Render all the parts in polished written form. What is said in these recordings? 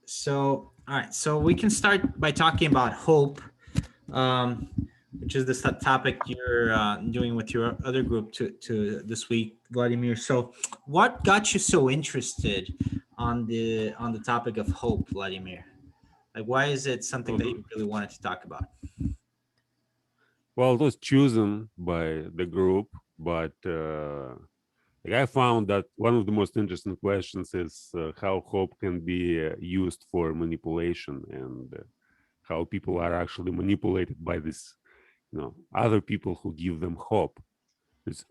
So, all right. So we can start by talking about hope, um, which is the topic you're doing with your other group to this week, Vladimir. So, what got you so interested on the topic of hope, Vladimir? Like, why is it something that Well, you really wanted to talk about? well, it was chosen by the group, but like I found that one of the most interesting questions is how hope can be used for manipulation and how people are actually manipulated by this, other people who give them hope. It's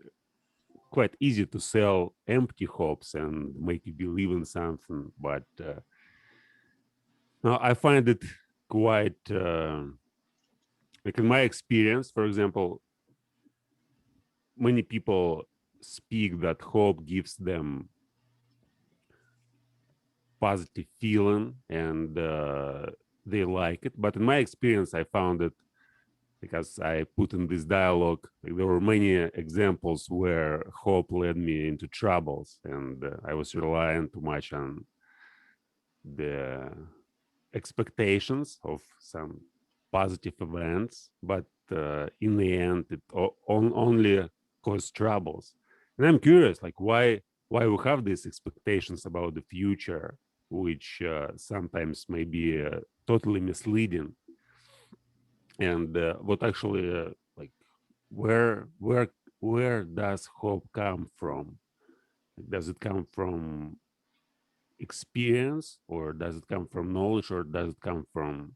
quite easy to sell empty hopes and make you believe in something, but now I find it quite like in my experience, for example, many people speak that hope gives them positive feeling and they like it. But in my experience, I found it because I put in this dialogue, like there were many examples where hope led me into troubles, and I was relying too much on the expectations of some positive events, but in the end, it only caused troubles. And I'm curious, like why we have these expectations about the future, which sometimes may be totally misleading, and what actually like where where where does hope come from? Does it come from experience, or does it come from knowledge, or does it come from,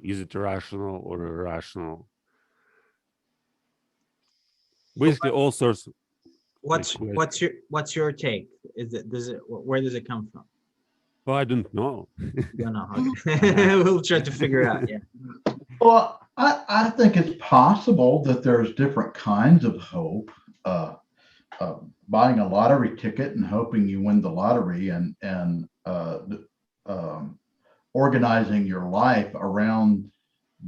is it rational or irrational? So, Basically all sorts of like what's questions. what's your take? Is it does it where does it come from? Well, I don't know. You don't know. Okay, we'll try to figure out. Yeah. Well, I think it's possible that there's different kinds of hope. Uh, Buying a lottery ticket and hoping you win the lottery, and organizing your life around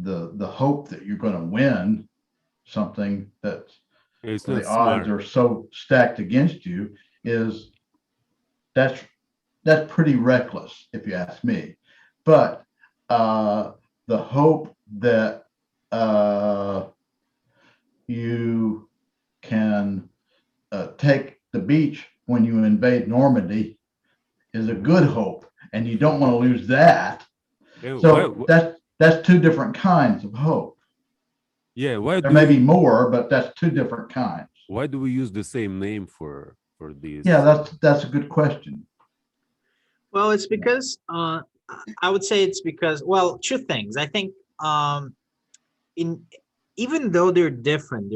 the hope that you're going to win something that It's where not the odds smart. are so stacked against you is that's that's pretty reckless, if you ask me. But uh, the hope that uh, you can take the beach when you invade Normandy is a good hope, and you don't want to lose that. Yeah, So that's two different kinds of hope. yeah, why There do may we be more, but that's two different kinds. why do we use the same name for Yeah, these? that's a good question. Well, it's Yeah. because I would say it's because, well, two things. I think in even though they're different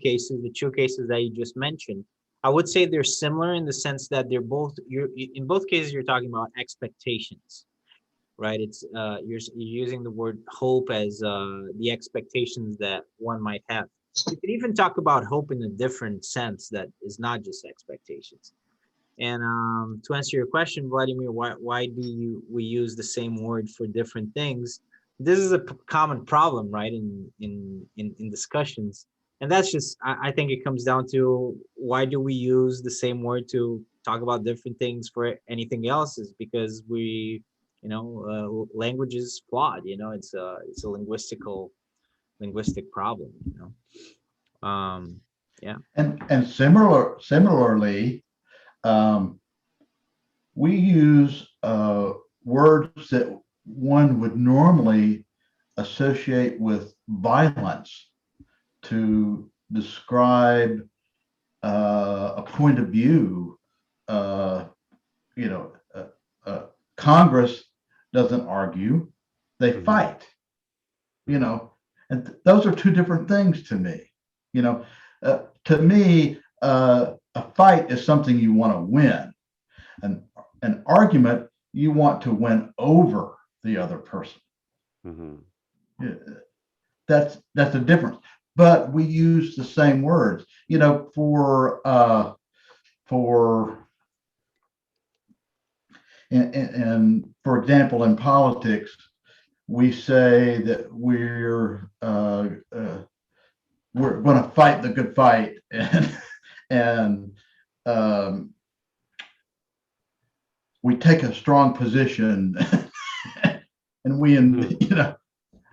cases, the two cases that you just mentioned, I would say they're similar in the sense that they're both you're in both cases you're talking about expectations, right? It's you're using the word hope as the expectations that one might have. You could even talk about hope in a different sense that is not just expectations. And to answer your question, Vladimir, why do we use the same word for different things? This is a common problem, right? In discussions, and that's just I think it comes down to why do we use the same word to talk about different things for anything else? Is because language is flawed. It's a linguistic problem. Yeah. And similarly, um, we use words that one would normally associate with violence to describe a point of view. Uh, you know, Congress doesn't argue; they Mhm, fight. You mhm. know, and those are two different things to me. You know, to me, a fight is something you want to win. An argument you want to win over the other person. Mhm. Yeah, that's a difference. But we use the same words. For and for example, in politics, we say that we're going to fight the good fight, and um, we take a strong position and we, and you know,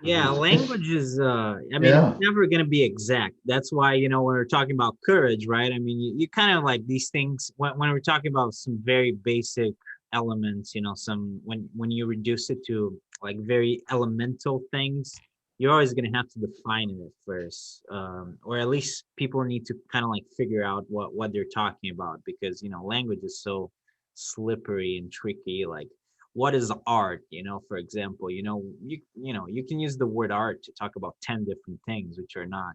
Yeah, language is, I mean, Yeah. it's never going to be exact. That's why, when we're talking about courage, right? I mean, you kind of like these things when we're talking about some very basic elements, some when you reduce it to like very elemental things, you're always going to have to define it at first, or at least people need to kind of like figure out what they're talking about because, language is so slippery and tricky. Like, what is art, for example, you can use the word art to talk about 10 different things which are not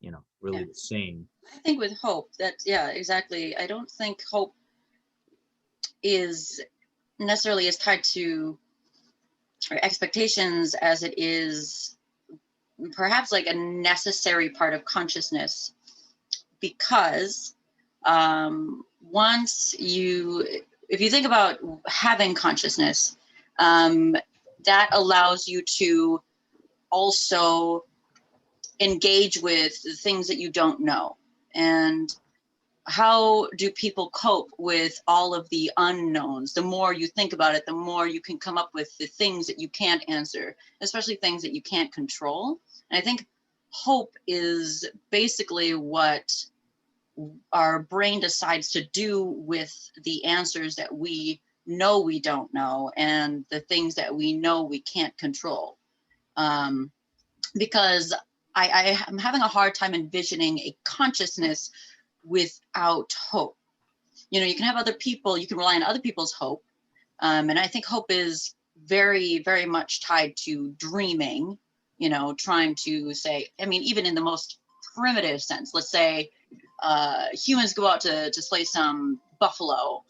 Yeah. really the same. I think with hope, yeah, exactly. I don't think hope is necessarily as tied to expectations as it is perhaps like a necessary part of consciousness, because if you think about having consciousness, that allows you to also engage with the things that you don't know. And how do people cope with all of the unknowns? The more you think about it, the more you can come up with the things that you can't answer, especially things that you can't control. And I think hope is basically what our brain decides to do with the answers that we know we don't know and the things that we know we can't control. Because I'm having a hard time envisioning a consciousness without hope. You can have other people, you can rely on other people's hope. And I think hope is very, very much tied to dreaming, trying to say, I mean, even in the most primitive sense, let's say humans go out to slay some buffalo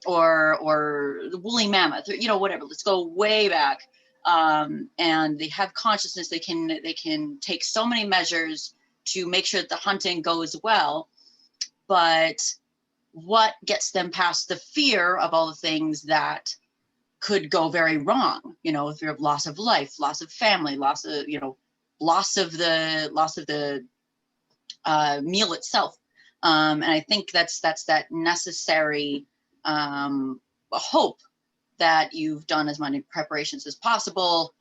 or the woolly mammoth, or, whatever, let's go way back. And they have consciousness, they can take so many measures to make sure that the hunting goes well. But what gets them past the fear of all the things that could go very wrong? Fear of loss of life, loss of family, loss of the meal itself. And I think that's that necessary hope that you've done as many preparations as possible.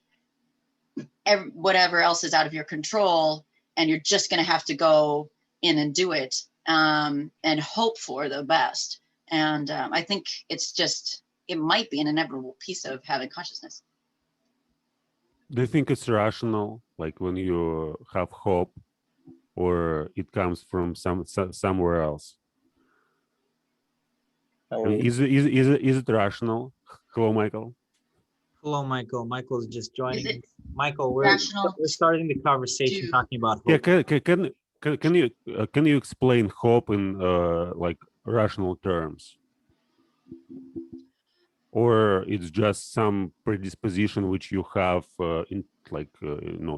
Whatever else is out of your control, and you're just going to have to go in and do it, and hope for the best. And I think it might be an inevitable piece of having consciousness. Do you think it's rational, like when you have hope, or it comes from somewhere else? I mean, is it rational? Hello, Michael. Hello, Michael. Michael's just joining. Is it Michael, we're rational starting the conversation to- talking about Yeah, hope. can you explain hope in like rational terms, or it's just some predisposition which you have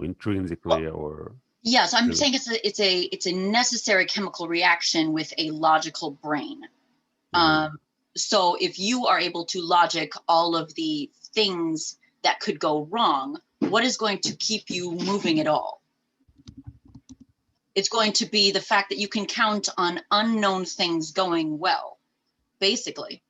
intrinsically, or? Yes, I'm Yeah. saying it's a necessary chemical reaction with a logical brain. Mhm. So if you are able to logic all of the things that could go wrong, what is going to keep you moving at all? It's going to be the fact that you can count on unknown things going well, basically.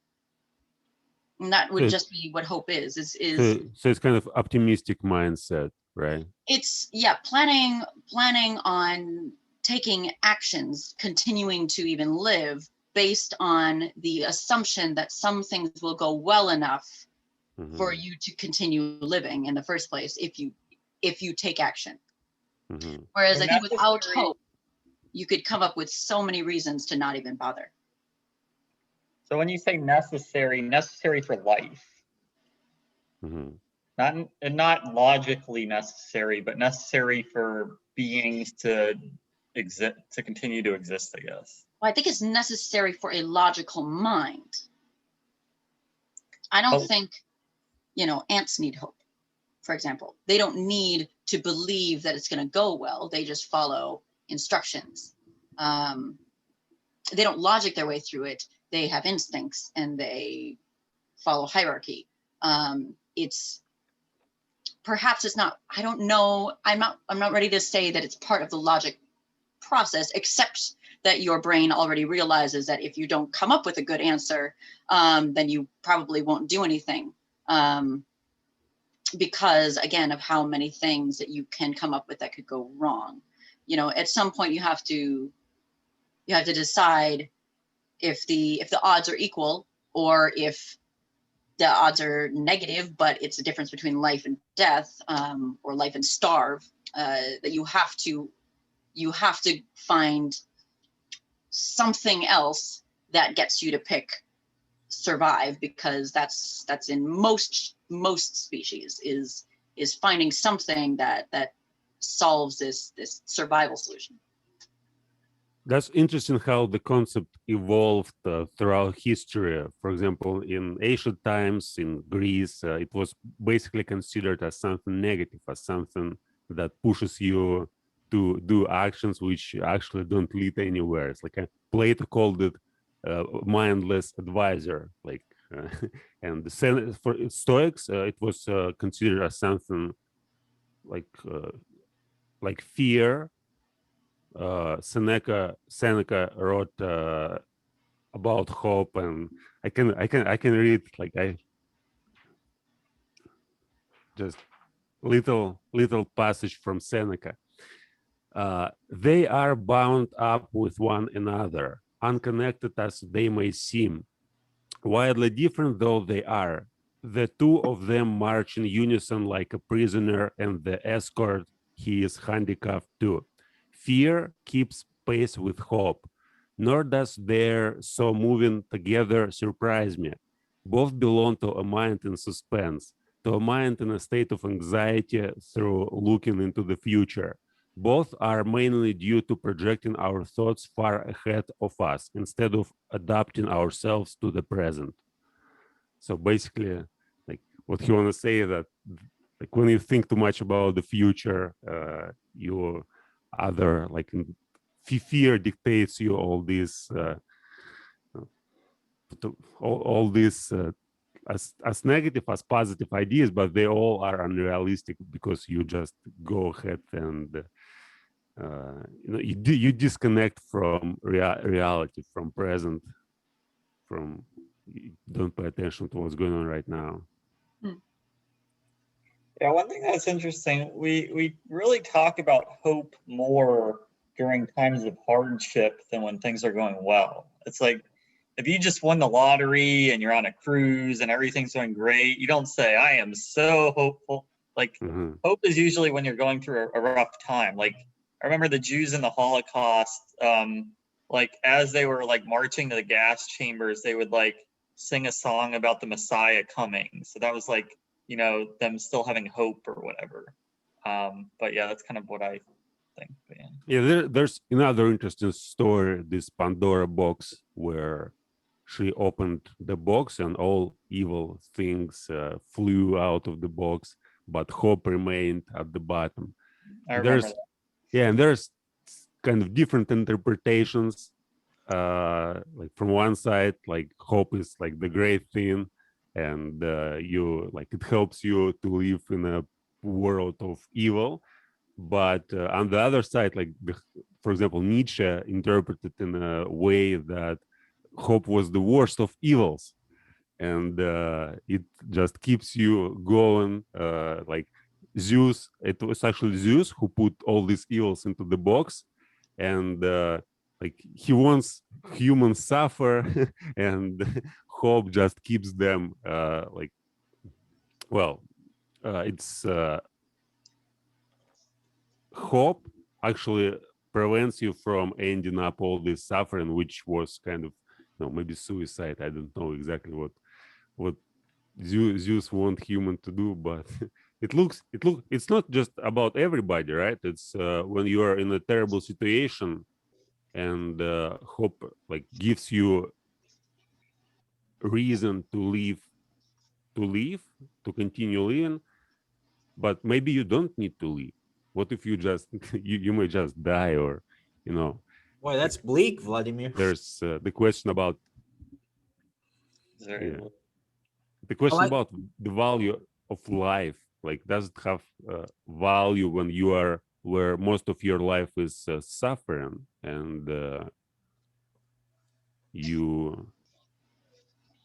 And that would So- just be what hope is So it's kind of optimistic mindset, right? it's planning on taking actions, continuing to even live based on the assumption that some things will go well enough Mhm. for you to continue living in the first place if you take action. Mhm. Whereas I think without Necessary- hope, you could come up with so many reasons to not even bother. So when you say necessary for life, Mhm. not logically necessary, but necessary for beings to exist, to continue to exist, I guess. Well, I think it's necessary for a logical mind. I don't Oh. think, ants need hope, for example. They don't need to believe that it's going to go well. They just follow instructions. They don't logic their way through it. They have instincts and they follow hierarchy. Perhaps it's not, I don't know. I'm not ready to say that it's part of the logic process, except that your brain already realizes that if you don't come up with a good answer, then you probably won't do anything. because again of how many things that you can come up with that could go wrong. You know, at some point you have to decide if the odds are equal, or if the odds are negative, but it's a difference between life and death, or life and starve, that you have to find something else that gets you to pick survive, because that's in most species is finding something that solves this survival solution. That's interesting how the concept evolved throughout history. For example, in ancient times in Greece, it was basically considered as something negative, as something that pushes you to do actions which actually don't lead anywhere. It's like Plato called it mindless advisor. Like, and for Stoics, it was considered as something like fear. Seneca wrote about hope, and I can read like I just little passage from Seneca. They are bound up with one another, unconnected as they may seem, widely different though they are. The two of them march in unison like a prisoner and the escort he is handcuffed to. Fear keeps pace with hope, nor does their so moving together surprise me. Both belong to a mind in suspense, to a mind in a state of anxiety through looking into the future. Both are mainly due to projecting our thoughts far ahead of us instead of adapting ourselves to the present. So basically, like what he want to say that like when you think too much about the future, you other like fear dictates you all these all these as negative as positive ideas, but they all are unrealistic because you just go ahead and you disconnect from reality, from present, from you don't pay attention to what's going on right now. Yeah, one thing that's interesting, we really talk about hope more during times of hardship than when things are going well. It's like if you just won the lottery and you're on a cruise and everything's going great, you don't say, I am so hopeful. Like hope is usually when you're going through a rough time. Like I remember the Jews in the Holocaust, like as they were like marching to the gas chambers, they would like sing a song about the Messiah coming. So that was like, you know, them still having hope or whatever. But yeah, that's kind of what I think. Yeah, there's another interesting story, this Pandora box, where she opened the box and all evil things flew out of the box, but hope remained at the bottom. I remember that. Yeah, and there's kind of different interpretations. Like from one side, like hope is like the great thing, and you like it helps you to live in a world of evil. But on the other side, like for example, Nietzsche interpreted in a way that hope was the worst of evils, and it just keeps you going. Like Zeus, it was actually Zeus who put all these evils into the box, and like he wants humans suffer, and hope just keeps them like, well, it's hope actually prevents you from ending up all this suffering, which was kind of, you know, maybe suicide. I don't know exactly what Zeus want human to do, but it's not just about everybody, right? It's when you are in a terrible situation, and hope like gives you reason to live, to continue living, but maybe you don't need to live. What if you just you may just die, or you know. Boy, that's bleak, Vladimir. There's the question about the question about the value of life. Like, does it have value when you are where most of your life is suffering, and you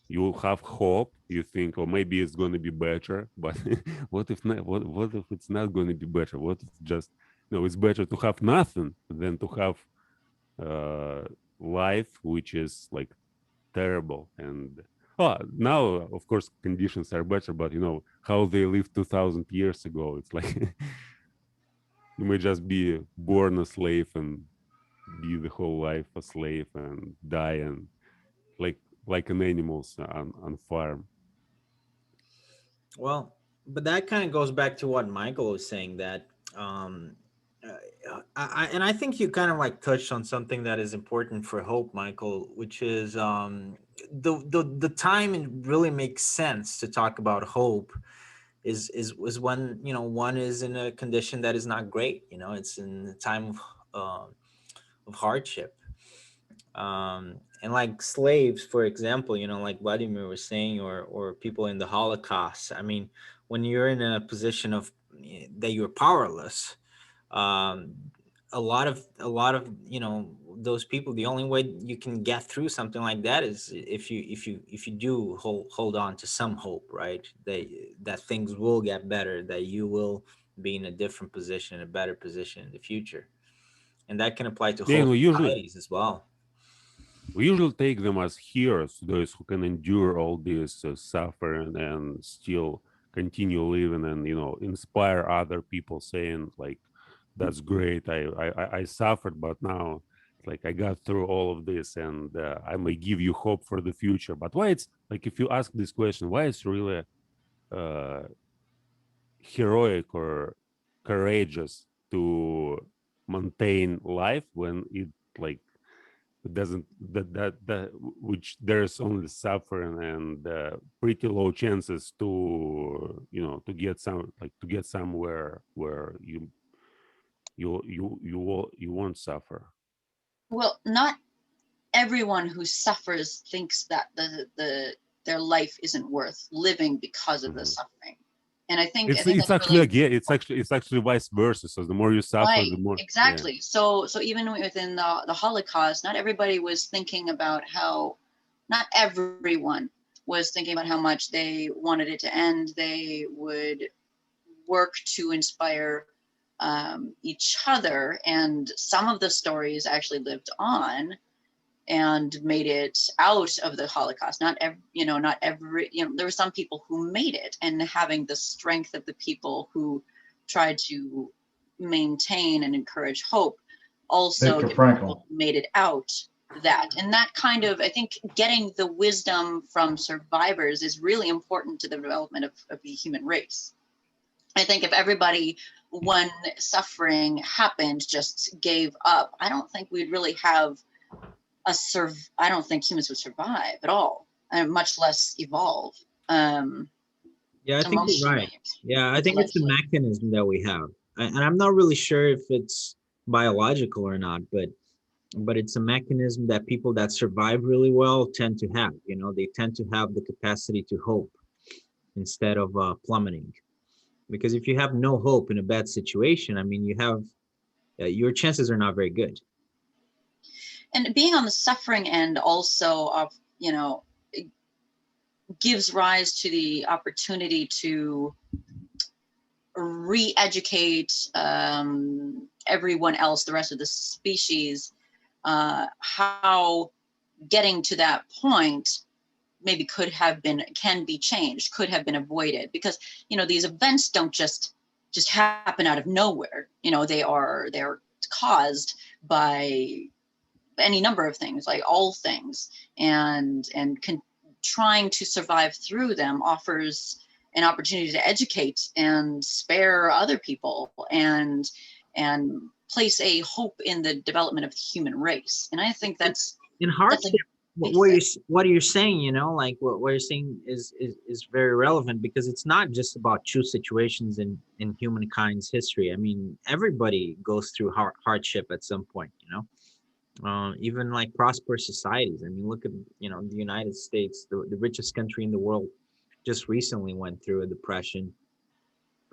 you have hope. You think, oh, maybe it's going to be better. But what if not? What if it's not going to be better? What if just it's better to have nothing than to have life which is like terrible. And now of course conditions are better, but how they lived 2000 years ago, it's like you may just be born a slave and be the whole life a slave and die and like an animals on farm. Well, but that kind of goes back to what Michael was saying, that um and I think you kind of like touched on something that is important for hope, Michael, which is the time it really makes sense to talk about hope is when one is in a condition that is not great. It's in the time of hardship. And like slaves, for example, like Vladimir was saying, or people in the Holocaust. I mean, when you're in a position of that you're powerless, um, a lot of those people, the only way you can get through something like that is if you do hold on to some hope, right? That things will get better, that you will be in a different position, a better position in the future, and that can apply to Yeah, whole we usually societies as well. take them as heroes, those who can endure all this suffering and still continue living, and inspire other people, saying like, that's great, I suffered, but now like I got through all of this, and I may give you hope for the future. But why it's like, if you ask this question, why it's really uh heroic or courageous to maintain life when it like it doesn't, that which there's only suffering and pretty low chances to to get somewhere where you won't suffer. Well, not everyone who suffers thinks that their life isn't worth living because of the Mhm. suffering. And I think It's that's actually really again, it's actually vice versa. So the more you suffer, right. the more Exactly. So even within the Holocaust, not everybody was thinking about how, not everyone was thinking about how much they wanted it to end. They would work to inspire each other, and some of the stories actually lived on and made it out of the Holocaust. Not every, there were some people who made it, and having the strength of the people who tried to maintain and encourage hope, also Viktor the people Frankl. who made it out that. And that kind of, I think getting the wisdom from survivors is really important to the development of the human race. I think if everybody, when suffering happened, just gave up, I don't think we'd really have I don't think humans would survive at all, and much less evolve Yeah, I think you're right. emotionally, Yeah, I think it's the intellectually. mechanism that we have. And I'm not really sure if it's biological or not, but it's a mechanism that people that survive really well tend to have. They tend to have the capacity to hope instead of plummeting. Because if you have no hope in a bad situation, I mean, you have your chances are not very good. And being on the suffering end also of, it gives rise to the opportunity to re-educate everyone else, the rest of the species, how getting to that point maybe can be changed, could have been avoided, because these events don't just happen out of nowhere. They're caused by any number of things, like all things, and trying to survive through them offers an opportunity to educate and spare other people, and place a hope in the development of the human race. And I think that's In a hardship, big what thing. you're saying, like what you're saying is very relevant, because it's not just about true situations in humankind's history. I mean, everybody goes through hardship at some point. Even like prosperous societies. I mean, look at the United States, the richest country in the world, just recently went through a depression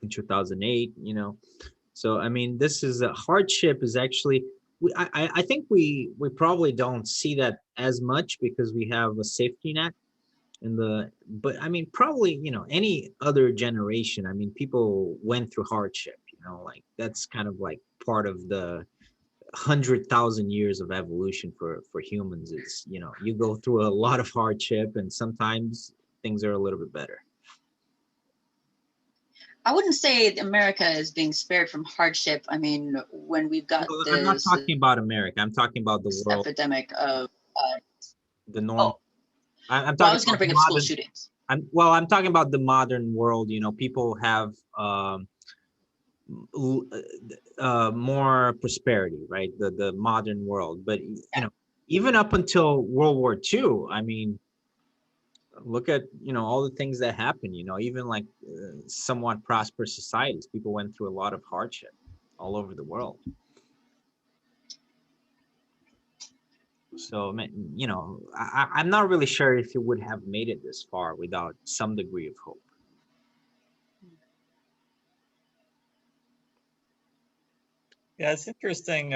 in 2008. So I mean, this is a hardship is actually. I think we probably don't see that as much because we have a safety net but I mean, probably, any other generation, I mean, people went through hardship, like that's kind of like part of the 100,000 years of evolution for humans. It's, you go through a lot of hardship and sometimes things are a little bit better. I wouldn't say America is being spared from hardship. I mean, when we've got Well, I'm not this talking about America. I'm talking about the world, epidemic of, the normal. I'm well, I talking was going to about bring up school modern, shootings. I'm talking about the modern world. People have more prosperity, right? The modern world, but even up until World War II, I mean, look at all the things that happen. Even like somewhat prosperous societies, people went through a lot of hardship all over the world. So, I'm not really sure if you would have made it this far without some degree of hope. Yeah, it's interesting.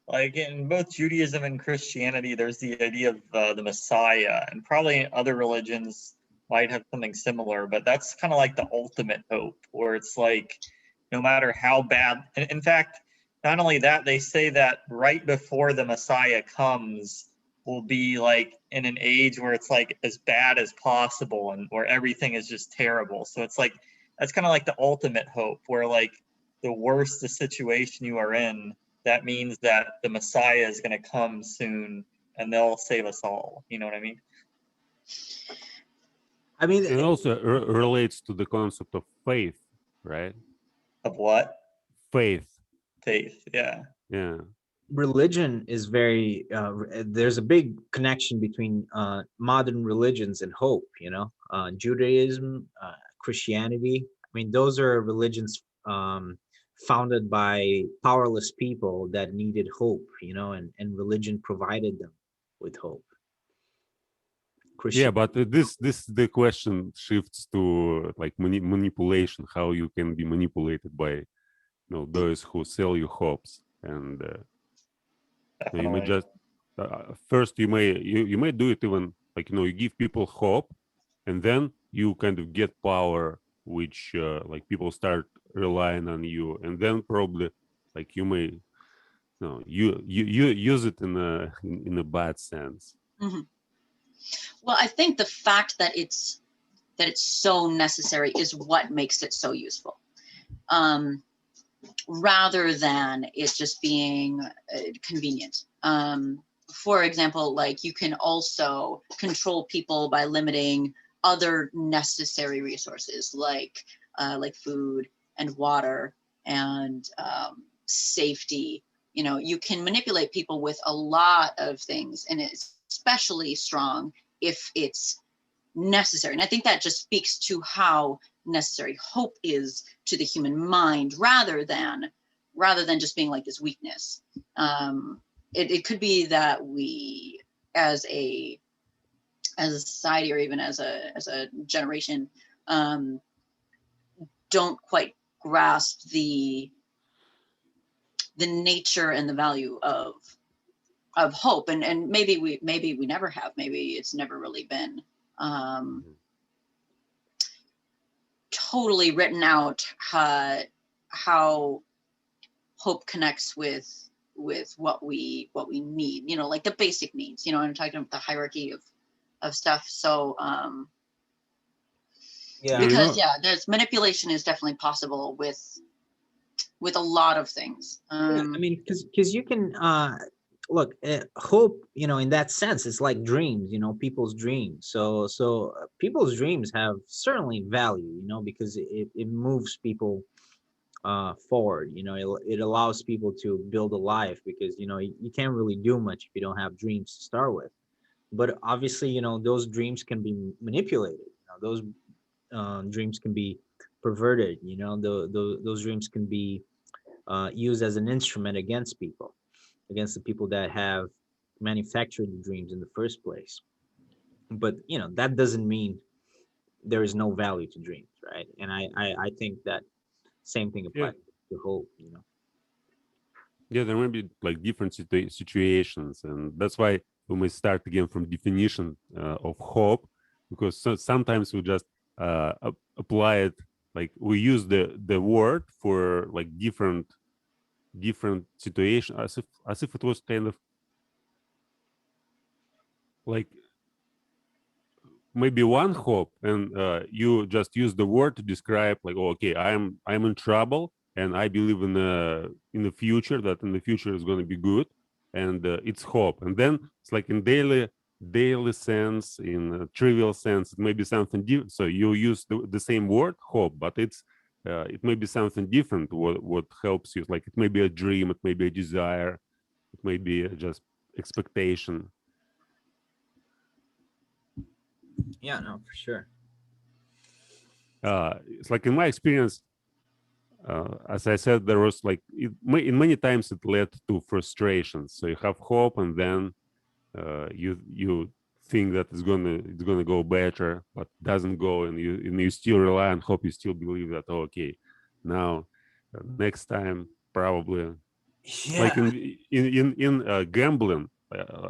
Like in both Judaism and Christianity, there's the idea of the Messiah, and probably other religions might have something similar, but that's kind of like the ultimate hope, where it's like, no matter how bad, and in fact, not only that, they say that right before the Messiah comes, will be like in an age where it's like as bad as possible and where everything is just terrible. So it's like, that's kind of like the ultimate hope, where like the worse the situation you are in, that means that the Messiah is going to come soon and they'll save us all. You know what I mean? I mean, It also relates to the concept of faith, right? Of what? Faith. Faith. Yeah. Yeah. religion is very there's a big connection between modern religions and hope. Judaism, Christianity, I mean, those are religions founded by powerless people that needed hope, and religion provided them with hope. Yeah, but this the question shifts to like manipulation, how you can be manipulated by those who sell you hopes, and you may Definitely. just first you may do it even like you give people hope, and then you kind of get power, which like people start relying on you, and then probably like you may you use it in a bad sense. Mhm. Well, I think the fact that it's so necessary is what makes it so useful, rather than it just being convenient. For example, like you can also control people by limiting other necessary resources like food and water and safety. You can manipulate people with a lot of things, and it's especially strong if it's necessary. And I think that just speaks to how necessary hope is to the human mind, rather than just being like this weakness. It could be that we, as a society, or even as a generation, don't quite grasp the nature and the value of hope, and maybe we never have. Maybe it's never really been totally written out how hope connects with what we need, like the basic needs, I'm talking about the hierarchy of stuff. So Yeah. because there's manipulation is definitely possible with a lot of things. I mean, because you can look, hope, in that sense, it's like dreams, people's dreams. So people's dreams have certainly value, because it moves people forward. It allows people to build a life, because you can't really do much if you don't have dreams to start with. But obviously, those dreams can be manipulated. Those dreams can be perverted. Those dreams can be used as an instrument against people, against the people that have manufactured the dreams in the first place. But that doesn't mean there is no value to dreams, right? And I think that same thing applies to hope. Yeah, there may be like different situations, and that's why we may start again from definition of hope, because sometimes we just apply it, like we use the word for like different situation, as if it was kind of like maybe one hope, and you just use the word to describe like, oh, okay, I'm in trouble, and I believe in the future, that in the future is going to be good, and it's hope. And then it's like in daily sense, in a trivial sense, it may be something different. So you use the same word hope, but it may be something different. What helps you, like it may be a dream, it may be a desire, it may be just expectation. Yeah, no, for sure. It's like in my experience, as I said, there was like in many times it led to frustration. So you have hope, and then you think that it's gonna go better, but doesn't go, and you still rely on hope. You still believe that, oh, okay, now next time probably. Like in gambling,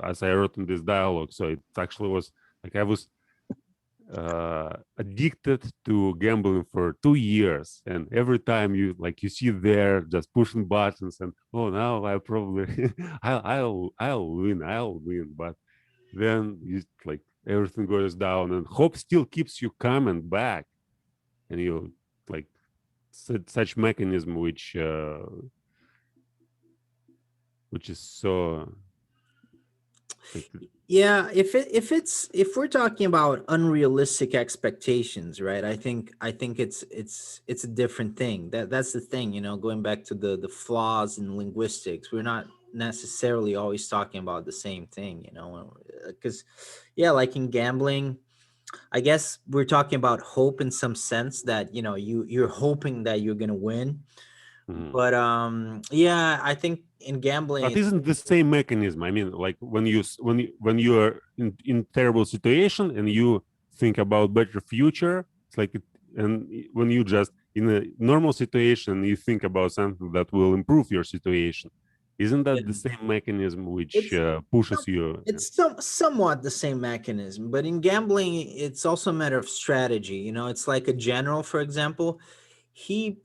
as I wrote in this dialogue. So it actually was like I was addicted to gambling for 2 years, and every time you see there just pushing buttons, and oh, now I probably I'll win, but then you like everything goes down, and hope still keeps you coming back, and you like such mechanism which is so like, Yeah, if we're talking about unrealistic expectations, right? I think it's a different thing. That's the thing, going back to the flaws in linguistics. We're not necessarily always talking about the same thing, because yeah, like in gambling, I guess we're talking about hope in some sense that, you're hoping that you're going to win. mhm. But yeah, I think in gambling But isn't the same mechanism? I mean, like when you are in terrible situation and you think about better future, it's like and when you just in a normal situation you think about something that will improve your situation. Isn't that the same mechanism which It's pushes you? it's somewhat the same mechanism, but in gambling, it's also a matter of strategy. It's like a general, for example.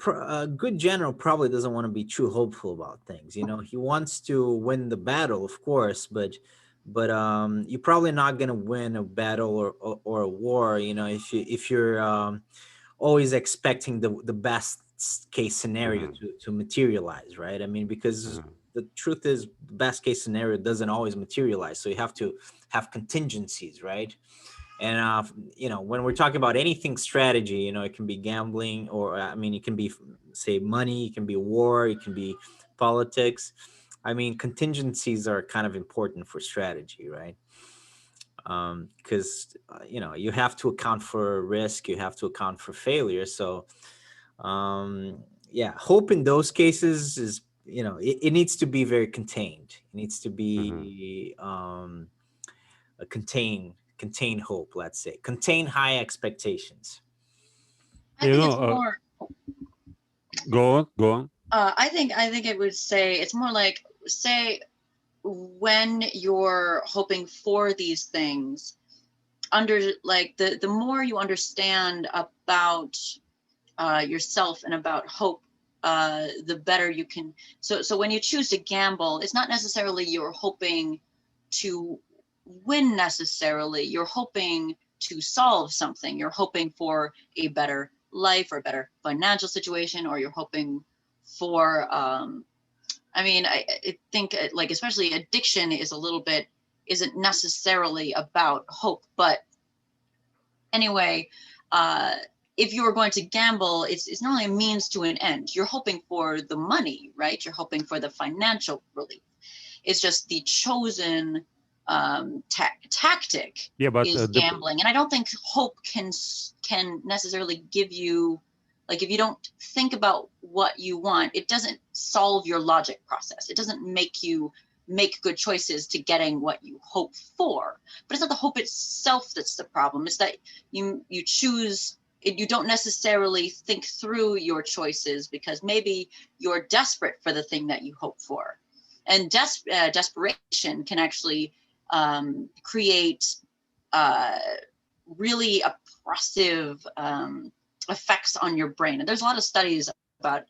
A good general probably doesn't want to be too hopeful about things. He wants to win the battle, of course, but you're probably not going to win a battle or a war. If you're always expecting the best case scenario Mhm, to materialize, right? I mean, because mhm, the truth is, the best case scenario doesn't always materialize, so you have to have contingencies, right? And when we're talking about anything strategy, it can be gambling, or I mean, it can be, say, money, it can be war, it can be politics. I mean, contingencies are kind of important for strategy, right? Because you have to account for risk, you have to account for failure. So yeah, hope in those cases is, it needs to be very contained. It needs to mhm. be a contain hope, let's say, contain high expectations. I You think know, it's more. go on. I think it would say it's more like, say, when you're hoping for these things, like the more you understand about yourself and about hope, the better you can. So when you choose to gamble, it's not necessarily you're hoping to win necessarily. You're hoping to solve something. You're hoping for a better life or a better financial situation, or you're hoping for I mean, I think like especially addiction isn't necessarily about hope, but anyway, if you were going to gamble, it's not only a means to an end. You're hoping for the money, right? You're hoping for the financial relief. It's just the chosen tactic Yeah, but is gambling, and I don't think hope can necessarily give you, like, if you don't think about what you want, it doesn't solve your logic process. It doesn't make you make good choices to getting what you hope for. But it's not the hope itself that's the problem. It's that you choose. You don't necessarily think through your choices because maybe you're desperate for the thing that you hope for, and desperation can actually create really oppressive effects on your brain. And there's a lot of studies about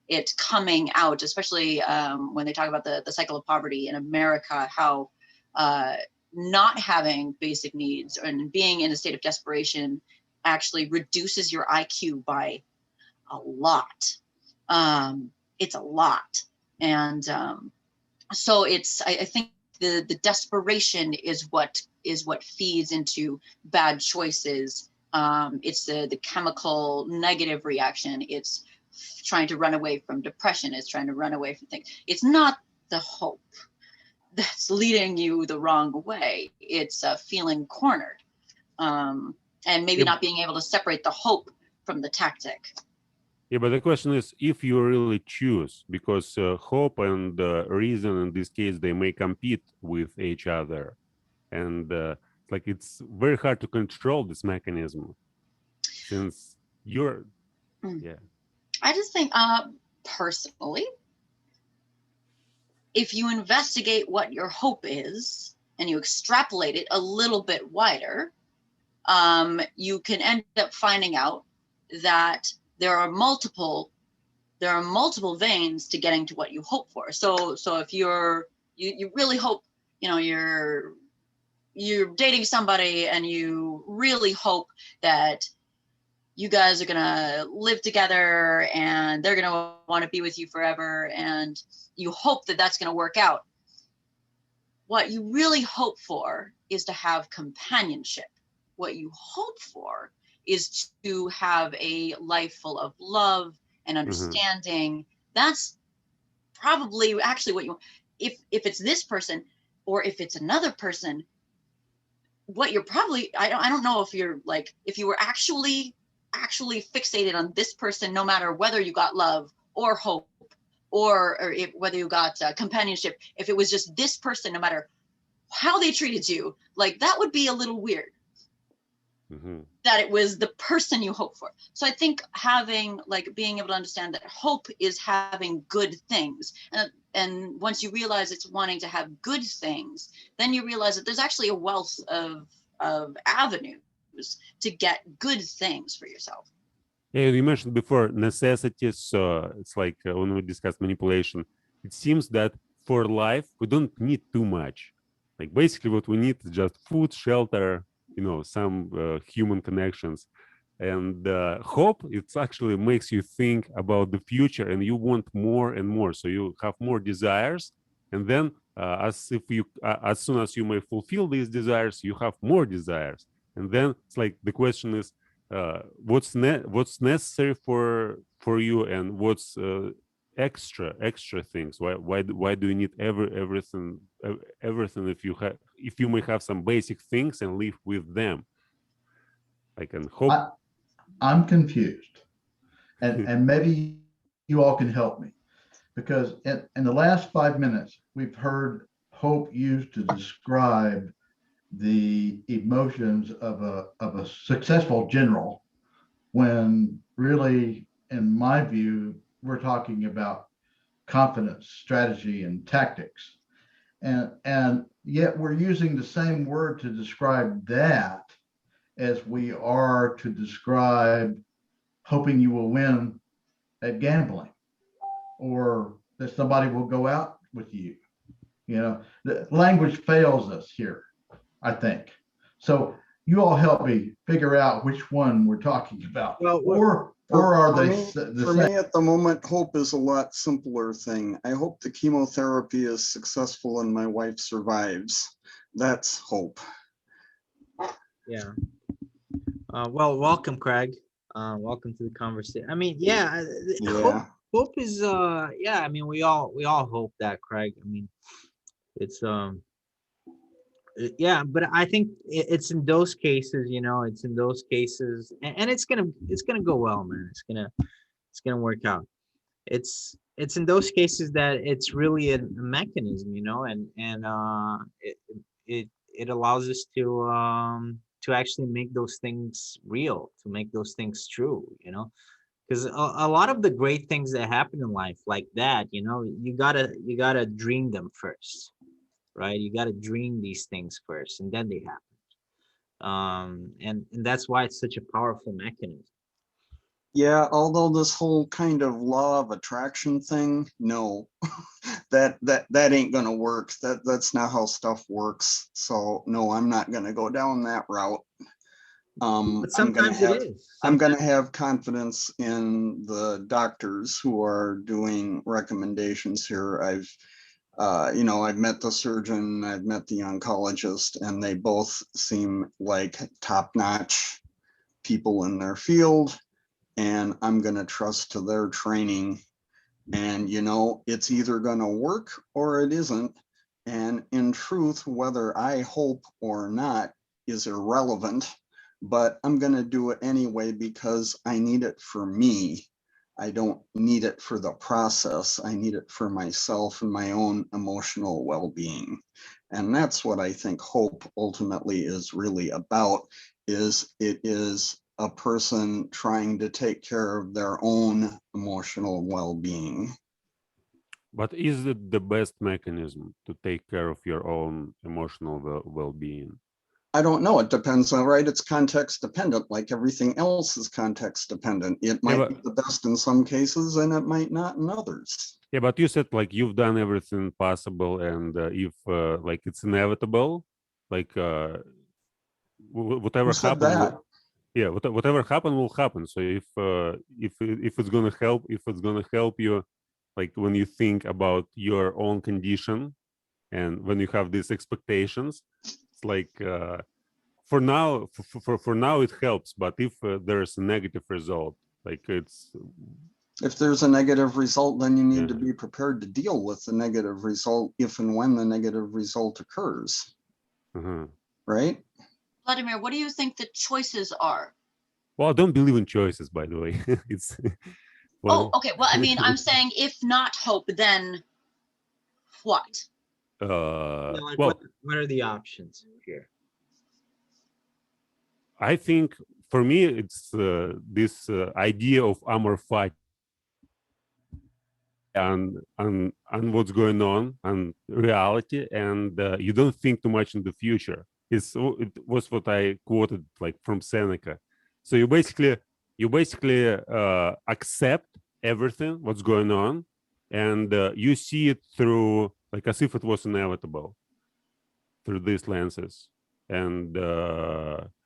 it coming out, especially when they talk about the cycle of poverty in America, how not having basic needs and being in a state of desperation actually reduces your IQ by a lot. It's a lot. And so it's, I think the desperation is what feeds into bad choices. It's the chemical negative reaction. It's trying to run away from depression. It's trying to run away from things. It's not the hope that's leading you the wrong way. It's feeling cornered, and maybe not being able to separate the hope from the tactic. Yeah, but the question is if you really choose, because hope and reason in this case, they may compete with each other. And like it's very hard to control this mechanism since you're, yeah. I just think personally, if you investigate what your hope is and you extrapolate it a little bit wider, you can end up finding out that there are multiple veins to getting to what you hope for. So if you really hope, you're dating somebody and you really hope that you guys are gonna live together and they're gonna want to be with you forever, and you hope that that's gonna work out. What you really hope for is to have companionship. What you hope for is to have a life full of love and understanding. That's probably actually what you want. If it's this person or if it's another person, what you're probably, I don't know if you're like, if you were actually fixated on this person, no matter whether you got love or hope or whether you got companionship, if it was just this person, no matter how they treated you, like that would be a little weird. That it was the person you hope for. So I think being able to understand that hope is having good things, and once you realize it's wanting to have good things, then you realize that there's actually a wealth of avenues to get good things for yourself. Yeah, you mentioned before necessities. So it's like when we discuss manipulation, it seems that for life we don't need too much. Like basically what we need is just food, shelter, some human connections, and hope. It actually makes you think about the future, and you want more and more. So you have more desires, and then as soon as you may fulfill these desires, you have more desires, and then it's like the question is, what's necessary for you, and what's extra things. Why do you need everything if you may have some basic things and live with them? I can hope. I'm confused, and maybe you all can help me, because in the last 5 minutes we've heard hope used to describe the emotions of a successful general, when really, in my view, we're talking about confidence, strategy, and tactics. And yet we're using the same word to describe that as we are to describe hoping you will win at gambling, or that somebody will go out with you. The language fails us here, I think. So you all help me figure out which one we're talking about. Well, or are they For me, at the moment, hope is a lot simpler thing. I hope the chemotherapy is successful and my wife survives. That's hope. Yeah. Well, welcome, Craig. Welcome to the conversation. I mean, yeah. Hope is yeah. I mean, we all hope that, Craig. I mean, it's yeah, but I think it's in those cases, it's in those cases, and it's gonna go well, man. It's gonna work out. It's in those cases that it's really a mechanism, and it allows us to actually make those things real, to make those things true, because a lot of the great things that happen in life like that, you gotta dream them first, right? You got to dream these things first, and then they happen. And that's why it's such a powerful mechanism. Yeah, although this whole kind of law of attraction thing, no, that ain't gonna work. That's not how stuff works. So no, I'm not gonna go down that route. But I'm gonna sometimes it have is. I'm gonna Sometimes- have confidence in the doctors who are doing recommendations here. I've met the surgeon, I've met the oncologist, and they both seem like top-notch people in their field. And I'm gonna trust to their training. And it's either gonna work or it isn't. And in truth, whether I hope or not is irrelevant, but I'm gonna do it anyway because I need it for me. I don't need it for the process. I need it for myself and my own emotional well-being. And that's what I think hope ultimately is really about, is it is a person trying to take care of their own emotional well-being. But is it the best mechanism to take care of your own emotional well-being? I don't know. It depends on, right? It's context dependent, like everything else is context dependent. It might be the best in some cases and it might not in others. Yeah, but you said like you've done everything possible, and if like it's inevitable, like whatever Who said happened, that? yeah, whatever happened will happen. So if it's gonna help you, like when you think about your own condition, and when you have these expectations, it's like for now, for now it helps. But if there's a negative result, like it's If there's a negative result, then you need to Yeah. be prepared to deal with the negative result if and when the negative result occurs, right? Vladimir, what do you think the choices are? Well, I don't believe in choices, by the way. It's Oh, okay. Well, I mean, I'm saying if not hope, then what? Yeah, like well, what are the options here? I think for me, it's this idea of amor fati and what's going on and reality, and you don't think too much in the future. It was what I quoted like from Seneca. So you basically accept everything what's going on, and you see it through like as if it was inevitable through these lenses. And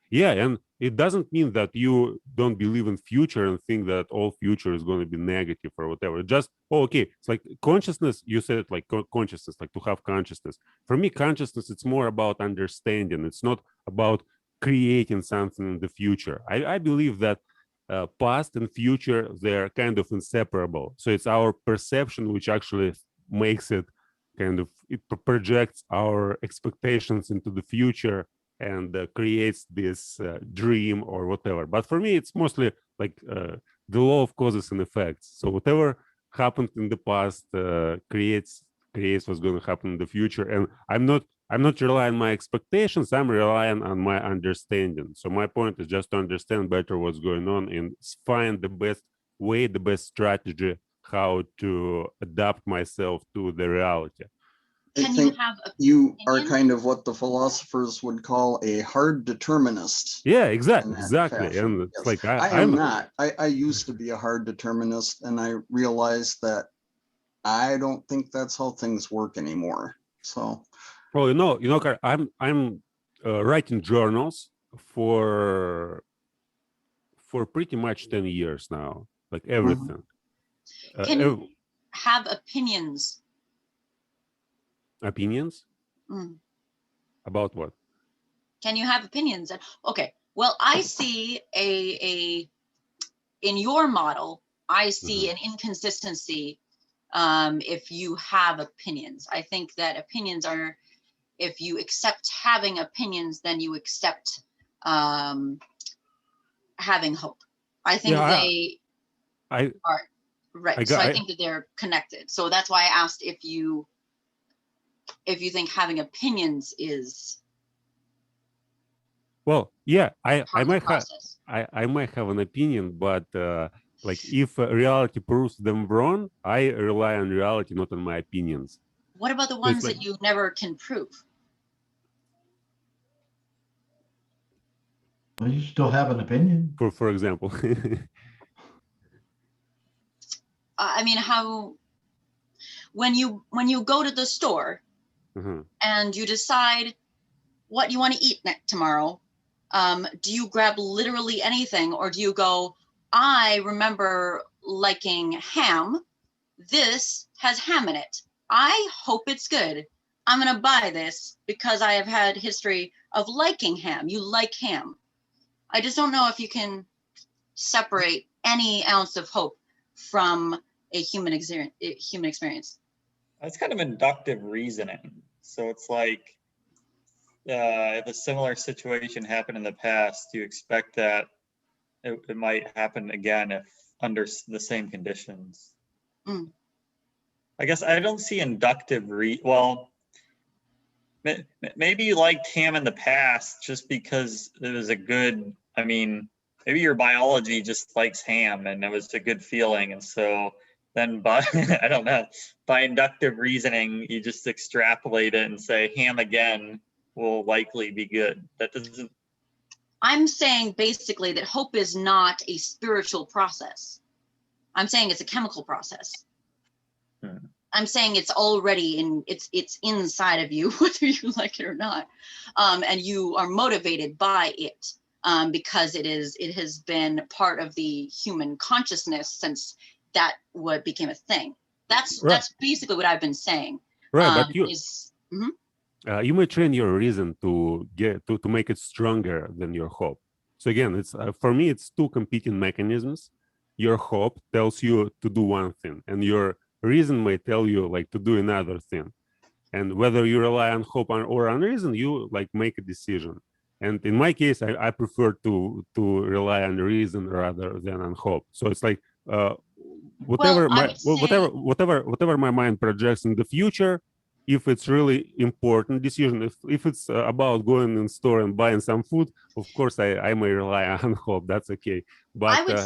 yeah, and it doesn't mean that you don't believe in future and think that all future is going to be negative or whatever. Just okay, it's like consciousness. You said like consciousness, like to have consciousness. For me, consciousness, it's more about understanding. It's not about creating something in the future. I believe that past and future, they're kind of inseparable. So it's our perception which actually makes it kind of, it projects our expectations into the future and creates this dream or whatever. But for me, it's mostly like the law of causes and effects. So whatever happened in the past creates what's going to happen in the future. And I'm not relying on my expectations. I'm relying on my understanding. So my point is just to understand better what's going on and find the best way, the best strategy how to adapt myself to the reality. I Can you think have a you are opinion? kind of what the philosophers would call a hard determinist. Yeah, in exactly. that fashion. And it's Yes. like I am I'm not. I used to be a hard determinist, and I realized that I don't think that's how things work anymore. So well, Kar, I'm writing journals for pretty much 10 years now, like everything. Can you have opinions? Opinions Mm. about what? Can you have opinions? Okay. Well, I see a in your model, I see an inconsistency if you have opinions. I think that opinions are, if you accept having opinions, then you accept having hope. I think they are right. So I think that they're connected. So that's why I asked if you think having opinions is well, yeah, I part of might the process. I might have an opinion, but like if reality proves them wrong, I rely on reality, not on my opinions. What about the So it's ones like- that you never can prove? Well, you still have an opinion. For example. I mean, how, when you go to the store Mhm. and you decide what you want to eat tomorrow, do you grab literally anything, or do you go, I remember liking ham. This has ham in it. I hope it's good. I'm going to buy this because I have had history of liking ham. You like ham. I just don't know if you can separate any ounce of hope from a human experience. That's kind of inductive reasoning. So it's like, if a similar situation happened in the past, you expect that it might happen again if under the same conditions. Mm. I guess I don't see inductive well, maybe you liked ham in the past just because it was a good, I mean, maybe your biology just likes ham and it was a good feeling. And so then by, I don't know, by inductive reasoning, you just extrapolate it and say ham again will likely be good. That doesn't. I'm saying basically that hope is not a spiritual process. I'm saying it's a chemical process. Hmm. I'm saying it's already it's inside of you, whether you like it or not, and you are motivated by it because it has been part of the human consciousness since that what became a thing. That's Right. that's basically what I've been saying. Right, but Mhm. you may train your reason to get to make it stronger than your hope. So again, it's for me, it's two competing mechanisms. Your hope tells you to do one thing, and your reason may tell you like to do another thing. And whether you rely on hope or on reason, you like make a decision. And in my case, I prefer to rely on reason rather than on hope. So it's like whatever Well, I would say- whatever my mind projects in the future, if it's really important decision, if it's about going in store and buying some food, of course I may rely on hope. That's okay. But I would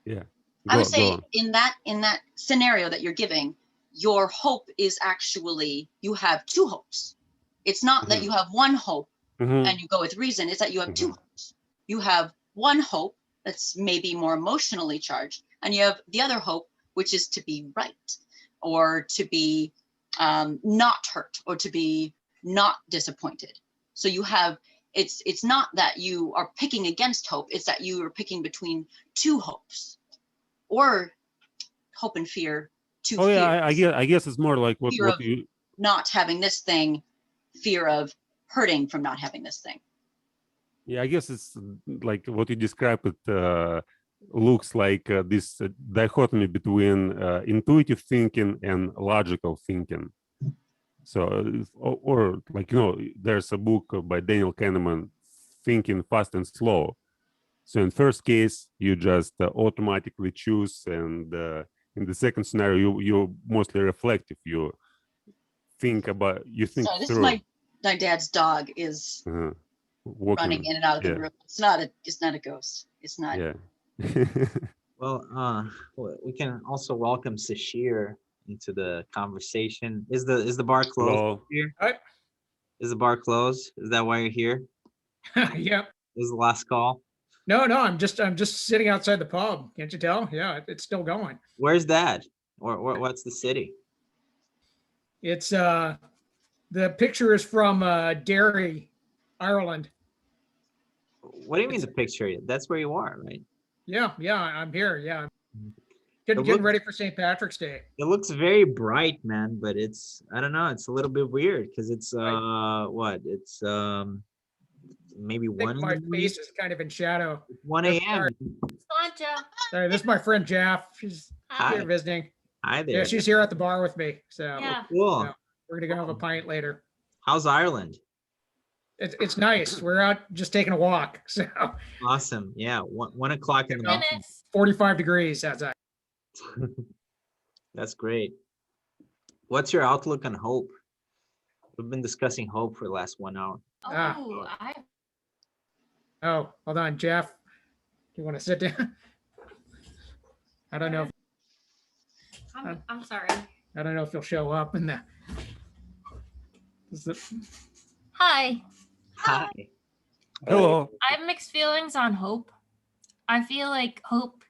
yeah, I would go say on. in that scenario that you're giving, your hope is actually you have two hopes. It's not that Mhm. you have one hope Mhm. and you go with reason, it's that you have two Mhm. hopes. You have one hope that's maybe more emotionally charged, and you have the other hope, which is to be right, or to be not hurt, or to be not disappointed. So you have it's not that you are picking against hope, it's that you are picking between two hopes, or hope and fear, two Oh yeah, fears. I guess it's more like what Fear of you. not having this thing, fear of hurting from not having this thing. Yeah, I guess it's like what you described. It looks like this dichotomy between intuitive thinking and logical thinking. So, or like there's a book by Daniel Kahneman, Thinking Fast and Slow. So in first case, you just automatically choose, and in the second scenario, you mostly reflective. You think So this is through. my dad's dog is Walking. running in and out of the Yeah. room. It's not a ghost. It's not. Yeah. Well, we can also welcome Sashir into the conversation. Is the bar closed? Hello. Sashir? Hi. Is the bar closed? Is that why you're here? Yep. This is the last call. No, I'm just sitting outside the pub. Can't you tell? Yeah, it's still going. Where's that? Or what's the city? It's the picture is from Derry, Ireland. What do you mean the picture? That's where you are, right? Yeah, I'm here. Yeah. It Getting looks- ready for St. Patrick's Day. It looks very bright, man, but I don't know, it's a little bit weird because it's what? It's maybe I think 1 my face is kind of in shadow. 1 That's a.m. right. Sorry, this is my friend Jeff. She's Hi. here visiting. Hi there. Yeah, she's here at the bar with me. So Yeah. Cool. Yeah. we're gonna go have a pint later. How's Ireland? It's nice. We're out just taking a walk. So Awesome. Yeah, 1 o'clock in the morning. Minutes. 45 degrees outside. That's great. What's your outlook on hope? We've been discussing hope for the last 1 hour. Ah. Oh, Oh, hold on, Jeff. Do you want to sit down? I don't know. I'm sorry. I don't know if he'll show up in the. Is it- Hi. Hi. Hello. I have mixed feelings on hope. I feel like hope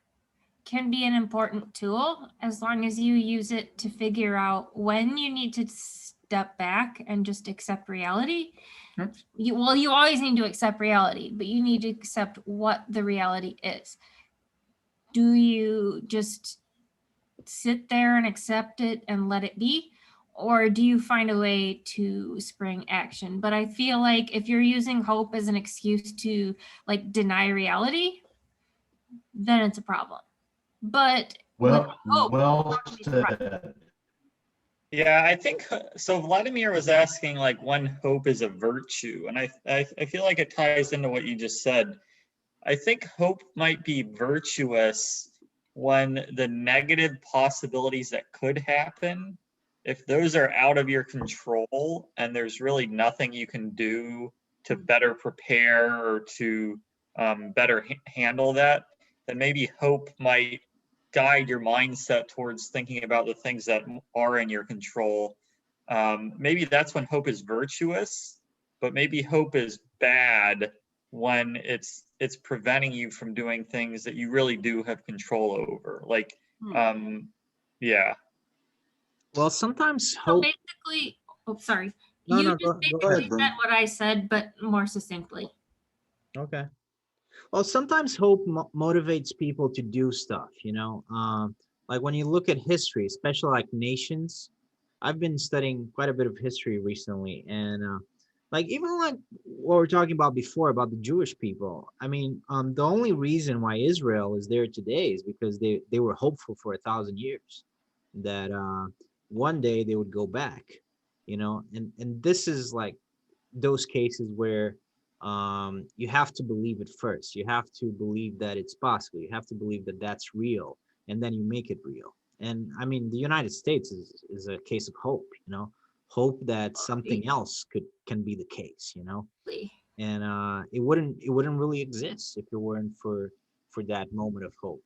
can be an important tool as long as you use it to figure out when you need to step back and just accept reality. Yep. You always need to accept reality, but you need to accept what the reality is. Do you just sit there and accept it and let it be? Or do you find a way to spring action? But I feel like if you're using hope as an excuse to like deny reality, then it's a problem. But with Well, hope, well it's right. said. Yeah, I think so. Vladimir was asking like when hope is a virtue, and I feel like it ties into what you just said. I think hope might be virtuous when the negative possibilities that could happen, if those are out of your control and there's really nothing you can do to better prepare or to better handle that, then maybe hope might guide your mindset towards thinking about the things that are in your control. Maybe that's when hope is virtuous, but maybe hope is bad when it's preventing you from doing things that you really do have control over. Like, yeah. Well, sometimes So hope. basically, oh, sorry. No, You no, just go basically ahead. said what I said, but more succinctly. Okay. Well, sometimes hope motivates people to do stuff, like when you look at history, especially like nations. I've been studying quite a bit of history recently, and like even like what we're talking about before about the Jewish people. I mean, the only reason why Israel is there today is because they were hopeful for 1,000 years that one day they would go back, and this is like those cases where you have to believe it first. You have to believe that it's possible. You have to believe that that's real, and then you make it real. And I mean, the United States is a case of hope. Hope that something else can be the case. And it wouldn't really exist if it weren't for that moment of hope.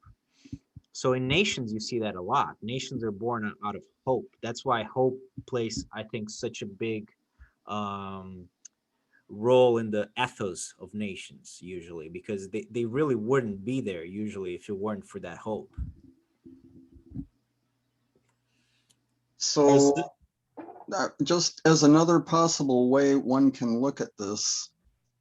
So in nations, you see that a lot. Nations are born out of hope. That's why hope plays, I think, such a big role in the ethos of nations usually, because they really wouldn't be there usually if it weren't for that hope. So just as another possible way one can look at this,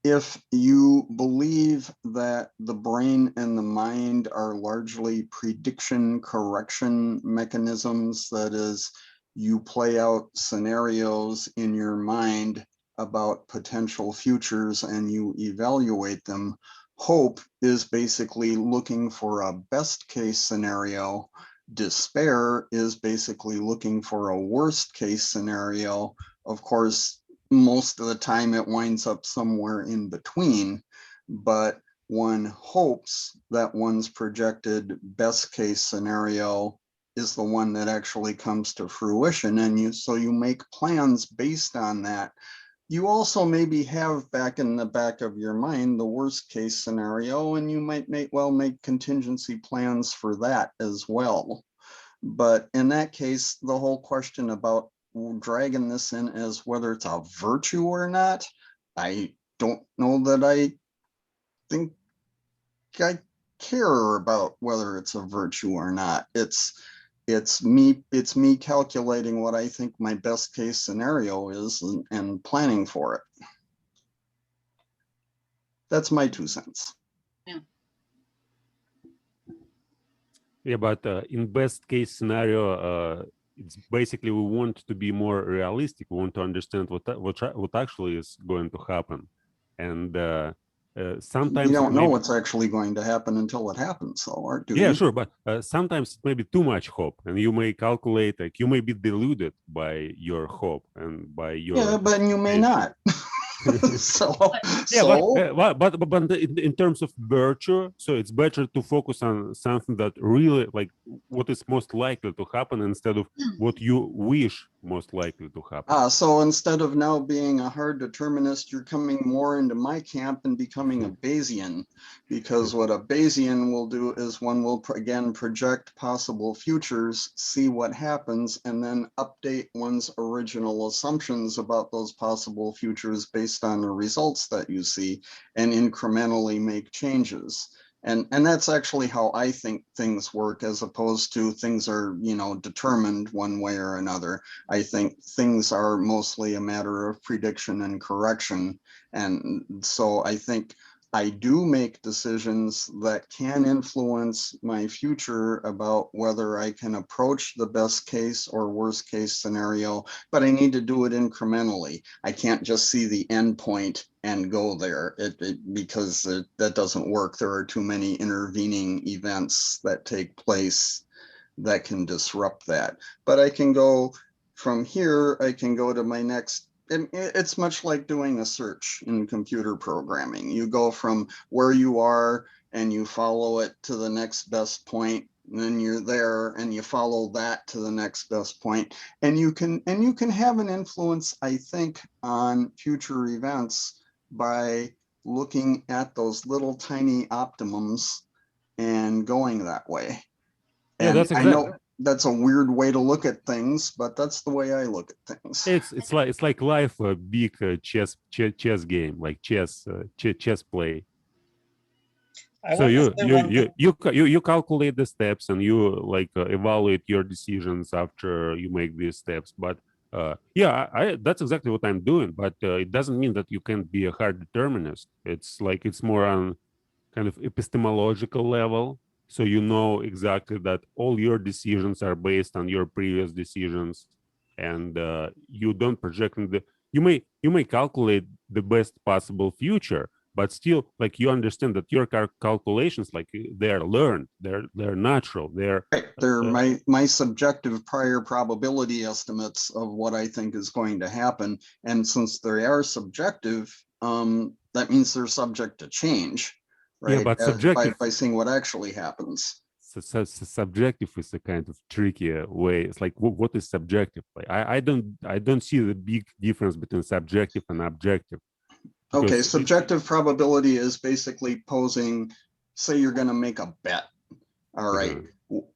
if you believe that the brain and the mind are largely prediction correction mechanisms, that is, you play out scenarios in your mind about potential futures and you evaluate them, hope is basically looking for a best case scenario. Despair is basically looking for a worst case scenario. Of course, most of the time it winds up somewhere in between, but one hopes that one's projected best case scenario is the one that actually comes to fruition, and so you make plans based on that. You also maybe have back in the back of your mind the worst case scenario, and you might make contingency plans for that as well. But in that case, the whole question about dragging this in as whether it's a virtue or not, I don't know that I think I care about whether it's a virtue or not. It's me calculating what I think my best case scenario is and planning for it. That's my 2 cents. Yeah, but in best case scenario, it's basically we want to be more realistic. We want to understand what actually is going to happen, and sometimes you don't know what's actually going to happen until it happens, though, or do you? Yeah, sure, but sometimes it may be too much hope, and you may calculate, like you may be deluded by your hope and by your. Yeah, but you may not. But in terms of virtue, so it's better to focus on something that really, like, what is most likely to happen instead of what you wish most likely to happen. So instead of now being a hard determinist, you're coming more into my camp and becoming a Bayesian, because what a Bayesian will do is one will again project possible futures, see what happens, and then update one's original assumptions about those possible futures based on the results that you see and incrementally make changes. And that's actually how I think things work, as opposed to things are, you know, determined one way or another. I think things are mostly a matter of prediction and correction. And so I think I do make decisions that can influence my future about whether I can approach the best case or worst case scenario, but I need to do it incrementally. I can't just see the end point and go there because that doesn't work. There are too many intervening events that take place that can disrupt that. But I can go from here, I can go to my next. It's much like doing a search in computer programming. You go from where you are and you follow it to the next best point, and then you're there and you follow that to the next best point. And you can have an influence, I think, on future events by looking at those little tiny optimums and going that way. Yeah, And that's I exactly. know that's a weird way to look at things, but that's the way I look at things. It's like life, a big chess game, like chess play. I So want to say one thing. you calculate the steps and you like evaluate your decisions after you make these steps. But yeah, that's exactly what I'm doing. But it doesn't mean that you can't be a hard determinist. It's like it's more on kind of epistemological level. So you know exactly that all your decisions are based on your previous decisions, and you don't project in the. You may calculate the best possible future, but still, like you understand that your calculations, like they're learned, they're natural, they're They're my subjective prior probability estimates of what I think is going to happen, and since they are subjective, that means they're subject to change. Right, yeah, but subjective by seeing what actually happens. Subjective is a kind of tricky way. It's like what is subjective? Like I don't see the big difference between subjective and objective. Okay, subjective probability is basically posing, say you're going to make a bet. All right,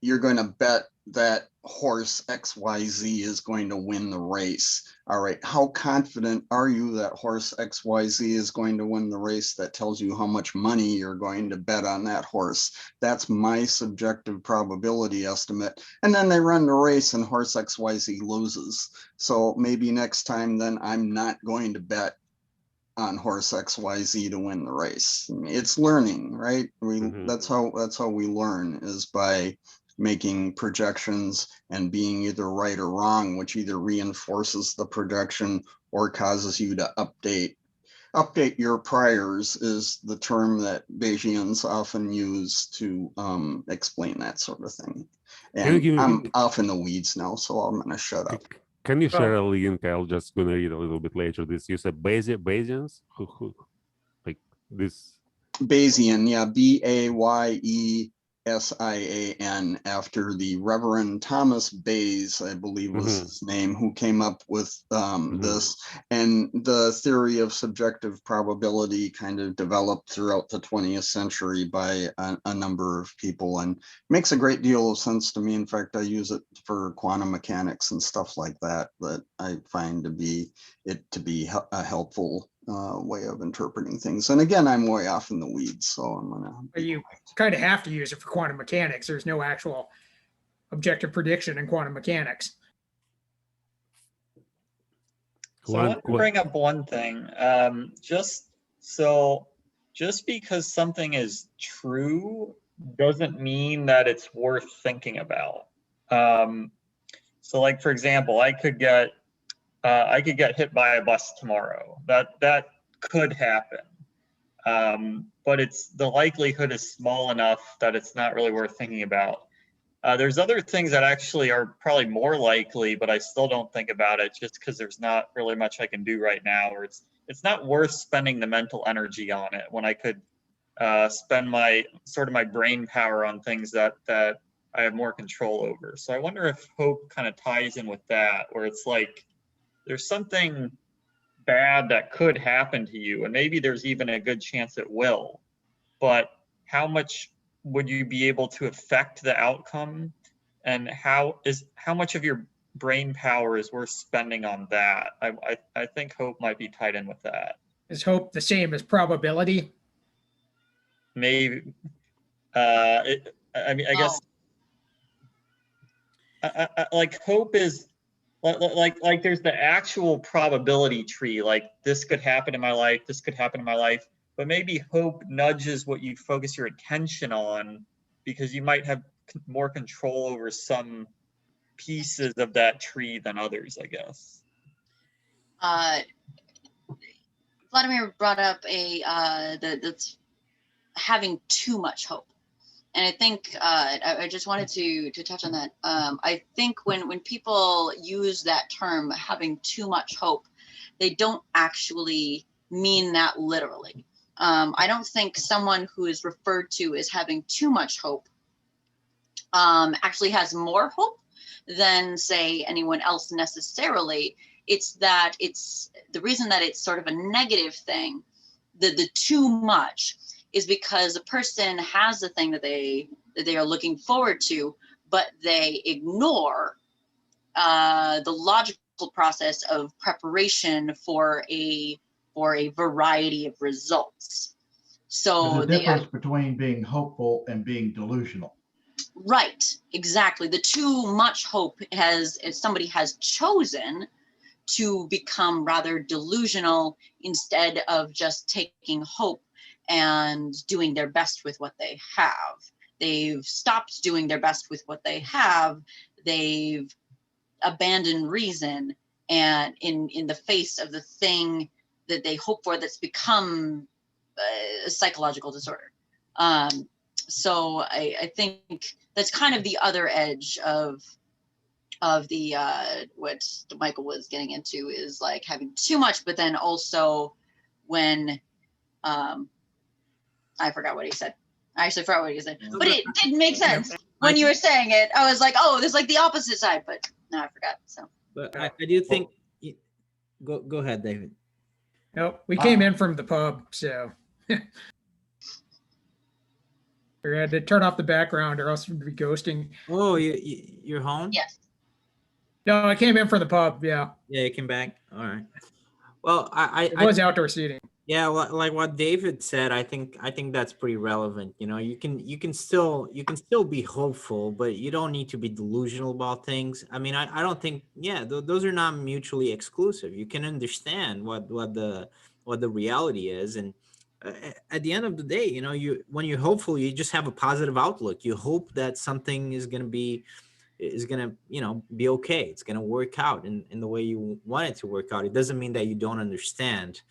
you're going to bet that horse XYZ is going to win the race. All right, how confident are you that horse XYZ is going to win the race? That tells you how much money you're going to bet on that horse. That's my subjective probability estimate. And then they run the race and horse XYZ loses. So maybe next time then I'm not going to bet on horse XYZ to win the race. I mean, it's learning, right? That's how we learn, is by making projections and being either right or wrong, which either reinforces the projection or causes you to update your priors, is the term that Bayesians often use to explain that sort of thing. And I'm off in the weeds now, so I'm going to shut up. Can you share a link? I'm just gonna read a little bit later. This you said Bayesians, who like this Bayesian, yeah, Bayesian, after the Reverend Thomas Bayes, I believe was his name, who came up with this. And the theory of subjective probability kind of developed throughout the 20th century by a number of people, and makes a great deal of sense to me. In fact, I use it for quantum mechanics and stuff like that, that I find to be a helpful way of interpreting things. And again, I'm way off in the weeds, so I'm gonna. You kind of have to use it for quantum mechanics. There's no actual objective prediction in quantum mechanics. So I want to bring up one thing. Just because something is true doesn't mean that it's worth thinking about. So, like for example, I could get hit by a bus tomorrow. That could happen, but the likelihood is small enough that it's not really worth thinking about. There's other things that actually are probably more likely, but I still don't think about it just because there's not really much I can do right now, or it's not worth spending the mental energy on it when I could spend my brain power on things that I have more control over. So I wonder if hope kind of ties in with that, where it's like there's something bad that could happen to you, and maybe there's even a good chance it will, but how much would you be able to affect the outcome, and how much of your brain power is worth spending on that? I think hope might be tied in with that. Is hope the same as probability? Maybe I mean, I guess like hope is like there's the actual probability tree, like this could happen in my life, this could happen in my life, but maybe hope nudges what you focus your attention on, because you might have more control over some pieces of that tree than others, I guess. Vladimir brought up that's having too much hope. And I think I just wanted to touch on that. I think when people use that term, having too much hope, they don't actually mean that literally. I don't think someone who is referred to as having too much hope actually has more hope than, say, anyone else necessarily. It's that it's the reason that it's sort of a negative thing, the too much, is because a person has the thing that they are looking forward to, but they ignore the logical process of preparation for a variety of results. So There's a difference between being hopeful and being delusional. Right, exactly. The too much hope if somebody has chosen to become rather delusional instead of just taking hope and doing their best with what they have. They've stopped doing their best with what they have. They've abandoned reason, and in the face of the thing that they hope for, that's become a psychological disorder. So I think that's kind of the other edge of the what Michael was getting into, is like having too much, but then also when I forgot what he said. I actually forgot what he said, but it did make sense when you were saying it. I was like, oh, there's like the opposite side, but no, I forgot. So, But I do think. Go ahead, David. Nope, we came in from the pub, so we had to turn off the background or else we'd be ghosting. Oh, you're home? yes. No, I came in from the pub. Yeah, Yeah, you came back. All right. Well, it was outdoor seating. yeah, like what David said, I think that's pretty relevant. You know, you can still be hopeful, but you don't need to be delusional about things. I mean, I don't think, those are not mutually exclusive. You can understand what the reality is, and at the end of the day, you know, when you're hopeful, you just have a positive outlook. You hope that something is gonna be okay. It's gonna work out in the way you want it to work out. It doesn't mean that you don't understand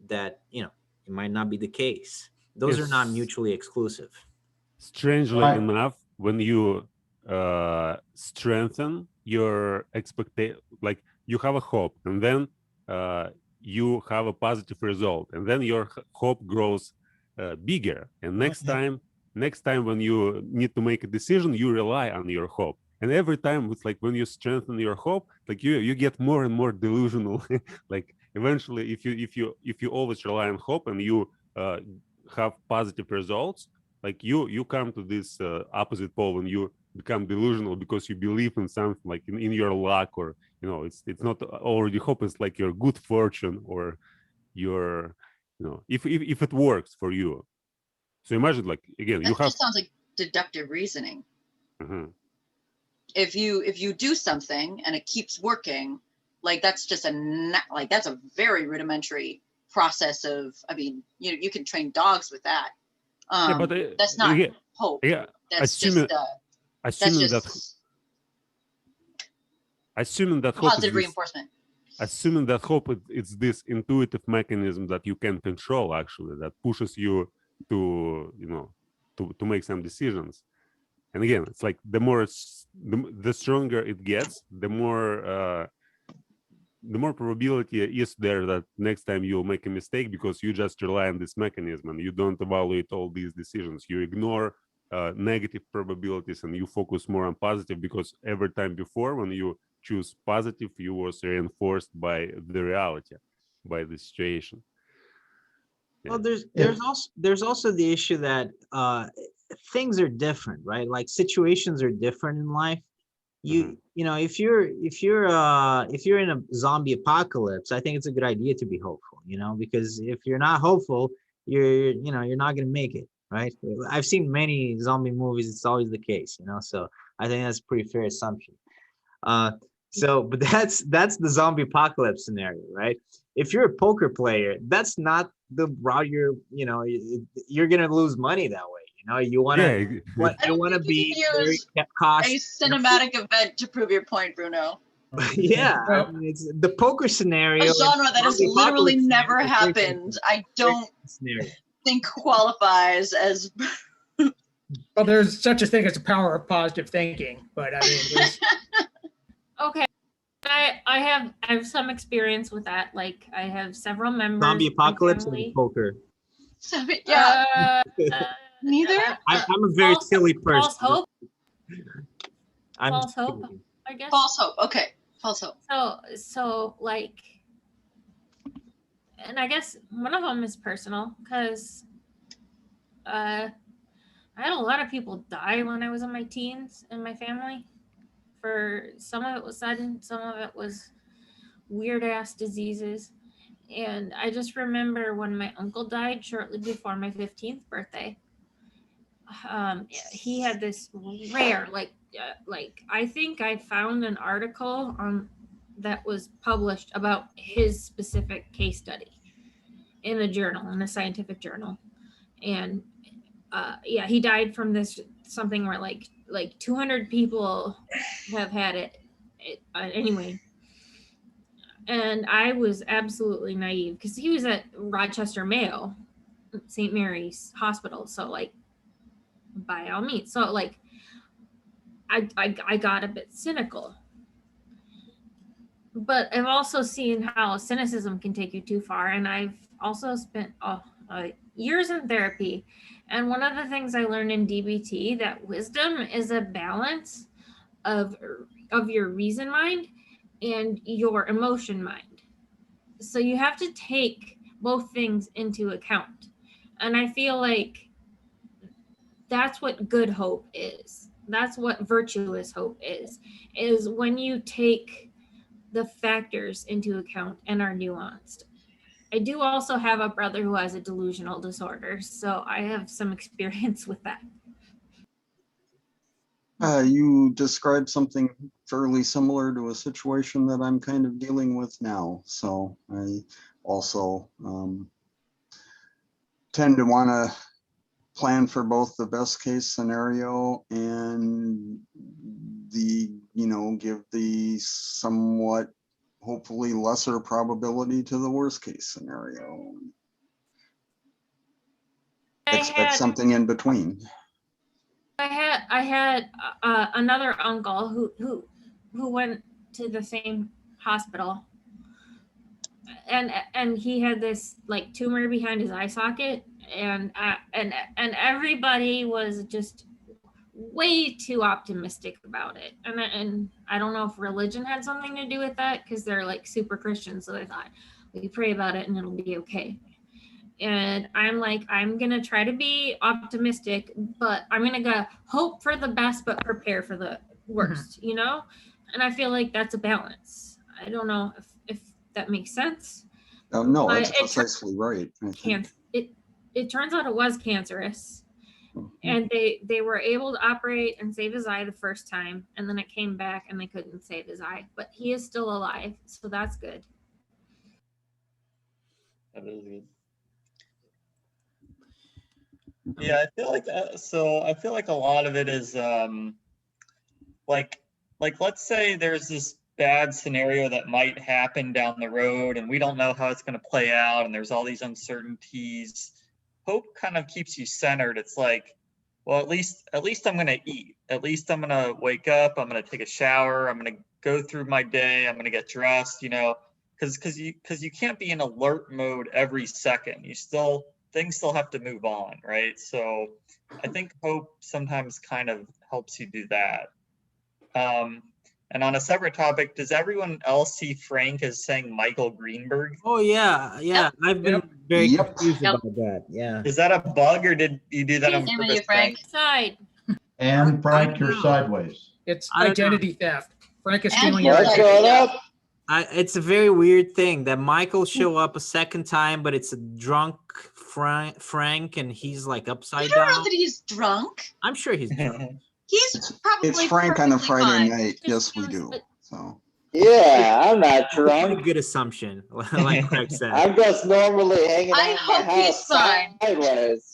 that it might not be the case. Those are not mutually exclusive. Strangely Right. enough, when you strengthen your expectation, like you have a hope, and then you have a positive result, and then your hope grows bigger. And next time when you need to make a decision, you rely on your hope. And every time it's like when you strengthen your hope, like you get more and more delusional. Like eventually, if you always rely on hope and you have positive results, like you come to this opposite pole when you become delusional because you believe in something, like in your luck, or it's not already hope, it's like your good fortune, or your if it works for you. So imagine, like, again, That you have just sounds like deductive reasoning. Mhm. If you do something and it keeps working, like that's just that's a very rudimentary process of, I mean, you can train dogs with that. But That's not again, hope. yeah, That's assuming assuming that hope is positive this, reinforcement. assuming that hope it's this intuitive mechanism that you can control, actually, that pushes you to to make some decisions. And again, it's like the stronger it gets, the more probability is there that next time you'll make a mistake, because you just rely on this mechanism and you don't evaluate all these decisions. You ignore negative probabilities and you focus more on positive, because every time before when you choose positive, you was reinforced by the reality, by the situation. Well, Yeah. there's also the issue that things are different, right? Like situations are different in life. You know, if you're in a zombie apocalypse, I think it's a good idea to be hopeful, you know, because if you're not hopeful, you're not going to make it, right? I've seen many zombie movies, it's always the case, you know, so I think that's a pretty fair assumption. But that's the zombie apocalypse scenario, right? If you're a poker player, that's not the route you're gonna lose money that way. You know, you want Yeah, to I don't think you be can very use a cautious. cinematic event to prove your point, Bruno. Yeah, I Well- mean, it's the poker scenario. A genre that has zombie literally apocalypse never scenario is very happened. different. I don't Scenario. think qualifies as. Well, there's such a thing as the power of positive thinking, but I mean, there's, Okay. I have some experience with that. Like I have several members. Zombie of my apocalypse or family- poker. Yeah, Uh, neither. I'm a very false- silly person. false hope. I'm False just hope. kidding. I guess. False hope. Okay, false hope. So like, and I guess one of them is personal because I had a lot of people die when I was in my teens in my family. For some of it was sudden, some of it was weird ass diseases. And I just remember when my uncle died shortly before my 15th birthday. He had this rare, like I think I found an article on that was published about his specific case study in a journal, in a scientific journal. And yeah, he died from this something where like 200 people have had it anyway. And I was absolutely naive because he was at Rochester Mayo, St. Mary's Hospital. So like, by all means. So like, I got a bit cynical. But I've also seen how cynicism can take you too far. And I've also spent years in therapy. And one of the things I learned in DBT, that wisdom is a balance of your reason mind and your emotion mind. So you have to take both things into account. And I feel like that's what good hope is. That's what virtuous hope is when you take the factors into account and are nuanced. I do also have a brother who has a delusional disorder, so I have some experience with that. You described something fairly similar to a situation that I'm kind of dealing with now. So I also tend to want to plan for both the best case scenario and give the somewhat hopefully lesser probability to the worst case scenario. Expect something in between. I had another uncle who went to the same hospital, and he had this like tumor behind his eye socket, and everybody was just way too optimistic about it, and I don't know if religion had something to do with that because they're like super Christian, so they thought we pray about it and it'll be okay. And I'm like, I'm going to try to be optimistic, but I'm going to go hope for the best, but prepare for the worst, you know? And I feel like that's a balance. I don't know if that makes sense. No, that's precisely right. It turns out it was cancerous. And they were able to operate and save his eye the first time. And then it came back and they couldn't save his eye, but he is still alive. So that's good. That is good. Yeah, I feel like that. So I feel like a lot of it is like let's say there's this bad scenario that might happen down the road and we don't know how it's going to play out and there's all these uncertainties. Hope kind of keeps you centered. It's like, well, at least I'm going to eat. At least I'm going to wake up. I'm going to take a shower. I'm going to go through my day. I'm going to get dressed, because you can't be in alert mode every second. things still have to move on, right? So I think hope sometimes kind of helps you do that. And on a separate topic, does everyone else see Frank as saying Michael Greenberg? Oh, yeah. I've been Yep. very Yep. confused Yep. about that. Yeah. Is that a bug, or did you do that on Same with you, purpose, Frank. Frank? Side. And Frank, don't you're know. sideways. It's I don't know. identity theft. Frank is And stealing you're your right. identity. Yeah. It's a very weird thing that Michael show up a second time, but it's a drunk Frank, and he's like We upside don't know down. that he's drunk. I'm sure he's drunk. He's probably It's Frank on a perfectly Friday fine. night. Just Yes, we use do. it. So, Yeah, I'm not That's a pretty drunk. good assumption, like Craig said. I'm just normally hanging I out in hope my he's house fine. sideways.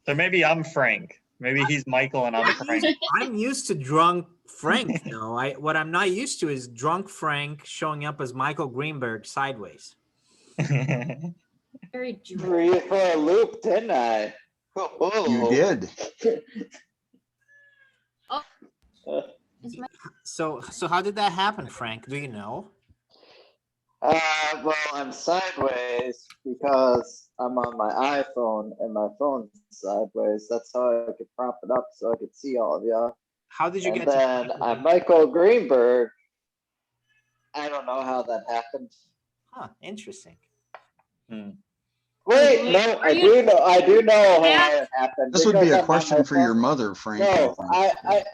So maybe I'm Frank. Maybe he's Michael and I'm Frank. I'm used to drunk Frank, though. What I'm not used to is drunk Frank showing up as Michael Greenberg sideways. Very drunk. Threw you for a loop, didn't I? you did. Is my- So how did that happen, Frank? Do you know? Well, I'm sideways because I'm on my iPhone and my phone's sideways. That's how I could prop it up so I could see all of y'all. How did you And get to then I'm Michael Greenberg. I don't know how that happened. Huh, interesting. Wait, no, Are I you- do know how Yeah. it happened. This would be because a I'm on question my for your phone. mother, Frank. No, think.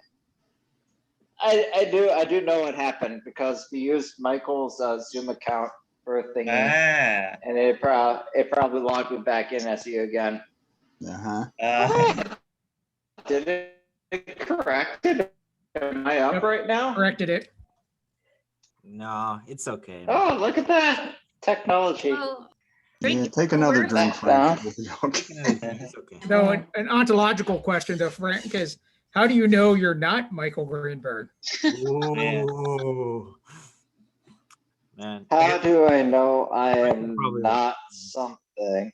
I do know what happened because we used Michael's Zoom account for a thingy, Ah, and it probably logged me back in as you again. Uh-huh. Did it correct it? Am I up Yep. right now? Corrected it. No, it's okay. Oh, look at that technology. Oh, Yeah, Frank, take another where's drink, that Frank. Okay. It's okay. So an ontological question though, Frank, is how do you know you're not Michael Greenberg? Ooh. Man. How do I know I am Probably not something?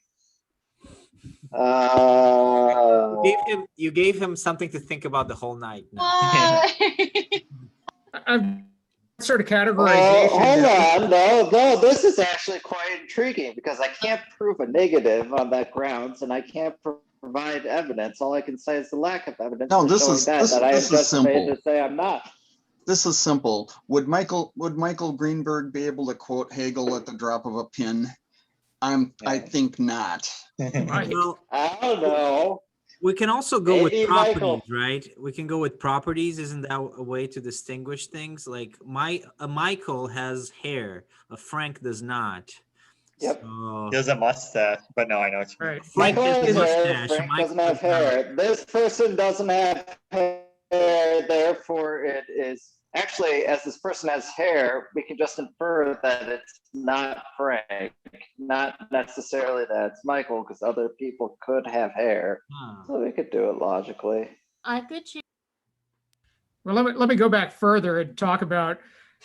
You gave him something to think about the whole night. No. I'm sort of Well, categorization. hold that- on, no, this is actually quite intriguing because I can't prove a negative on that grounds, and I can't provide evidence. All I can say is the lack of evidence. No, for this showing is- that, this- that I this have is just made simple. to say I'm not. This is simple. Would Michael Greenberg be able to quote Hegel at the drop of a pin? I think not. Right. Well, I don't know. we can also go with Maybe properties, Michael. right? We can go with properties. Isn't that a way to distinguish things? Like Michael has hair, a Frank does not. Yep. So, he has a mustache, but no, I know what you mean. Right. Frank Michael has has a hair, mustache. Frank Michael doesn't have does not. hair. This person doesn't have hair, therefore it is actually, as this person has hair, we can just infer that it's not Frank, not necessarily that it's Michael, because other people could have hair. Huh. So we could do it logically. I could choose. Well, let me go back further and talk about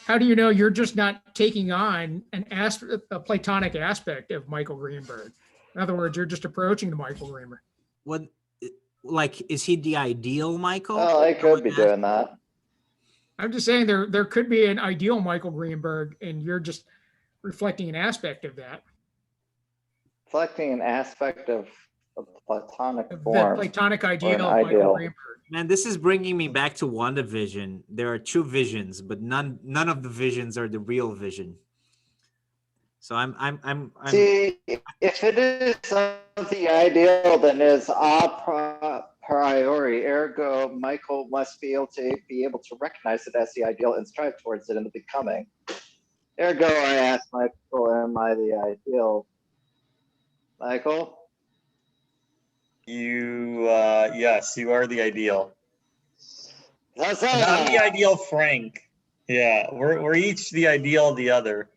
how do you know you're just not taking on a Platonic aspect of Michael Greenberg? In other words, you're just approaching the Michael Greenberg. What, like, is he the ideal Michael? Oh, I Is that could what be you're doing that. I'm just saying there could be an ideal Michael Greenberg, and you're just reflecting an aspect of that, Reflecting an aspect of a Platonic of the form. Platonic ideal of ideal. Michael Greenberg. Man, this is bringing me back to WandaVision. There are two visions, but none of the visions are the real vision. So I'm See, if it is the ideal, then it's a priori. Ergo, Michael must be able to recognize it as the ideal and strive towards it in the becoming. Ergo, I asked Michael, "Am I the ideal?" Michael, Yes, you are the ideal. that's And I'm the ideal Frank. Yeah, we're each the ideal of the other.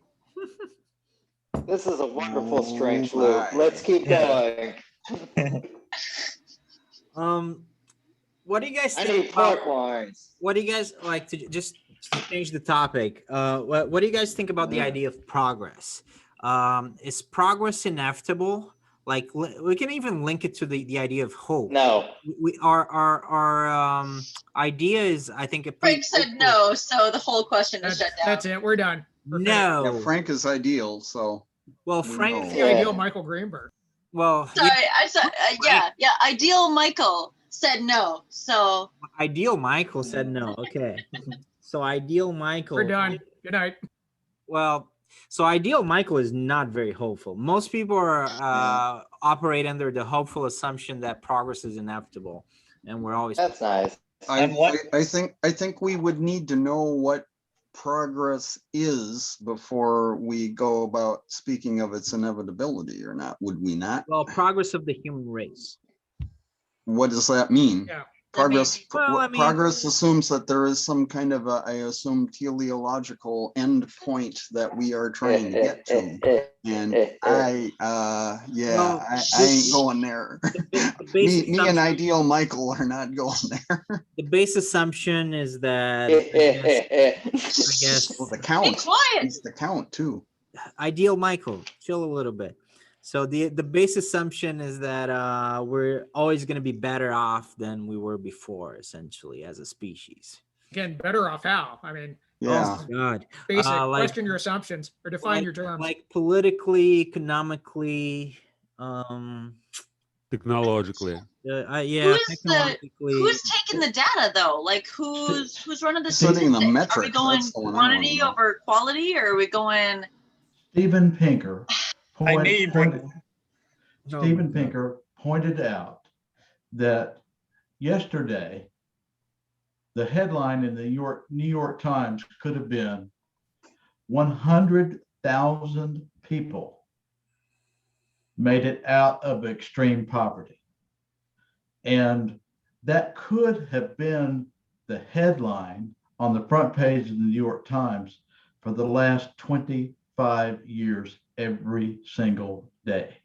This is a wonderful strange Oh, loop. my. Let's keep going. what do you guys I think need about, pork lines. what do you guys like to just to change the topic? What do you guys think about the idea of progress? Is progress inevitable? Like we can even link it to the idea of hope. No. Our idea is, I think, a pretty Frank said hopeful- no, so the whole question is shut down. That's it. We're done. No. Yeah, Frank is ideal, so Well, we Frank. know. The ideal Michael Greenberg. Well, Sorry, I said, yeah. Ideal Michael said no. So Ideal Michael said no. Okay. So Ideal Michael. We're done. Good night. Well, so Ideal Michael is not very hopeful. Most people are operate under the hopeful assumption that progress is inevitable, and we're always. That's nice. And what- I think we would need to know what progress is before we go about speaking of its inevitability or not, would we not? Well, progress of the human race. What does that mean? Yeah. Progress, Well, I mean- progress assumes that there is some kind of a, I assume, teleological end point that we are trying to get to. And Well, I ain't going there. The base Me and Ideal Michael are not going there. The base assumption is that I guess Well, the be count, quiet. it's the count too. Ideal Michael, chill a little bit. So the base assumption is that we're always going to be better off than we were before, essentially, as a species. Again, better off how? I mean, Yeah. Oh, God. basic, like- question your assumptions or define your terms. Like politically, economically, Technologically. yeah, technologically. Who's taking the data though? Like who's running the Setting the statistics? Are we metric, going that's the one I wanna quantity know. over quality, or are we going? Stephen Pinker. I knew you'd bring- Stephen Pinker pointed out that yesterday, the headline in the New York Times could have been 100,000 people made it out of extreme poverty. And that could have been the headline on the front page of the New York Times for the last 25 years, every single day.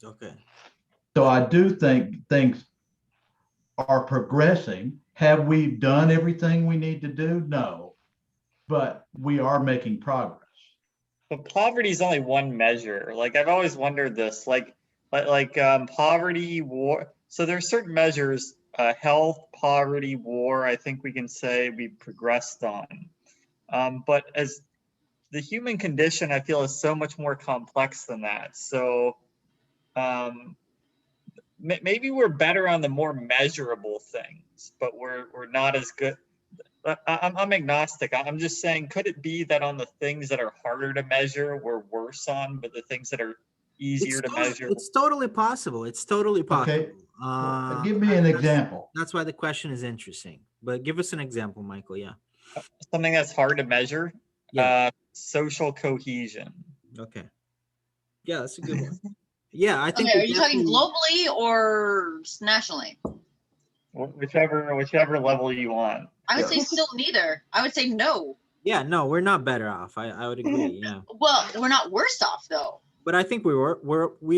Okay. So I do think things are progressing. Have we done everything we need to do? No, but we are making progress. But poverty is only one measure. Like I've always wondered this, like poverty, war. So there's certain measures, health, poverty, war. I think we can say we progressed on. But as the human condition, I feel is so much more complex than that. So maybe we're better on the more measurable things, but we're not as good. I'm agnostic. I'm just saying, could it be that on the things that are harder to measure, we're worse on, but the things that are easier to measure? It's totally possible. It's totally possible. Okay. Give me an example. That's why the question is interesting. But give us an example, Michael. Yeah. Something that's hard to measure. Yeah. Social cohesion. Okay. Yeah, that's a good one. Yeah, I think. Okay, we are you talking definitely- globally or nationally? Whichever level you want. I would say still neither. I would say no. Yeah, no, we're not better off. I would agree. Yeah, Well, we're not worse off though. but I think we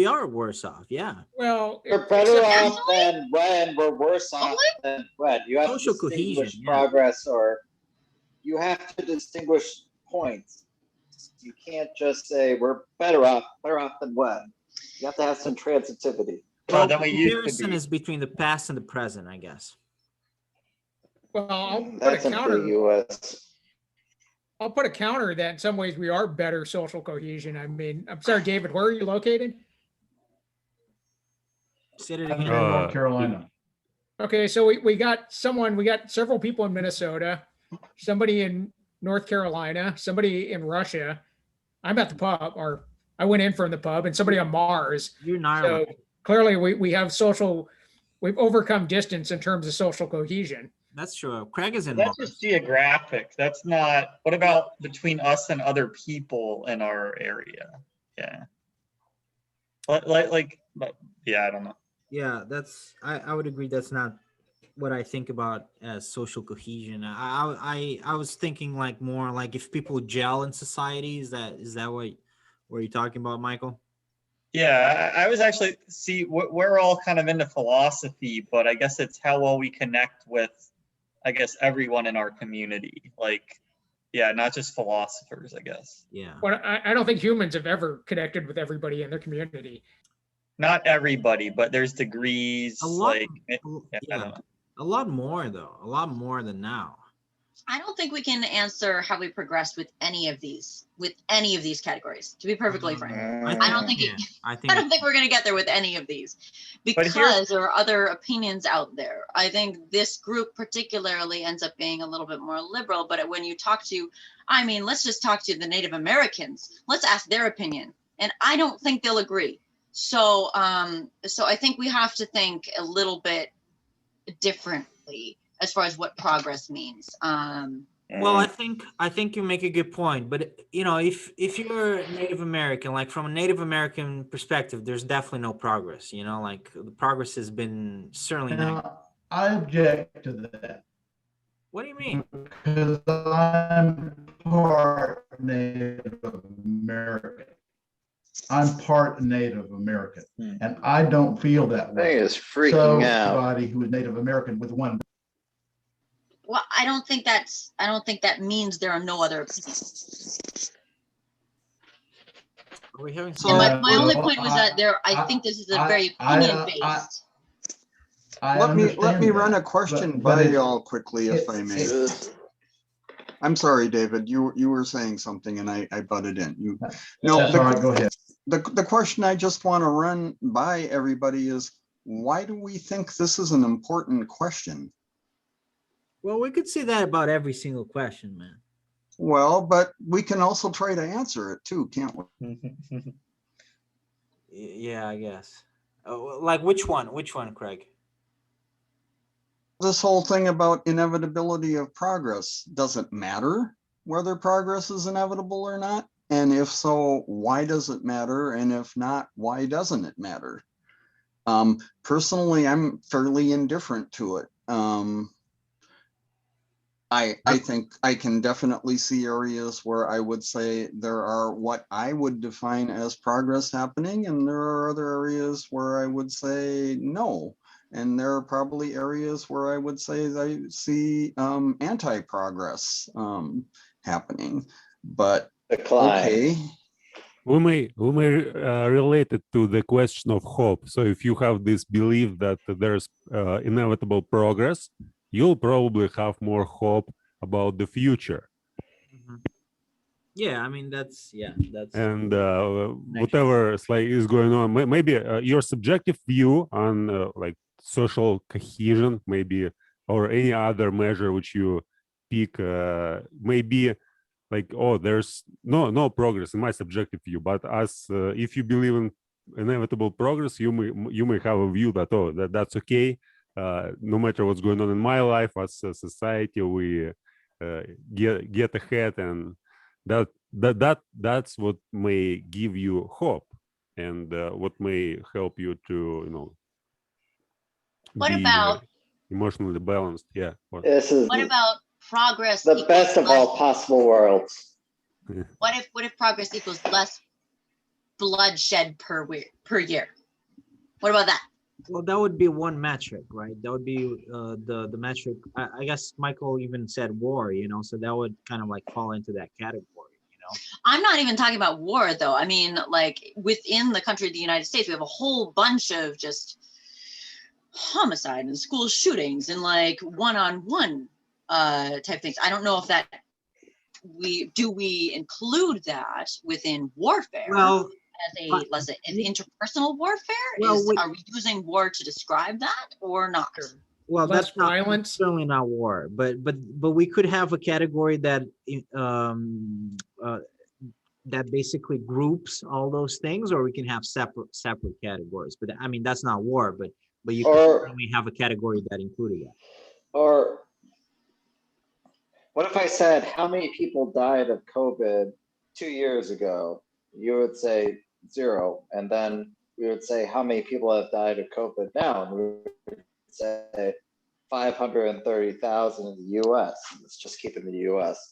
are worse off. Yeah. Well, We're better Nationally? off than when, we're worse off than when. You have to Social distinguish cohesion, yeah. progress, or you have to distinguish points. You can't just say we're better off than when. You have to have some transitivity. Well, then we the used to comparison be. is between the past and the present, I guess. well, I'll put a That's counter. ambiguous. I'll put a counter that in some ways we are better social cohesion. I mean, I'm sorry, David, where are you located? Say it I'm again. in North Carolina. Okay, so we got several people in Minnesota, somebody in North Carolina, somebody in Russia. I'm at the pub, or I went in from the pub, and somebody on Mars. You're in So Ireland. clearly we've overcome distance in terms of social cohesion. That's true. Craig is in That's Mars. just geographic. That's not. What about between us and other people in our area? Yeah. But yeah, I don't know. Yeah, I would agree. That's not what I think about as social cohesion. I was thinking like more like if people gel in society. Is that what you're talking about, Michael? Yeah, I was actually we're all kind of into philosophy, but I guess it's how well we connect with, I guess, everyone in our community. Like, yeah, not just philosophers, I guess. Yeah. But I don't think humans have ever connected with everybody in their community. Not everybody, but there's degrees. A lot. Like, I Yeah. don't know. A lot more though. A lot more than now. I don't think we can answer how we progressed with any of these categories, to be perfectly frank. I don't think yeah, I don't think we're going to get there with any of these But here- because there are other opinions out there. I think this group particularly ends up being a little bit more liberal, but when you talk to, I mean, let's just talk to the Native Americans. Let's ask their opinion. And I don't think they'll agree. So, so I think we have to think a little bit differently as far as what progress means. Well, I think you make a good point, but you know, if you're Native American, like from a Native American perspective, there's definitely no progress. You know, like the progress has been certainly not. Now, I object to that What do you mean? because I'm part Native American. I'm part Native American, and I don't feel that I way. think it's freaking So out. somebody who is Native American with one. Well, I don't think that means there are no other opinions. Are we having And some? my only well, point was that I think this is a very opinion based. Let me run a question by it- y'all quickly, if I may. I'm sorry, David, you were saying something and I butted in. No, That's all right, go ahead. the question I just want to run by everybody is, why do we think this is an important question? Well, we could say that about every single question, man. Well, but we can also try to answer it too, can't we? Yeah, I guess. Like which one? Which one, Craig? This whole thing about inevitability of progress, does it matter whether progress is inevitable or not? And if so, why does it matter? And if not, why doesn't it matter? Personally, I'm fairly indifferent to it. I think I can definitely see areas where I would say there are what I would define as progress happening, and there are other areas where I would say no. And there are probably areas where I would say I see anti-progress happening. But Decline. okay, We may relate it to the question of hope. So if you have this belief that there's inevitable progress, you'll probably have more hope about the future. Yeah, I mean that's And whatever is going on, maybe your subjective view on like social cohesion, maybe, or any other measure which you pick, maybe like, oh, there's no progress in my subjective view. But as if you believe in inevitable progress, you may have a view that, oh, that's okay. No matter what's going on in my life, as a society, we get ahead, and that's what may give you hope, and what may help you to, you know, What be about emotionally balanced. Yeah. This is what about progress? the equals best of all less- possible worlds. What if progress equals less bloodshed per year? What about that? well, that would be one metric, right? That would be the metric. I guess Michael even said war, you know, so that would kind of like fall into that category, you know. I'm not even talking about war though. I mean, like within the country of the United States, we have a whole bunch of just homicide and school shootings and like one-on-one type things. I don't know if that we include that within warfare Well, as an interpersonal warfare? Well, Are we using war to describe that or not? well, Less that's not violence. certainly not war, but we could have a category that that basically groups all those things, or we can have separate categories. But I mean, that's not war, but you could Or- certainly have a category that included that. Or what if I said, how many people died of COVID 2 years ago? You would say 0. And then we would say, how many people have died of COVID now? And we would say 530,000 in the US. Let's just keep it in the US.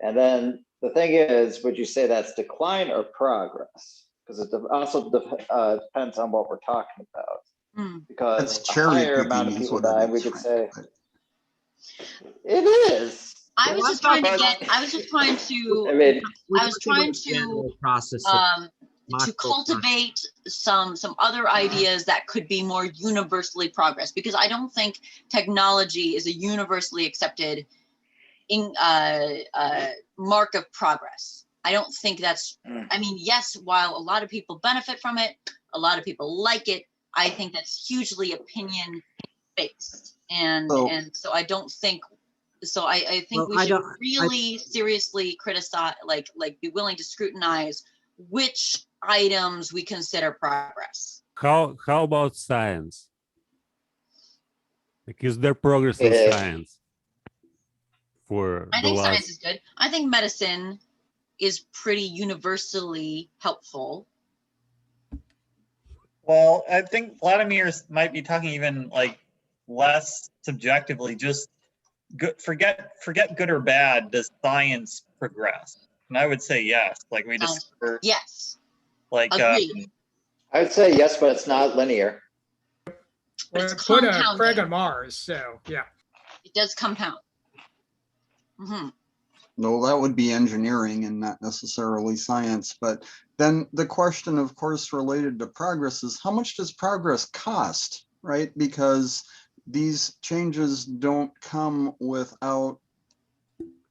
And then the thing is, would you say that's decline or progress? Because it also depends on what we're talking about. Hmm. Because that's a cherry higher amount of picking is people what it dying, we is, could right? say it is. I was Well, just trying to but- get. I was just trying to. I mean, I was trying to, process to macro cultivate some other ideas that could be more universally progress, because I don't think technology is a universally accepted mark of progress. I don't think that's, I mean, yes, while a lot of people benefit from it, a lot of people like it, I think that's hugely opinion based. And So- so I don't think, so I think Well, we I should don't- I- really seriously criticize, like be willing to scrutinize which items we consider progress. How about science? Like, is there progress in Yeah. science for I the think science last? is good. I think medicine is pretty universally helpful. Well, I think Vladimir might be talking even like less subjectively, just good, forget good or bad, does science progress? And I would say yes, like we Science- discover, Yes, like agreed. I would say yes, but it's not linear. But it's Put a compounding. Craig on Mars, so yeah. It does compound. Hmm. No, that would be engineering and not necessarily science. But then the question, of course, related to progress is how much does progress cost, right? Because these changes don't come without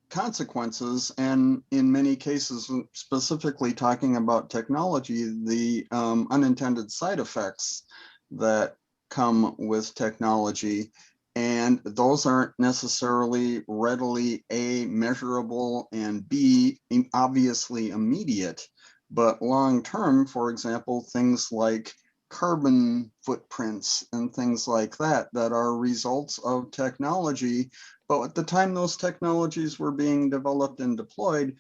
consequences. And in many cases, specifically talking about technology, the unintended side effects that come with technology. And those aren't necessarily readily A, measurable, and B, obviously immediate. But long-term, for example, things like carbon footprints and things like that, that are results of technology. But at the time those technologies were being developed and deployed,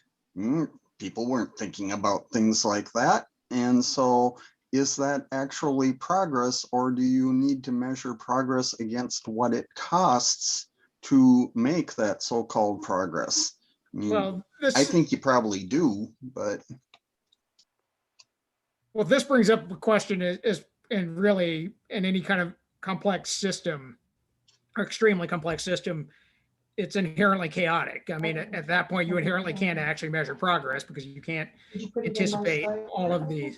people weren't thinking about things like that. And so is that actually progress, or do you need to measure progress against what it costs to make that so-called progress? I mean, Well, I think you probably do, but well, this brings up the question is and really in any kind of complex system or extremely complex system, it's inherently chaotic. I mean, at that point, you inherently can't actually measure progress because you can't anticipate all of the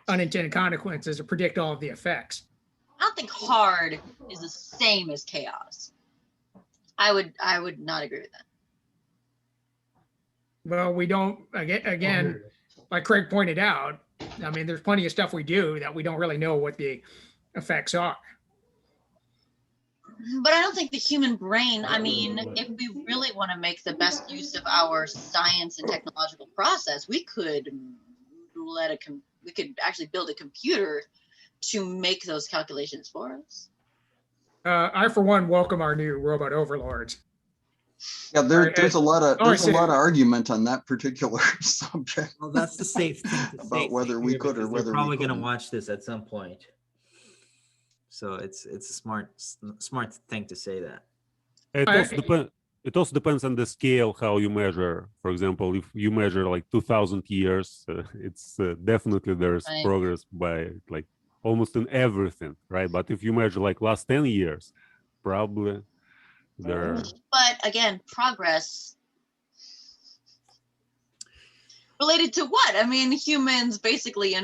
unintended consequences or predict all of the effects. I don't think hard is the same as chaos. I would not agree with that. Well, we don't, again, like Craig pointed out, I mean, there's plenty of stuff we do that we don't really know what the effects are. But I don't think the human brain, I mean, if we really want to make the best use of our science and technological process, we could we could actually build a computer to make those calculations for us. I, for one, welcome our new robot overlords. yeah, Sorry, there's a lot of oh, I there's a see. lot of argument on that particular subject. Well, that's the safe thing to say. About whether we here, could or because whether they're we probably going to couldn't. watch this at some point. So it's a smart thing to say that. It also depends on the scale how you measure. For example, if you measure like 2,000 years, it's definitely there's Right. progress by like almost in everything, right? But if you measure like last 10 years, probably there. But again, progress related to what? I mean, humans basically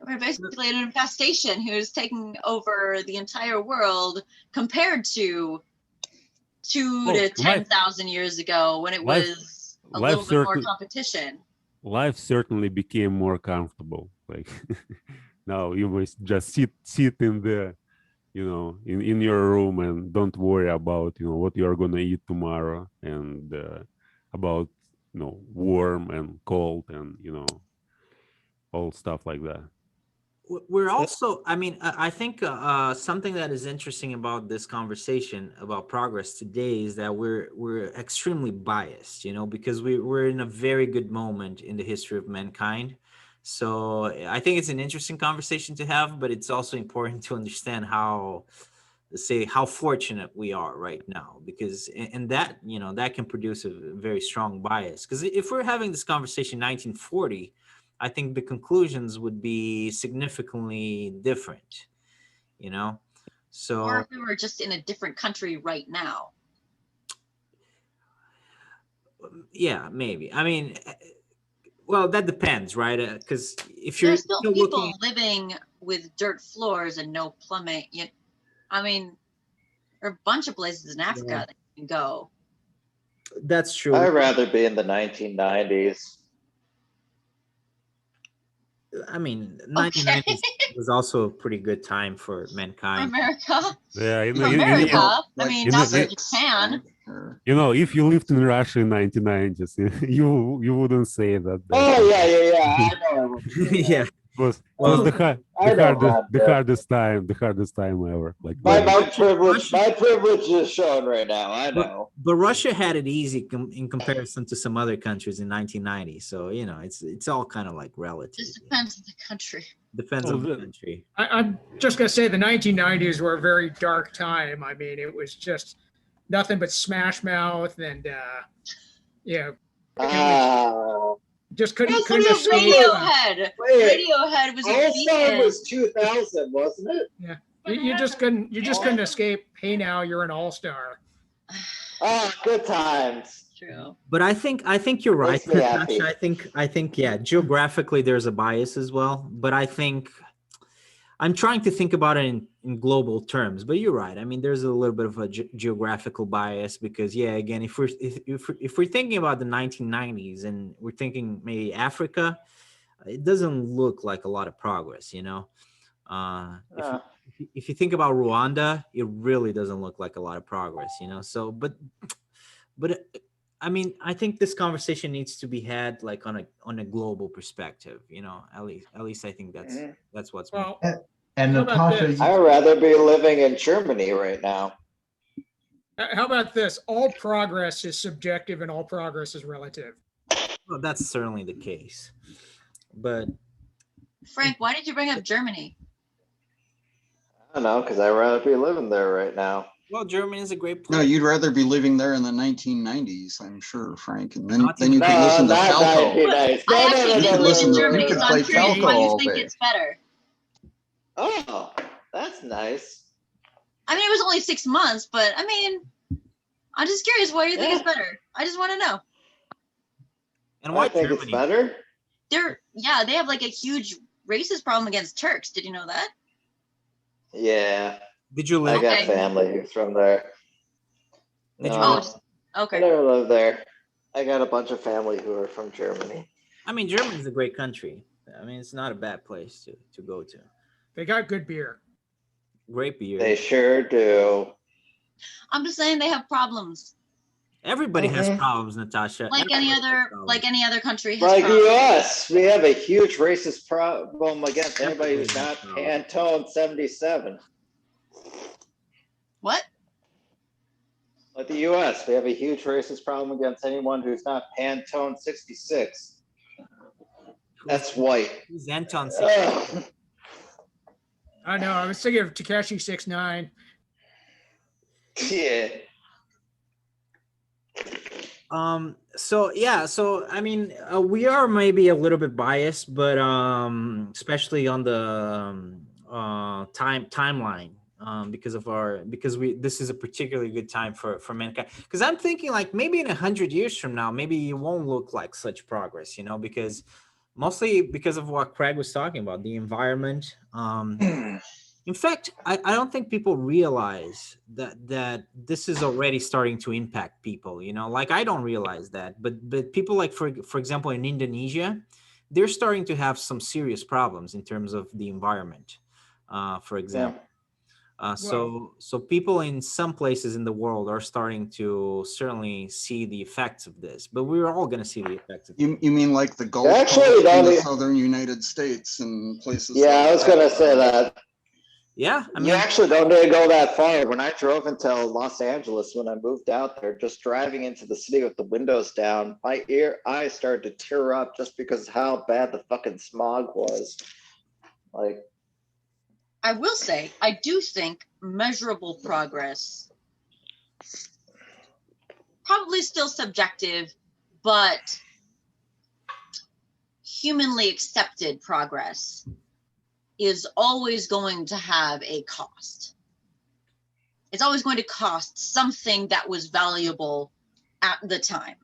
we're basically an infestation who's taking over the entire world compared to 2 to 10,000 years ago when it was a life little bit more certain- competition. Life certainly became more comfortable. Like now you must just sit in the, in your room and don't worry about, what you are going to eat tomorrow and about, warm and cold and, all stuff like that. We're also, I mean, I think something that is interesting about this conversation about progress today is that we're extremely biased, because we're in a very good moment in the history of mankind. So I think it's an interesting conversation to have, but it's also important to understand how fortunate we are right now, because and that that can produce a very strong bias. Because if we're having this conversation in 1940. I think the conclusions would be significantly different, So Or if we were just in a different country right now. Yeah, maybe. I mean, well, that depends, right? Because if you're There's still people looking, living with dirt floors and no plumbing. I mean, there are a bunch of places in Africa that you can go That's true. I'd rather be in the 1990s. I mean, 1990s was also a pretty good time for mankind. America. Yeah, America. I Like mean, in not the- for Japan. Or- if you lived in Russia in 1990s, you wouldn't say that. Oh, yeah. I know. Yeah. It was Well, the, I know about the that. hardest time ever. Like My really. privilege is shown right now. I know. But Russia had it easy in comparison to some other countries in 1990. So, it's all kind of like relative. Just depends on the country. Depends Oh, on the the- country. I'm just gonna say the 1990s were a very dark time. I mean, it was just nothing but Smash Mouth and just couldn't Yes, it is escape. Radiohead. Wait, Radiohead was a All Star beacon. was 2000, wasn't it? You just couldn't escape. Hey, now you're an all-star. Oh, good times. True. But I think you're right, Makes me happy. Natasha. I think yeah, geographically there's a bias as well. But I think I'm trying to think about it in global terms. But you're right. I mean, there's a little bit of a geographical bias because again, if we're thinking about the 1990s and we're thinking maybe Africa, it doesn't look like a lot of progress. If you think about Rwanda, it really doesn't look like a lot of progress. So but I mean, I think this conversation needs to be had like on a global perspective, at least I think that's what's Well, And How about Natasha, this? I'd rather be living in Germany right now. how about this? All progress is subjective and all progress is relative. well, that's certainly the case. But Frank, why did you bring up Germany? I don't know, because I'd rather be living there right now. well, Germany is a great No, place. you'd rather be living there in the 1990s, I'm sure, Frank. And then, Not then you even- could No, listen to not Falco. 1990s. I actually You did could live listen in to- you Germany, could so play I'm curious Falco why you all think day. it's better. Oh, that's nice. I mean, it was only 6 months, but I mean, I'm just curious why you think it's better. I just want to know. And why I think it's Germany? better. They have like a huge racist problem against Turks. Did you know that? Yeah, Did you I live? got Okay. family who's from there. Did you Oh, live? just- I okay. never lived there. I got a bunch of family who are from Germany. I mean, Germany is a great country. I mean, it's not a bad place to go to. They got good beer. Great beer. They sure do. I'm just saying they have problems, Everybody has Mhm. problems, Natasha. like any Everybody has other problems. country has Like problems. US, we have a huge racist problem against anybody who's not Definitely. Pantone 77. What? Like the US, we have a huge racist problem against anyone who's not Pantone 66. That's white. Who's Anton? Ugh. I know. I was thinking of Takeshi 69. Yeah. So I mean, we are maybe a little bit biased, but especially on the timeline, because this is a particularly good time for mankind. Because I'm thinking like maybe in 100 years from now, maybe it won't look like such progress, because mostly because of what Craig was talking about, the environment. In fact, I don't think people realize that this is already starting to impact people, like I don't realize that, but people like, for example, in Indonesia, they're starting to have some serious problems in terms of the environment, for example. So people in some places in the world are starting to certainly see the effects of this, but we're all going to see the effects of it. You mean like the Gulf Actually, Coast in don't the e- southern United States and places? Yeah, like I was that? gonna say that. Yeah, I mean, You actually don't need to go that far. When I drove into Los Angeles, when I moved out there, just driving into the city with the windows down, my eyes started to tear up just because of how bad the fucking smog was. Like, I will say, I do think measurable progress, probably still subjective, but humanly accepted progress is always going to have a cost. It's always going to cost something that was valuable at the time.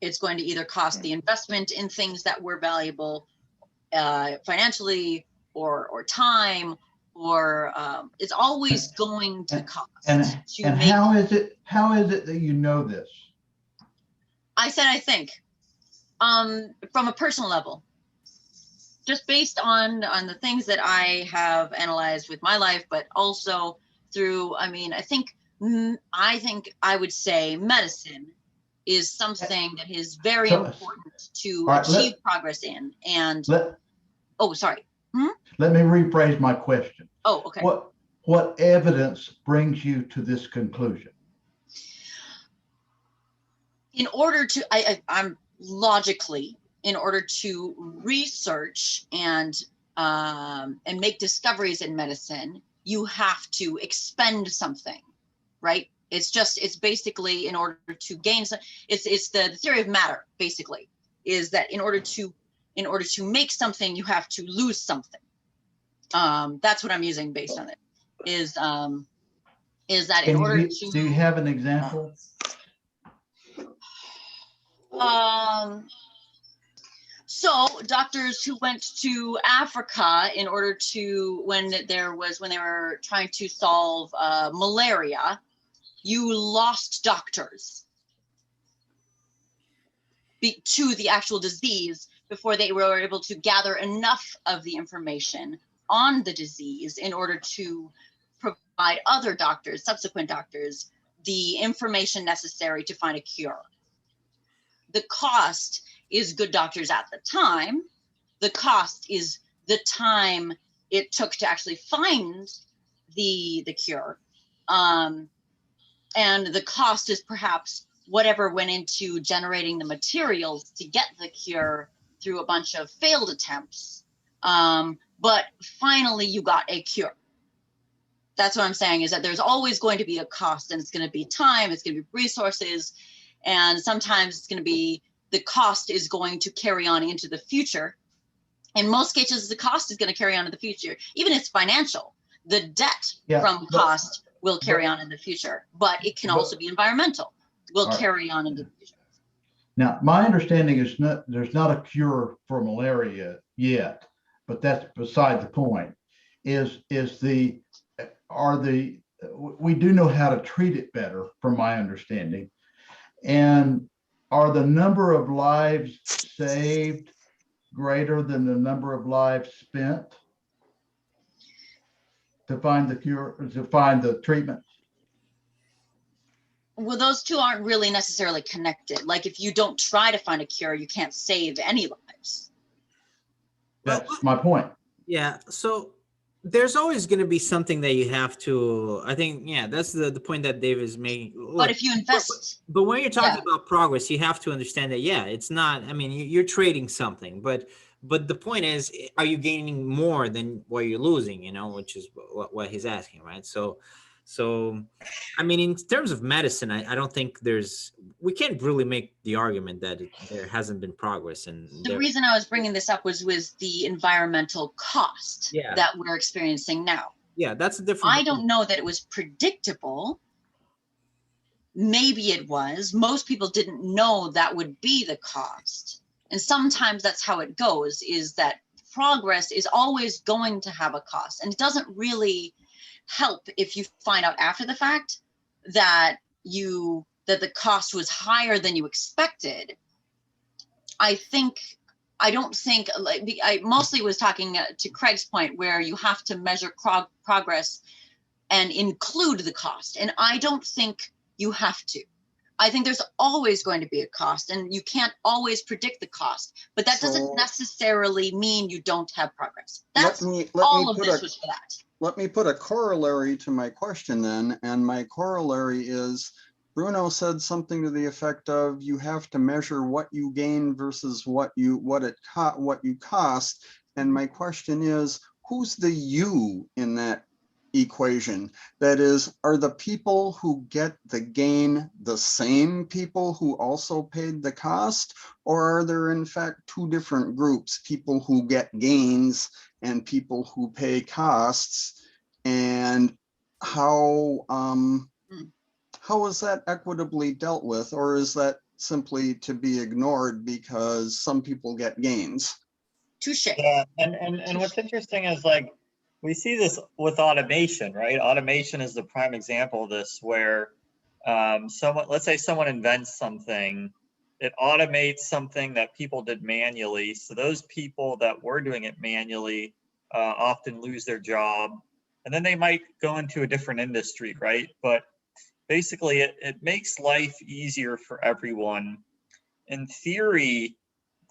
It's going to either cost the investment in things that were valuable financially or time, or it's always going to cost. and to and make how is it that you know this? I said, I think, from a personal level, just based on the things that I have analyzed with my life, but also through, I mean, I think I would say medicine is something that is very So- important to all right, achieve progress in. And, Let, oh, sorry. let me rephrase my question. Oh, okay. What evidence brings you to this conclusion? In order to, I'm logically, in order to research and make discoveries in medicine, you have to expend something, right? It's basically in order to gain some, it's the theory of matter, basically, is that in order to make something, you have to lose something. That's what I'm using based on it, is that in order to. Do you have an example? So doctors who went to Africa in order to, when they were trying to solve malaria, you lost doctors to the actual disease before they were able to gather enough of the information on the disease in order to provide other doctors, subsequent doctors, the information necessary to find a cure. The cost is good doctors at the time. The cost is the time it took to actually find the cure. And the cost is perhaps whatever went into generating the materials to get the cure through a bunch of failed attempts. But finally you got a cure. That's what I'm saying, is that there's always going to be a cost, and it's going to be time, it's going to be resources, and sometimes it's going to be, the cost is going to carry on into the future. In most cases, the cost is going to carry on in the future. Even if it's financial, the debt from cost will carry on in the future, but it can also be environmental, will carry on into the future. Now, my understanding is there's not a cure for malaria yet, but that's beside the point. We do know how to treat it better, from my understanding. And are the number of lives saved greater than the number of lives spent to find the cure, to find the treatment? Well, those two aren't really necessarily connected. Like, if you don't try to find a cure, you can't save any lives. That's my point. Yeah, so there's always going to be something that you have to, I think, yeah, that's the point that Dave is making. Look, But if you invest, but when you're talking about progress, you have to understand that, yeah, it's not, I mean, you're trading something, but the point is, are you gaining more than what you're losing, which is what he's asking, right? So, I mean, in terms of medicine, I don't think we can't really make the argument that there hasn't been progress. And the reason I was bringing this up was the environmental cost that we're experiencing now. Yeah, that's a different. I don't know that it was predictable. Maybe it was. Most people didn't know that would be the cost. And sometimes that's how it goes, is that progress is always going to have a cost. And it doesn't really help if you find out after the fact that the cost was higher than you expected. I don't think, like, I mostly was talking to Craig's point, where you have to measure progress and include the cost. And I don't think you have to. I think there's always going to be a cost, and you can't always predict the cost, but that doesn't necessarily mean you don't have progress. That's all of this was for that. Let me put a corollary to my question then, and my corollary is, Bruno said something to the effect of, you have to measure what you gain versus what you cost. And my question is, who's the you in that equation? That is, are the people who get the gain the same people who also paid the cost? Or are there in fact two different groups, people who get gains and people who pay costs? And how is that equitably dealt with? Or is that simply to be ignored because some people get gains? Touche. Yeah, and what's interesting is, like, we see this with automation, right? Automation is the prime example of this, where let's say someone invents something it automates something that people did manually. So those people that were doing it manually often lose their job, and then they might go into a different industry, right? But basically, it makes life easier for everyone. In theory,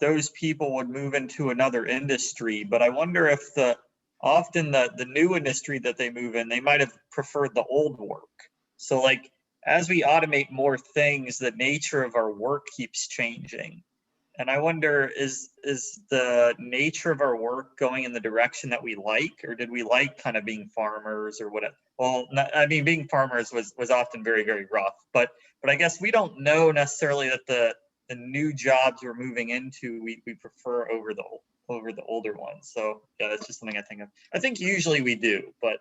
those people would move into another industry, but I wonder if often the new industry that they move in, they might have preferred the old work. So like, as we automate more things, the nature of our work keeps changing. And I wonder, is the nature of our work going in the direction that we like, or did we like kind of being farmers or whatever? Well, I mean, being farmers was often very, very rough, but I guess we don't know necessarily that the new jobs we're moving into, we prefer over the older ones. So yeah, that's just something I think of. I think usually we do, but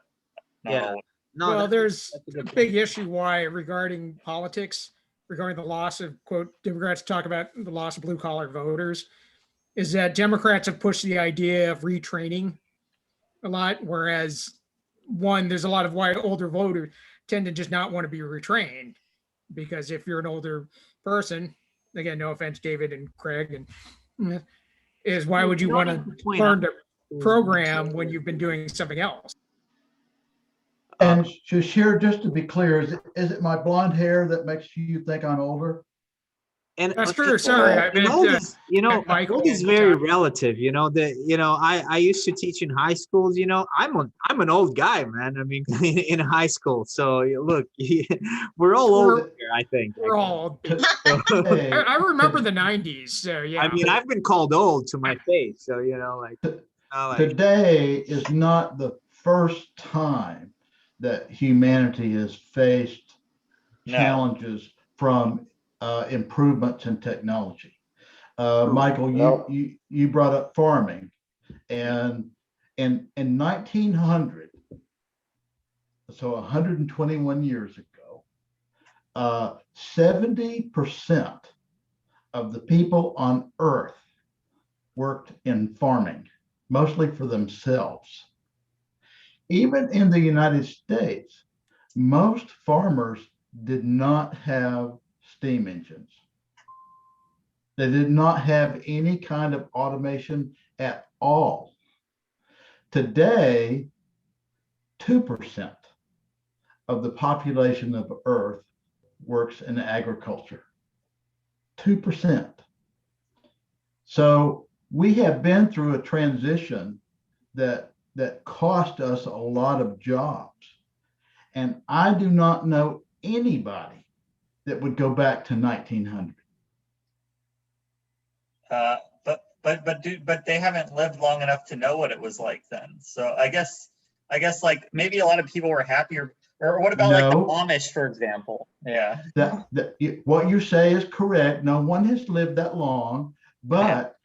not Yeah. always. No, Well, that's there's a a good point. big issue why regarding politics, regarding the loss of, quote, Democrats talk about the loss of blue collar voters, is that Democrats have pushed the idea of retraining a lot, whereas one, there's a lot of why older voters tend to just not want to be retrained, because if you're an older person, again, no offense, David and Craig, and is why would you No want need to point learn out to program when you've been doing something else? And Shashir, just to be clear, is it my blonde hair that makes you think I'm older? And That's true. Sorry, I meant old is, Michael old is and very Tommy. relative. I used to teach in high schools. I'm an old guy, man. I mean, in high school. So look, we're all old We're- here, I think. We're all. So, Hey, I remember the '90s, so yeah. I mean, I've been called old to my face. So today is not the first time that humanity has faced No. challenges from improvements in technology. Michael, No. you brought up farming, and in 1900, so 121 years ago, 70% of the people on Earth worked in farming, mostly for themselves. Even in the United States, most farmers did not have steam engines. They did not have any kind of automation at all. Today, 2% of the population of Earth works in agriculture. 2%. So we have been through a transition that cost us a lot of jobs. And I do not know anybody that would go back to 1900. But they haven't lived long enough to know what it was like then. So I guess like maybe a lot of people were happier. Or what about like the No. Amish, for example? Yeah. What you say is correct. No one has lived that long, but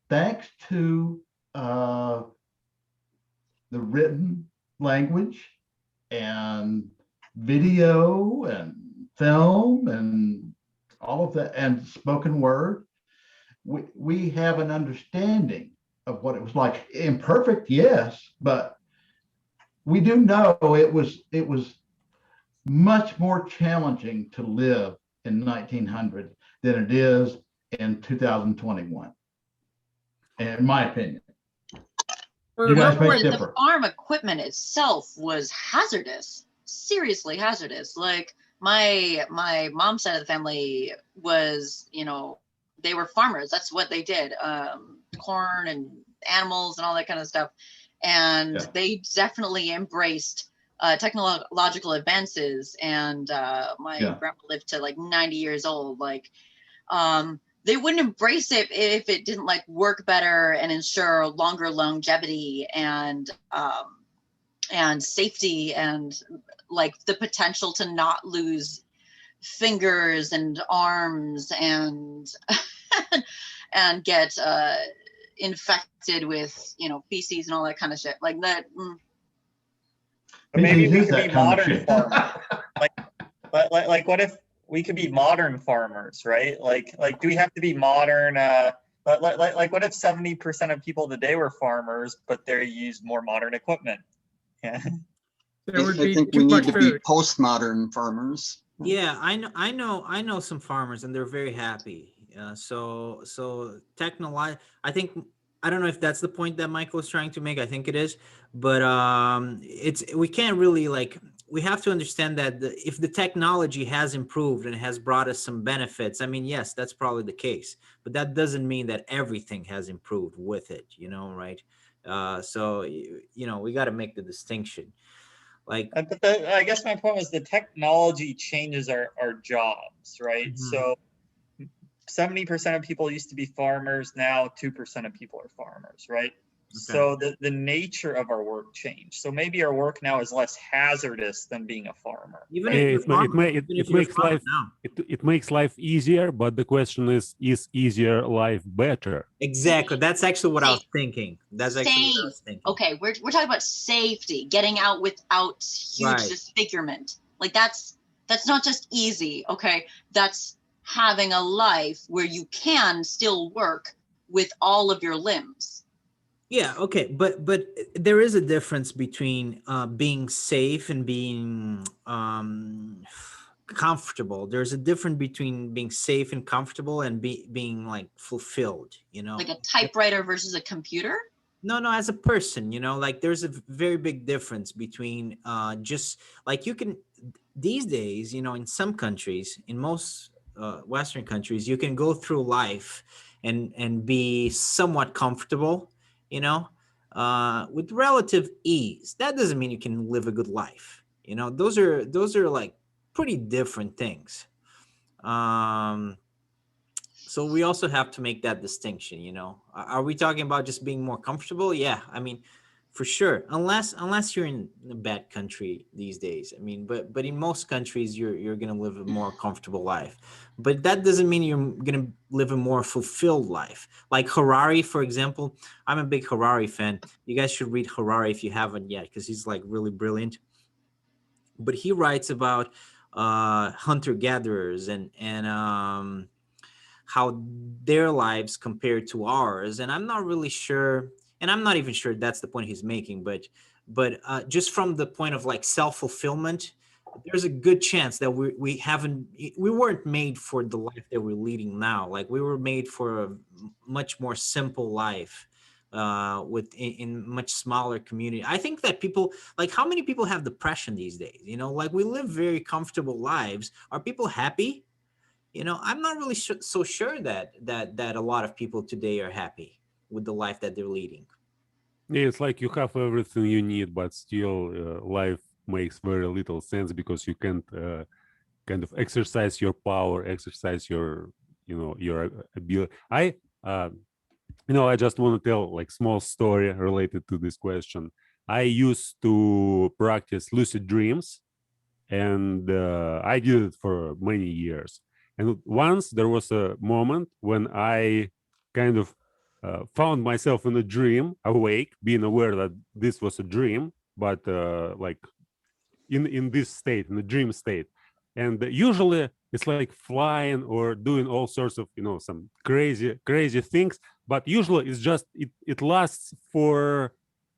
thanks to the written language and video and film and all of that and spoken word, we have an understanding of what it was like. Imperfect, yes, but we do know it was much more challenging to live in 1900 than it is in 2021, in my opinion. You guys Remember may when- differ. The farm equipment itself was hazardous, seriously hazardous. Like my mom's side of the family was, they were farmers. That's what they did. Corn and animals and all that kind of stuff. And Yeah. they definitely embraced technological advances. And my grandma lived to like 90 years old. Like, they wouldn't embrace it if it didn't like work better and ensure longer longevity and safety and like the potential to not lose fingers and arms and and get infected with feces and all that kind of shit like that. But maybe we Is could that be kind of modern shit. farmers. Like what if we could be modern farmers, right? Like do we have to be modern? Like what if 70% of people today were farmers, but they use more modern equipment? Yeah. There would I be think too we much need to be food. postmodern farmers. yeah, I know some farmers and they're very happy. So technology, I think, I don't know if that's the point that Michael is trying to make. I think it is, but we can't really like, we have to understand that if the technology has improved and has brought us some benefits, I mean, yes, that's probably the case, but that doesn't mean that everything has improved with it, right? So we got to make the distinction. Like, But I guess my point was the technology changes our jobs, right? Mhm. So 70% of people used to be farmers. Now 2% of people are farmers, right? So the nature of our work changed. So maybe our work now is less hazardous than being a farmer. even right? if you're It, ma- it, farmer, ma- even it, if it you're a makes farmer life now. it makes life easier, but the question is easier life better? Exactly. That's actually what I was Safe. thinking. That's actually what I was Safe. thinking. Okay, we're talking about safety, getting out without huge Right. disfigurement. Like that's not just easy. Okay, that's having a life where you can still work with all of your limbs. Yeah, okay, but there is a difference between being safe and being comfortable. There's a difference between being safe and comfortable and being like fulfilled, Like a typewriter versus a computer. No, as a person, like there's a very big difference between just like you can these days, in some countries, in most Western countries, you can go through life and be somewhat comfortable, with relative ease. That doesn't mean you can live a good life. Those are like pretty different things. So we also have to make that distinction. Are we talking about just being more comfortable? Yeah, I mean, for sure, unless you're in a bad country these days. I mean, but in most countries you're going to live a more comfortable life, but that doesn't mean you're going to live a more fulfilled life. Like Harari, for example. I'm a big Harari fan. You guys should read Harari if you haven't yet, because he's like really brilliant. But he writes about hunter gatherers and how their lives compare to ours. And I'm not really sure, and I'm not even sure that's the point he's making, but just from the point of like self-fulfillment, there's a good chance that we weren't made for the life that we're leading now. Like we were made for a much more simple life, in much smaller community. I think that people, like, how many people have depression these days? Like we live very comfortable lives. Are people happy? I'm not really so sure that a lot of people today are happy with the life that they're leading. Yeah, it's like you have everything you need, but still life makes very little sense because you can't kind of exercise your power, exercise your your ability. I just want to tell like small story related to this question. I used to practice lucid dreams, and I did it for many years. And once there was a moment when I kind of found myself in a dream, awake, being aware that this was a dream, but like in this state, in the dream state. And usually it's like flying or doing all sorts of some crazy things. But usually it's just it lasts for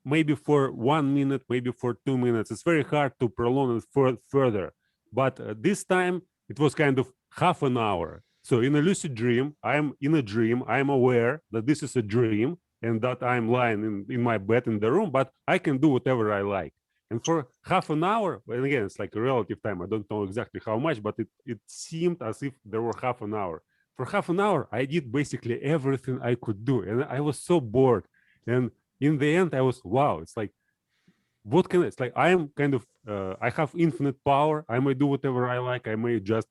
maybe for 1 minute, maybe for 2 minutes. It's very hard to prolong it further. But this time it was kind of half an hour. So in a lucid dream, I'm in a dream. I'm aware that this is a dream and that I'm lying in my bed in the room, but I can do whatever I like. And for half an hour, and again, it's like a relative time. I don't know exactly how much, but it seemed as if there were half an hour. For half an hour, I did basically everything I could do. And I was so bored. And in the end, I was, wow, it's like, it's like I am kind of, I have infinite power. I may do whatever I like. I may just,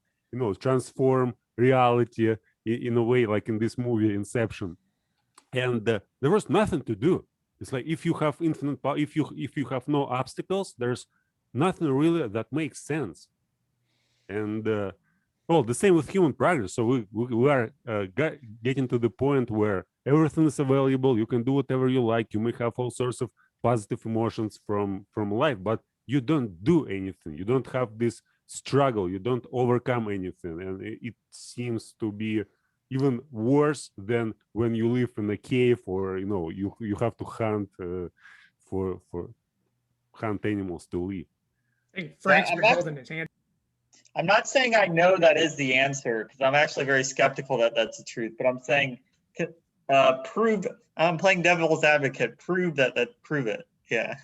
transform reality in a way like in this movie, Inception. And there was nothing to do. It's like if you have infinite power, if you have no obstacles, there's nothing really that makes sense. And well, the same with human progress. So we are getting to the point where everything is available. You can do whatever you like. You may have all sorts of positive emotions from life, but you don't do anything. You don't have this struggle. You don't overcome anything, and it seems to be even worse than when you live in a cave or you have to hunt for hunt animals to live. I think Frank's I'm been holding his hand. I'm not saying I know that is the answer, because I'm actually very skeptical that that's the truth, but I'm saying, prove, I'm playing devil's advocate, prove prove it. Yeah.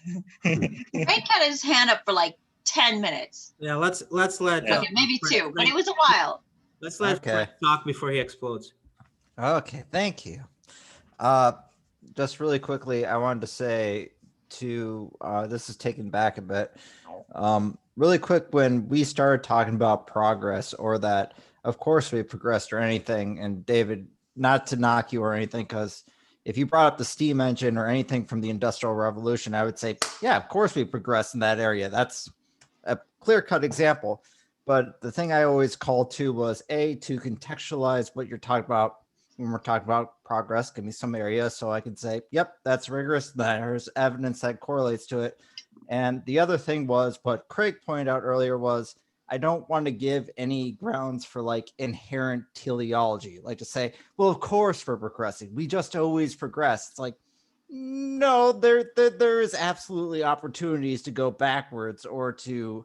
Frank had his hand up for like 10 minutes. Yeah, let's let. Yeah. Okay, maybe Frank- 2, but it was a while. Let's let Okay. Frank talk before he explodes. Okay, thank you. Just really quickly, I wanted to say this is taken back a bit. Really quick, when we started talking about progress, or that, of course, we progressed or anything, and David, not to knock you or anything, because if you brought up the steam engine or anything from the Industrial Revolution, I would say, yeah, of course we progressed in that area. That's a clear-cut example. But the thing I always called to was to contextualize what you're talking about when we're talking about progress. Give me some area so I can say, yep, that's rigorous. There's evidence that correlates to it. And the other thing was what Craig pointed out earlier was, I don't want to give any grounds for like inherent teleology, like to say, well, of course we're progressing. We just always progress. It's like, no, there is absolutely opportunities to go backwards or to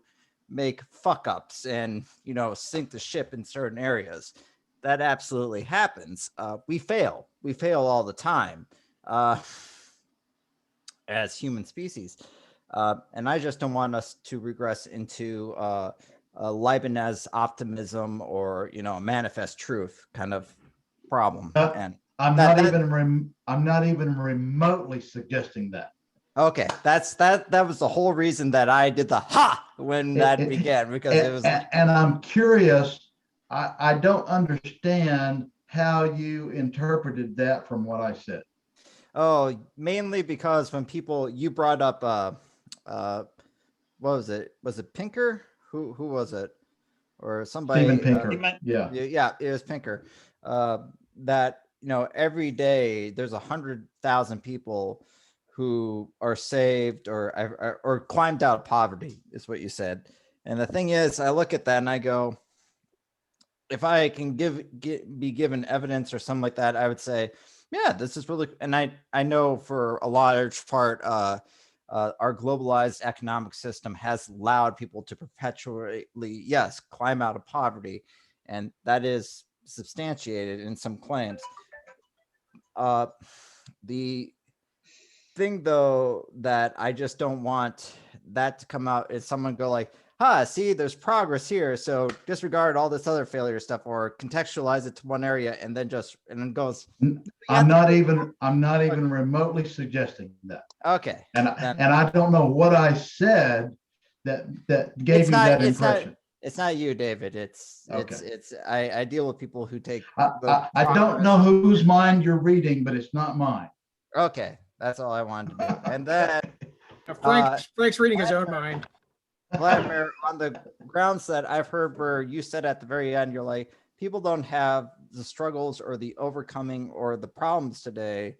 make fuck ups and, sink the ship in certain areas. That absolutely happens. We fail all the time as human species. And I just don't want us to regress into Leibniz optimism or, a manifest truth kind of problem. And I'm not even remotely suggesting that. okay, that was the whole reason that I did the ha when that began, because it was. And I'm curious. I don't understand how you interpreted that from what I said. Oh, mainly because when you brought up what was it? Was it Pinker? Who was it? Or somebody? Steven Pinker. Yeah, it was Pinker. That every day there's 100,000 people who are saved or climbed out of poverty, is what you said. And the thing is, I look at that and I go, if I can be given evidence or something like that, I would say, yeah, this is really. And I know for a large part, our globalized economic system has allowed people to perpetually, yes, climb out of poverty, and that is substantiated in some claims. The thing, though, that I just don't want that to come out is someone go like, see, there's progress here, so disregard all this other failure stuff, or contextualize it to one area and then goes. I'm not even remotely suggesting that. Okay. And I don't know what I said that gave you that impression. It's not you, David. I deal with people who take. I don't know whose mind you're reading, but it's not mine. Okay, that's all I wanted to do. And then Frank's reading his own mind. Vladimir, on the grounds that I've heard where you said at the very end, you're like, people don't have the struggles or the overcoming or the problems today.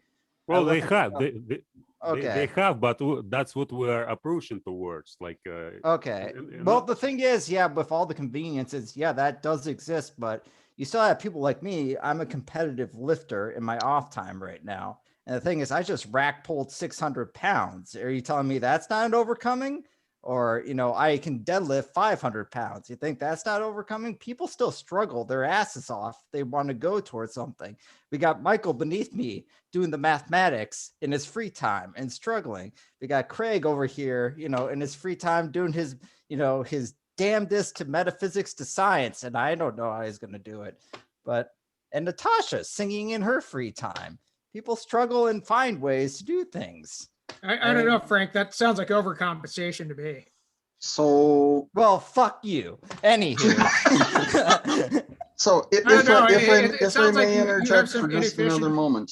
Well, they have. Okay. They have, but that's what we're approaching towards. Like. Okay. Well, the thing is, yeah, with all the conveniences, yeah, that does exist, but you still have people like me. I'm a competitive lifter in my off time right now. And the thing is, I just rack pulled 600 pounds. Are you telling me that's not an overcoming? Or, I can deadlift 500 pounds. You think that's not overcoming? People still struggle their asses off. They want to go towards something. We got Michael beneath me doing the mathematics in his free time and struggling. We got Craig over here, in his free time doing his, his damnedest to metaphysics to science. And I don't know how he's going to do it. And Natasha singing in her free time. People struggle and find ways to do things. I don't know, Frank. That sounds like overcompensation to me. So, well, fuck you. Anywho. So if I may interject for just another moment.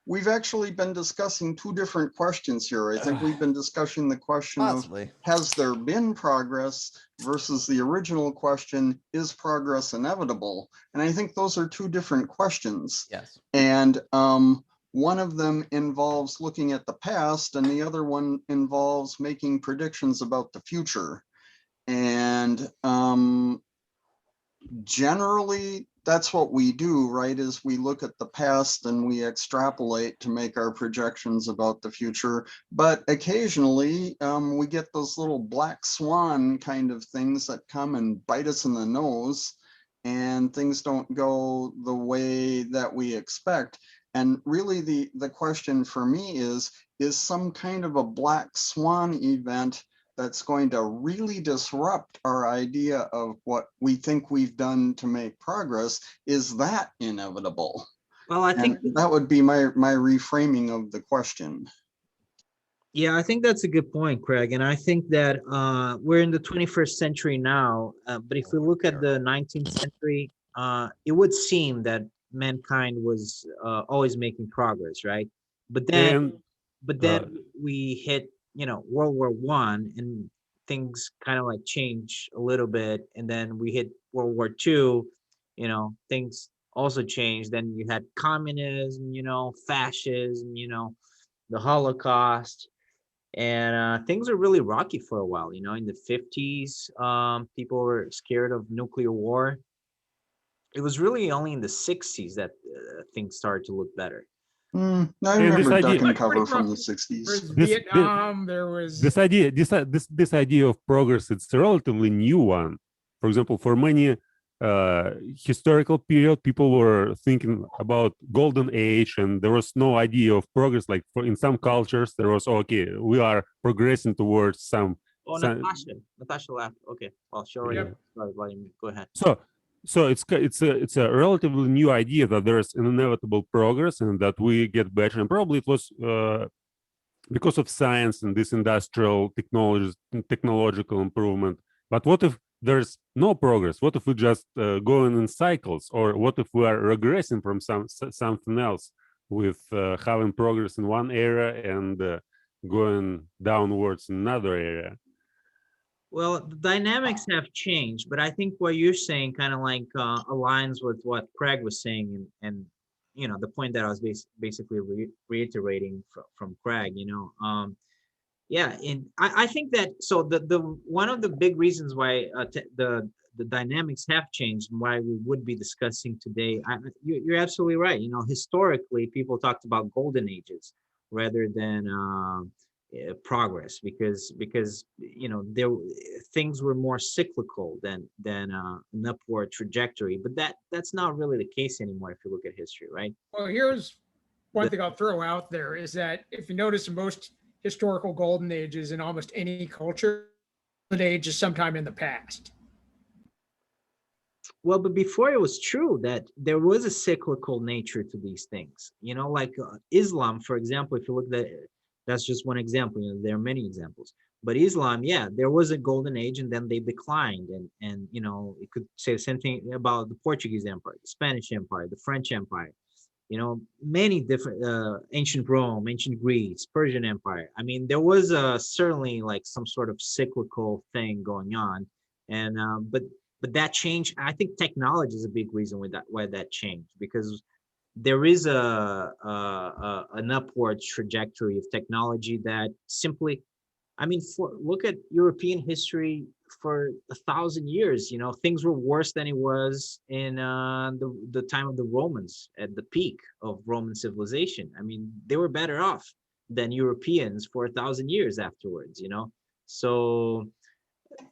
We've actually been discussing two different questions here. I think we've been discussing the question Possibly. of has there been progress versus the original question, is progress inevitable? And I think those are two different questions. Yes. And one of them involves looking at the past and the other one involves making predictions about the future. And generally, that's what we do, right? Is we look at the past and we extrapolate to make our projections about the future. But occasionally we get those little black swan kind of things that come and bite us in the nose, and things don't go the way that we expect. And really the question for me is some kind of a black swan event that's going to really disrupt our idea of what we think we've done to make progress, is that inevitable? Well, I think And that would be my reframing of the question. Yeah, I think that's a good point, Craig. And I think that we're in the 21st century now. But if we look at the 19th century, it would seem that mankind was always making progress, right? But then, we hit, World War I, and things kind of like change a little bit. And then we hit World War II, things also changed. Then you had communism, fascism, the Holocaust. And things are really rocky for a while. In the 50s, people were scared of nuclear war. It was really only in the 60s that things started to look better. I And this remember idea- duck and cover from the There was 60s. Vietnam, there was. This idea of progress, it's a relatively new one. For example, for many historical period, people were thinking about golden age, and there was no idea of progress. Like in some cultures, there was, okay, we are progressing towards some. Oh, some- Natasha laughed. Okay, well, sure. Yeah. Sorry, Vladimir, go ahead. So it's a relatively new idea that there is an inevitable progress and that we get better. And probably it was because of science and this industrial technological improvement. But what if there's no progress? What if we just going in cycles? Or what if we are regressing from something else with having progress in one area and going downwards in another area? Well, the dynamics have changed, but I think what you're saying kind of like aligns with what Craig was saying, and the point that I was basically reiterating from Craig. Yeah, and I think that so the one of the big reasons why the dynamics have changed and why we would be discussing today, you're absolutely right. Historically, people talked about golden ages rather than progress because there things were more cyclical than an upward trajectory. But that's not really the case anymore if you look at history, right? Well, here's one thing I'll throw out there is that if you notice in most historical golden ages in almost any culture, golden age is sometime in the past. Well, but before it was true that there was a cyclical nature to these things, like Islam, for example. If you look at that's just one example, there are many examples. But Islam, yeah, there was a golden age and then they declined. And you could say the same thing about the Portuguese Empire, the Spanish Empire, the French Empire, many different ancient Rome, ancient Greece, Persian Empire. I mean, there was certainly like some sort of cyclical thing going on. And but that change, I think technology is a big reason why that changed, because there is an upward trajectory of technology that simply, look at European history for 1,000 years. Things were worse than it was in the time of the Romans at the peak of Roman civilization. They were better off than Europeans for 1,000 years afterwards. So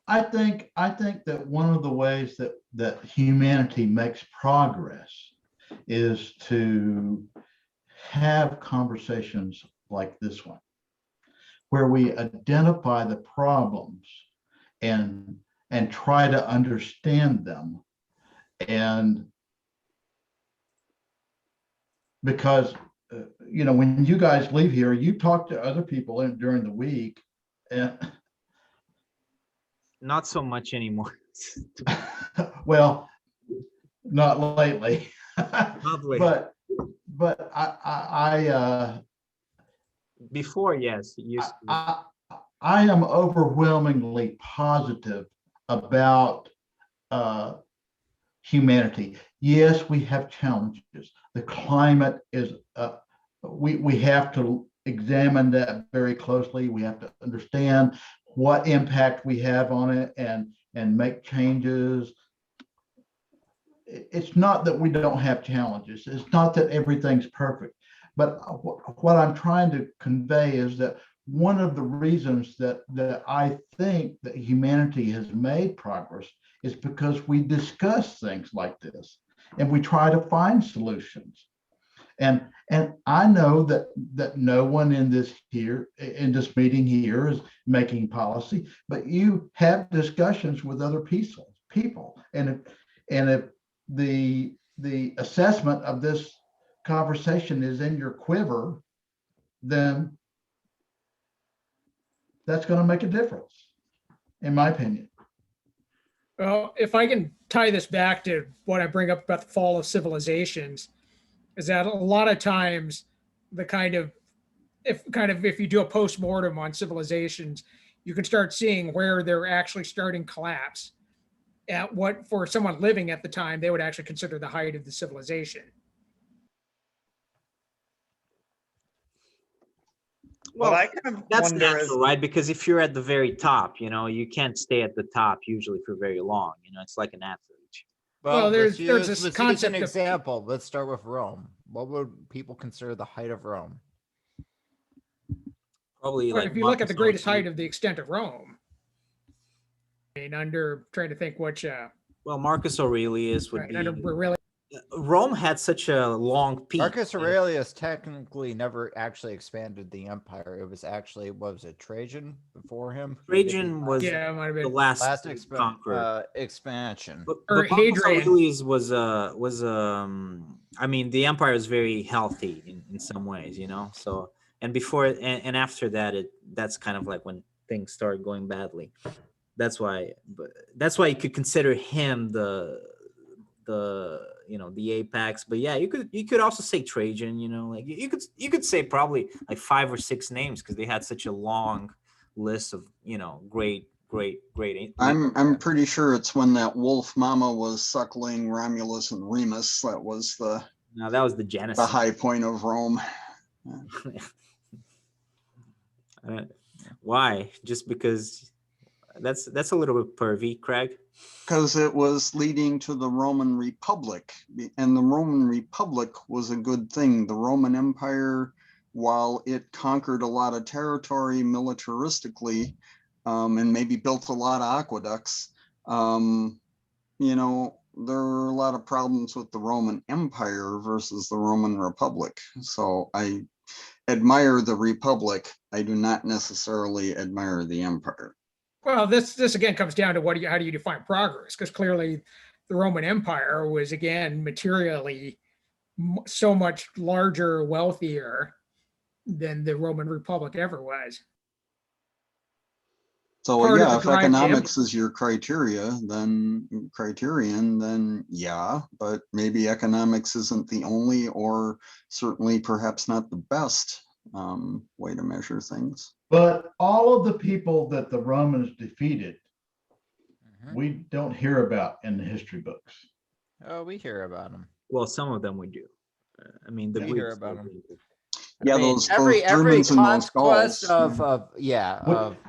I think that one of the ways that humanity makes progress is to have conversations like this one, where we identify the problems and try to understand them. And because when you guys leave here, you talk to other people during the week, and not so much anymore. well, not lately. Lovely. But I before, yes, it used to. I am overwhelmingly positive about humanity. Yes, we have challenges. The climate is we have to examine that very closely. We have to understand what impact we have on it and make changes. it's not that we don't have challenges. It's not that everything's perfect. But what I'm trying to convey is that one of the reasons that I think that humanity has made progress is because we discuss things like this and we try to find solutions. And I know that no one in this meeting here is making policy, but you have discussions with other people. And if the assessment of this conversation is in your quiver, then that's going to make a difference, in my opinion. Well, if I can tie this back to what I bring up about the fall of civilizations, is that a lot of times if you do a post-mortem on civilizations, you can start seeing where they're actually starting collapse at what, for someone living at the time, they would actually consider the height of the civilization. Well, Well, I kind of that's wonder natural, right? Because if you're at the very top, you can't stay at the top usually for very long. It's like an athlete. Well, there's let's this use concept an of- example. Let's start with Rome. What would people consider the height of Rome? Probably Well, like if you look at the Marcus greatest Aurelius. height of the extent of Rome, I mean, under trying to think which, Well, Marcus Aurelius would right, be. under really, Rome had such a long peak. Marcus Aurelius technically never actually expanded the empire. It was actually, what was it, Trajan before him? Who did the Trajan was yeah, it might have the been. last last conqueror. expansion. But or Marcus Hadrian. Aurelius was I mean, the empire was very healthy in some ways, So and before and after that, that's kind of like when things started going badly. That's why you could consider him the apex. But yeah, you could also say Trajan. Like you could say probably like 5 or 6 names because they had such a long list of great. I'm pretty sure it's when that wolf mama was suckling Romulus and Remus that was No, that was the Genesis. high point of Rome. Why? Just because that's a little bit pervy, Craig. Because it was leading to the Roman Republic, and the Roman Republic was a good thing. The Roman Empire, while it conquered a lot of territory militaristically, and maybe built a lot of aqueducts, there were a lot of problems with the Roman Empire versus the Roman Republic. So I admire the Republic. I do not necessarily admire the Empire. Well, this again comes down to how do you define progress? Because clearly the Roman Empire was, again, materially so much larger, wealthier than the Roman Republic ever was. So Part of yeah, the if drive to economics is your criterion, then yeah, but maybe economics isn't the only, or certainly perhaps not the best way to measure things. But all of the people that the Romans defeated, Mhm. we don't hear about in the history books. Oh, we hear about them. Well, some of them we do. I mean, the We hear Greeks about did. 'em. Yeah, I mean, those every Germans and those conquest Gauls. of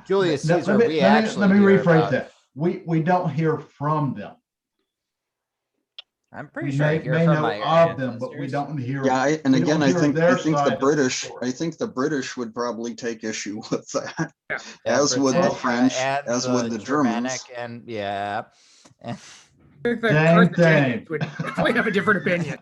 Julius Now, Caesar, we let actually me hear rephrase about. that. We don't hear from them. I'm pretty We sure I may hear from know my of them, but we ancestors. don't hear. Yeah, and we don't again, I hear think their the side of British. story. I think the British would probably take issue with that, Yeah. as would the British, French, and as would the Germanic, Germans. and yeah. I think the Same Carthaginians thing. would definitely have a different opinion.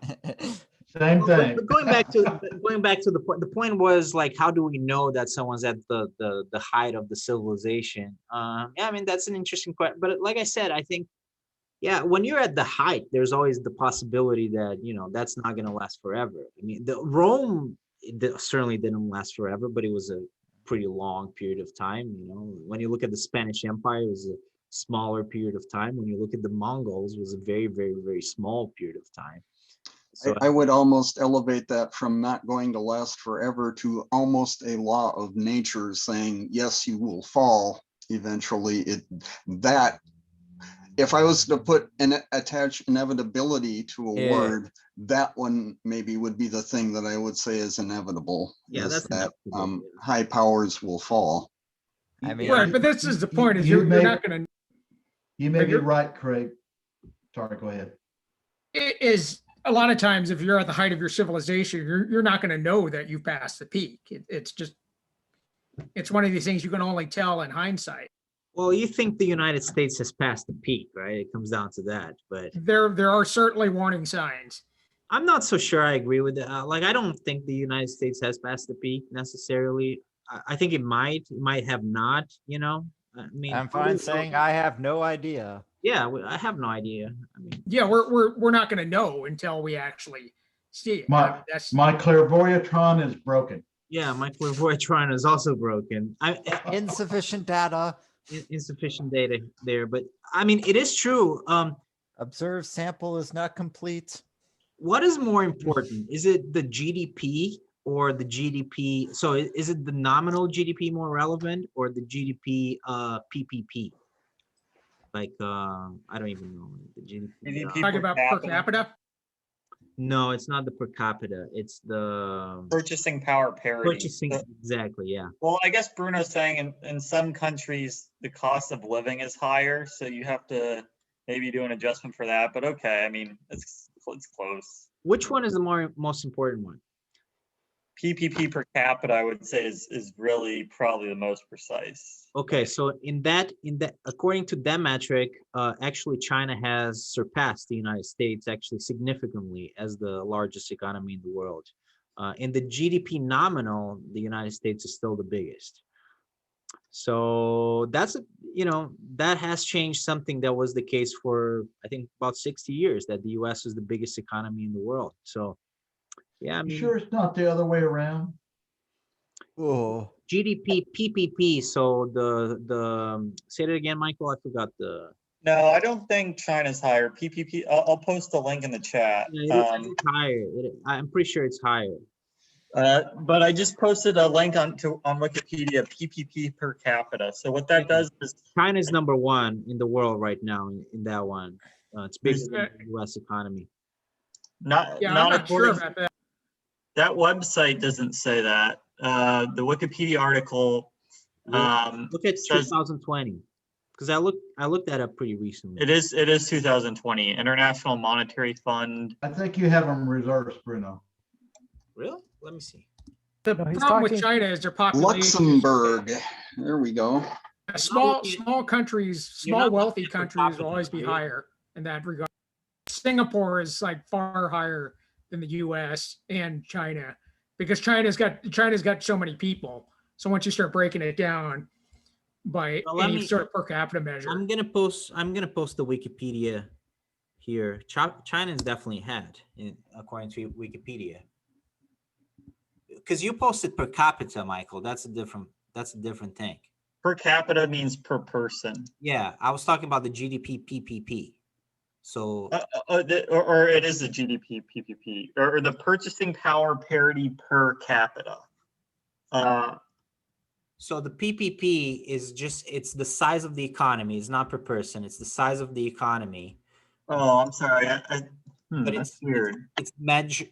Same thing. But going back to the point, the point was like, how do we know that someone's at the height of the civilization? Yeah, I mean, that's an interesting question. But like I said, I think, yeah, when you're at the height, there's always the possibility that that's not going to last forever. I mean, Rome certainly didn't last forever, but it was a pretty long period of time. When you look at the Spanish Empire, it was a smaller period of time. When you look at the Mongols, it was a very, very, very small period of time. So I would almost elevate that from not going to last forever to almost a law of nature saying, yes, you will fall eventually. If I was to attach inevitability to a Yeah. word, that one maybe would be the thing that I would say is inevitable. Yeah, is that's that inevitable. high powers will fall. I mean, Right, but this is the point: is You you're may- not going to. You may be Figure- right, Craig. Sorry, go ahead. it is a lot of times if you're at the height of your civilization, you're not going to know that you've passed the peak. It's just, it's one of these things you can only tell in hindsight. Well, you think the United States has passed the peak, right? It comes down to that, but There are certainly warning signs. I'm not so sure I agree with that. Like, I don't think the United States has passed the peak necessarily. I think it might have not, you know? I mean, I'm fine saying I have no idea. Yeah, I have no idea. I mean, Yeah, we're not going to know until we actually see it. My- I mean, that's My clairvoyatron is broken. yeah, my clairvoyatron is also broken. Insufficient data. Insufficient data there, but I mean, it is true. Observed sample is not complete. What is more important? Is it the GDP or the GDP? So is it the nominal GDP more relevant or the GDP PPP? Like, I don't even know the GDP. GDP talking per about per capita. capita. No, it's not the per capita. It's the Purchasing power parity. purchasing. So- Exactly. Yeah. well, I guess Bruno's saying in some countries, the cost of living is higher, so you have to maybe do an adjustment for that, but okay, I mean, it's close. Which one is the most important one? PPP per capita, I would say is really probably the most precise. Okay, so in that, according to that metric, actually China has surpassed the United States actually significantly as the largest economy in the world. In the GDP nominal, the United States is still the biggest. So that's, that has changed something that was the case for, I think, about 60 years, that the US is the biggest economy in the world. So, yeah, I You mean, sure it's not the other way around? Oh, GDP, PPP, so say that again, Michael, I forgot the. No, I don't think China's higher. PPP, I'll post a link in the chat. Yeah, it's higher. I'm pretty sure it's higher. But I just posted a link on Wikipedia, PPP per capita. So what that does is China's number one in the world right now in that one. It's bigger than There's- the US economy. not Yeah, I'm not not sure according. about that. That website doesn't say that. The Wikipedia article, Look at says- 2020, because I looked that up pretty recently. it is 2020, International Monetary Fund. I think you have them reversed, Bruno. Really? Let me see. The he's problem with talking- China is their population. Luxembourg, there we go. Small countries, You're small not wealthy looking at per countries will capita, always be right? higher in that regard. Singapore is like far higher than the US and China because China's got so many people. So once you start breaking it down by Well, let any me- sort of per capita measure. I'm gonna post the Wikipedia here. China's definitely ahead according to Wikipedia. Because you posted per capita, Michael. That's a different thing. Per capita means per person. Yeah, I was talking about the GDP PPP. So Or it is the GDP PPP or the purchasing power parity per capita. So the PPP is it's the size of the economy. It's not per person. It's the size of the economy. Oh, I'm sorry. But That's weird. It's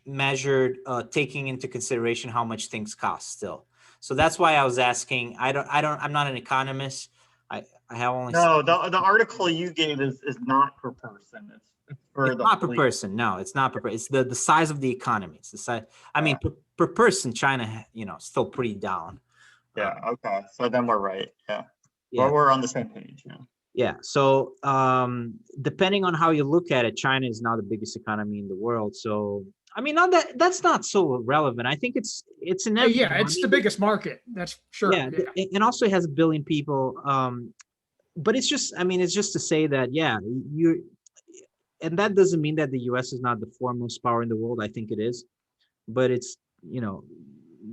measured taking into consideration how much things cost still. So that's why I was asking. I'm not an economist. I have only. No, the article you gave is not per person. It's for It's the not per fleet. person. No, it's not per person. It's the size of the economy. It's the size. I mean, per person, China, still pretty down. Yeah. Okay. So then we're right. Yeah. Yeah. Well, we're on the same page. Yeah. Yeah. So depending on how you look at it, China is now the biggest economy in the world. So I mean, that's not so relevant. I think it's inevitable. Yeah, it's the biggest market. That's sure. Yeah, and also it has 1 billion people. But it's just to say that, yeah, and that doesn't mean that the US is not the foremost power in the world. I think it is, but it's,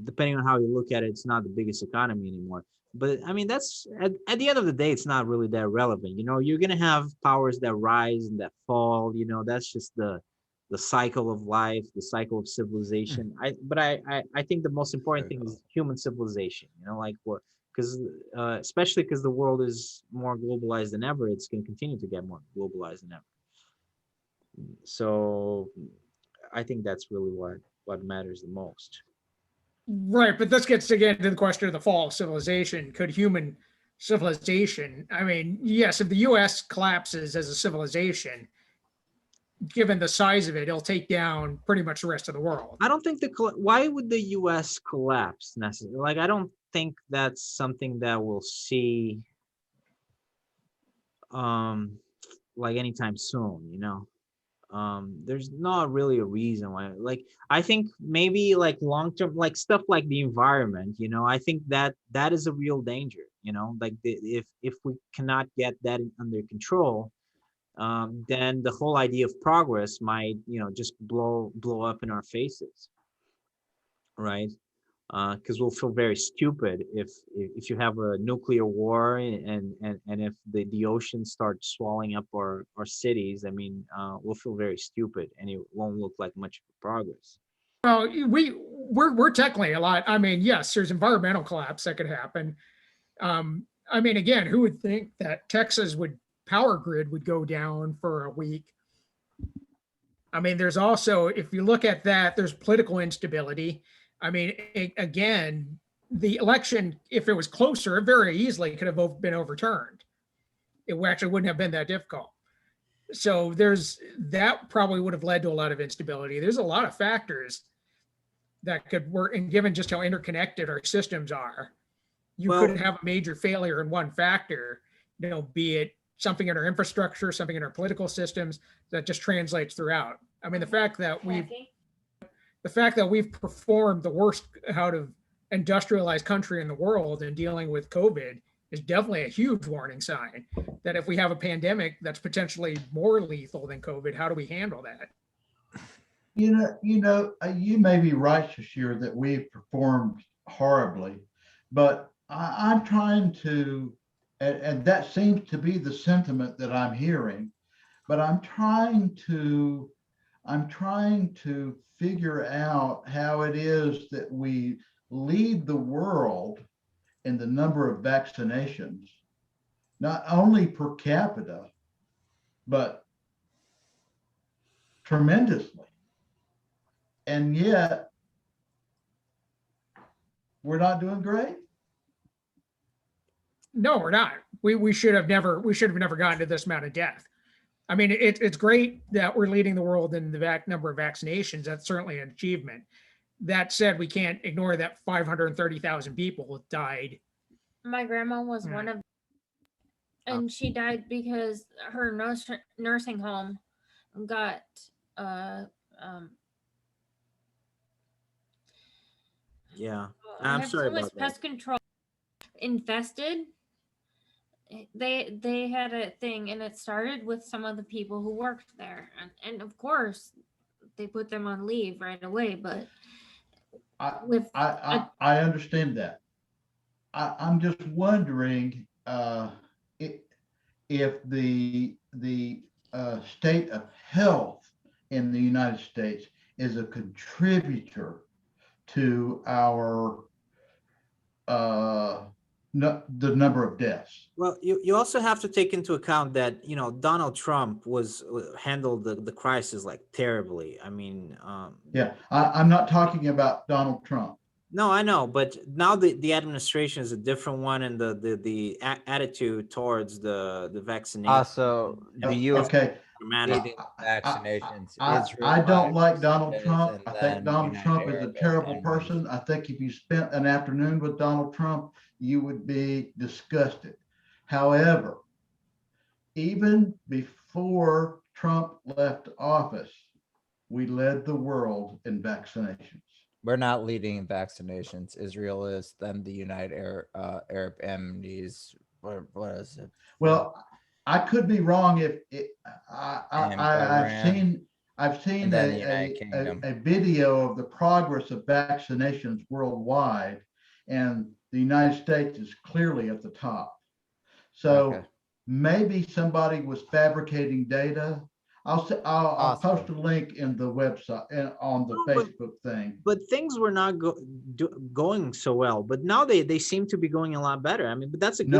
depending on how you look at it, it's not the biggest economy anymore. But I mean, that's at the end of the day, it's not really that relevant. You're going to have powers that rise and that fall, that's just the cycle of life, the cycle of civilization. I think the most important thing is human civilization, because especially because the world is more globalized than ever, it's going to continue to get more globalized than ever. So I think that's really what matters the most. Right, but this gets again to the question of the fall of civilization. Could human civilization, yes, if the US collapses as a civilization, given the size of it, it'll take down pretty much the rest of the world. I don't think why would the US collapse necessarily? Like, I don't think that's something that we'll see like anytime soon, you know. There's not really a reason why. Like, I think maybe like long term, like stuff like the environment, you know, I think that is a real danger, you know, like if we cannot get that under control, then the whole idea of progress might, you know, just blow up in our faces, right? Because we'll feel very stupid if you have a nuclear war and if the ocean starts swallowing up our cities. I mean, we'll feel very stupid, and it won't look like much of progress. Well, we're technically a lot. I mean, yes, there's environmental collapse that could happen. I mean, again, who would think that Texas power grid would go down for a week? I mean, there's also, if you look at that, there's political instability. I mean, again, the election, if it was closer, it very easily could have been overturned. It actually wouldn't have been that difficult. So that probably would have led to a lot of instability. There's a lot of factors that could work, and given just how interconnected our systems are, you could have a major failure in one factor, you know, be it something in our infrastructure, something in our political systems that just translates throughout. I mean, the fact that we've performed the worst out of industrialized country in the world in dealing with COVID is definitely a huge warning sign that if we have a pandemic that's potentially more lethal than COVID, how do we handle that? You may be right, Shashir, that we've performed horribly, but I'm trying to, and that seems to be the sentiment that I'm hearing, but I'm trying to figure out how it is that we lead the world in the number of vaccinations, not only per capita, but tremendously. And yet we're not doing great. No, we're not. We should have never gotten to this amount of death. I mean, it's great that we're leading the world in the number of vaccinations. That's certainly an achievement. That said, we can't ignore that 530,000 people died. My grandma was one of, and she died because her nursing home got Yeah, I'm sorry so much about that. pest control infested. They had a thing, and it started with some of the people who worked there, and of course they put them on leave right away. But I understand that. I'm just wondering if the state of health in the United States is a contributor to our the number of deaths. Well, you also have to take into account that, you know, Donald Trump handled the crisis like terribly. I mean, yeah, I'm not talking about Donald Trump. No, I know, but now the administration is a different one, and the attitude towards the vaccination. Also, the U.S. Okay. leading vaccinations. I don't like Donald Trump. I think Donald Trump is a terrible person. I think if you spent an afternoon with Donald Trump, you would be disgusted. However, even before Trump left office, we led the world in vaccinations. We're not leading in vaccinations. Israel is, then the United Arab Emirates. What is it? Well, I could be wrong. I've seen a video of the progress of vaccinations worldwide, and the United States is clearly at the top. So maybe somebody was fabricating data. I'll post a link in the website and on the Facebook thing. But things were not going so well. But now they seem to be going a lot better. I mean, but that's a good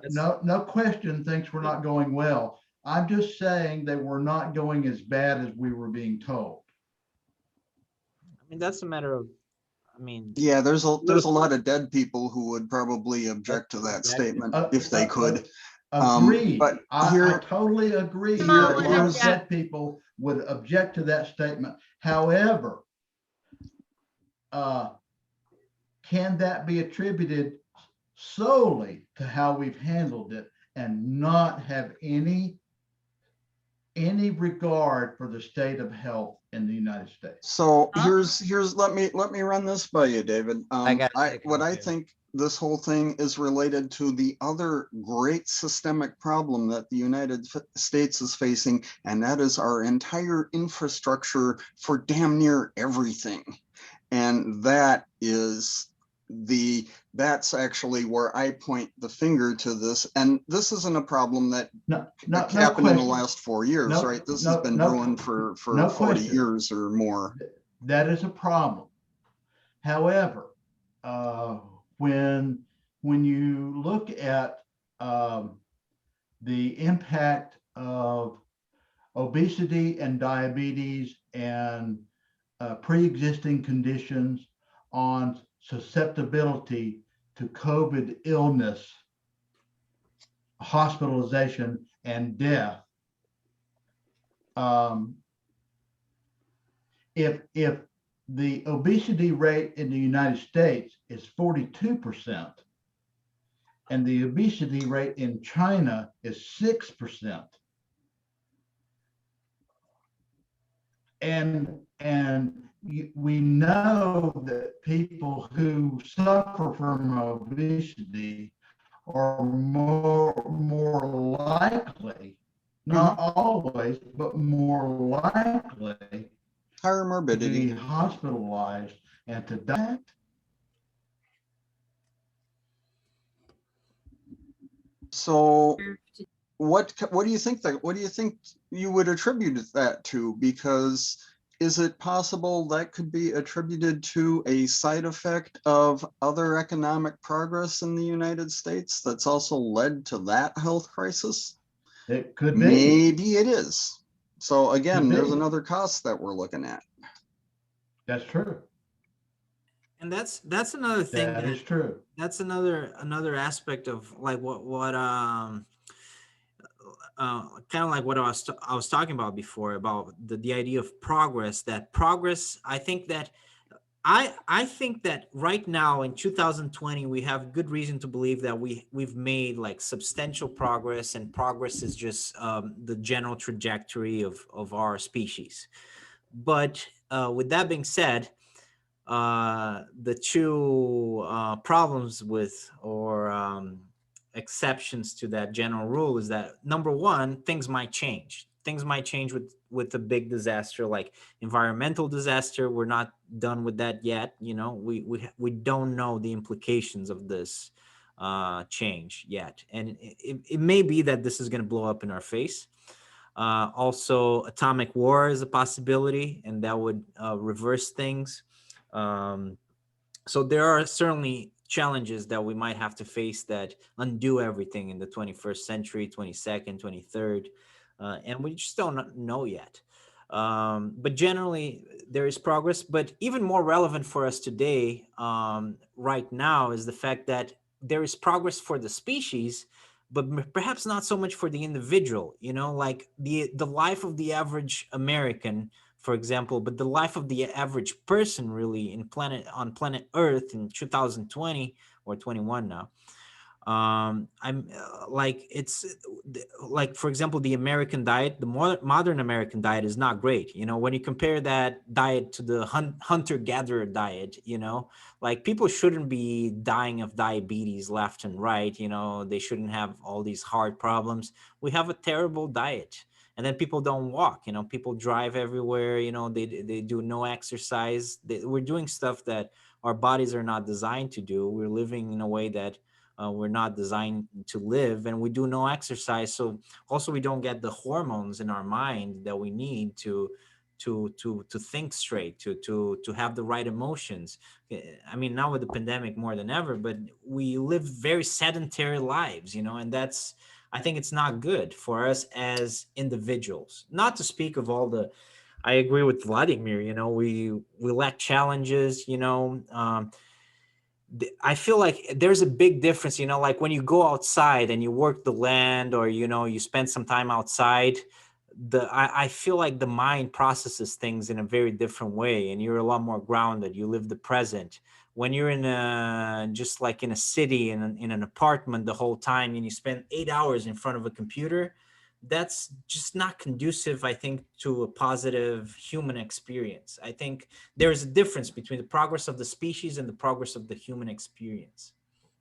no question. Things were not going well. I'm just saying they were not going as bad as we were being told. I mean, that's a matter of. I mean, yeah, there's a lot of dead people who would probably object to that statement if they could. Agreed. But I totally agree. There are dead people would object to that statement. However, can that be attributed solely to how we've handled it and not have any regard for the state of health in the United States? So Huh? here's let me run this by you, David. I gotta take What it, I David. think this whole thing is related to the other great systemic problem that the United States is facing, and that is our entire infrastructure for damn near everything. And that's actually where I point the finger to this. And this isn't a problem that No happened in the question. last 4 years, No, right? This no, has been no, brewing for no 40 question. years or more. That is a problem. However, when you look at the impact of obesity and diabetes and pre-existing conditions on susceptibility to COVID illness, hospitalization, and death, if the obesity rate in the United States is 42%, and the obesity rate in China is 6%, we know that people who suffer from obesity are more likely, not always, but more likely Higher to be morbidity. hospitalized and to die. So what do you think you would attribute that to? Because is it possible that could be attributed to a side effect of other economic progress in the United States that's also led to that health crisis? It could be. Maybe it is. So again, Could there's be. another cost that we're looking at. That's true. And that's another thing That is true. that's another aspect of like what kind of like what I was talking about before about the idea of progress. That progress, I think that right now in 2020 we have good reason to believe that we've made like substantial progress, and progress is just the general trajectory of our species. But with that being said, the two problems with or exceptions to that general rule is that number one, things might change. Things might change with a big disaster like environmental disaster. We're not done with that yet. You know, we don't know the implications of this change yet, and it may be that this is going to blow up in our face. Also, atomic war is a possibility, and that would reverse things. So there are certainly challenges that we might have to face that undo everything in the 21st century, 22nd, 23rd, and we just don't know yet. But generally, there is progress. But even more relevant for us today, right now, is the fact that there is progress for the species, but perhaps not so much for the individual. You know, like the life of the average American, for example, but the life of the average person really on planet Earth in 2020 or 21 now. I'm like, it's like, for example, the American diet, the modern American diet is not great. You know, when you compare that diet to the hunter-gatherer diet, you know, like people shouldn't be dying of diabetes left and right. You know, they shouldn't have all these heart problems. We have a terrible diet. And then people don't walk, you know, people drive everywhere, you know, they do no exercise. We're doing stuff that our bodies are not designed to do. We're living in a way that we're not designed to live, and we do no exercise. So also we don't get the hormones in our mind that we need to think straight, to have the right emotions. I mean, now with the pandemic more than ever, but we live very sedentary lives, you know, and I think it's not good for us as individuals. Not to speak of I agree with Vladimir, you know, we lack challenges, you know. I feel like there's a big difference, you know, like when you go outside and you work the land, or, you know, you spend some time outside, I feel like the mind processes things in a very different way, and you're a lot more grounded. You live the present. When you're in a, just like in a city, in an apartment the whole time, and you spend 8 hours in front of a computer, that's just not conducive, I think, to a positive human experience. I think there's a difference between the progress of the species and the progress of the human experience.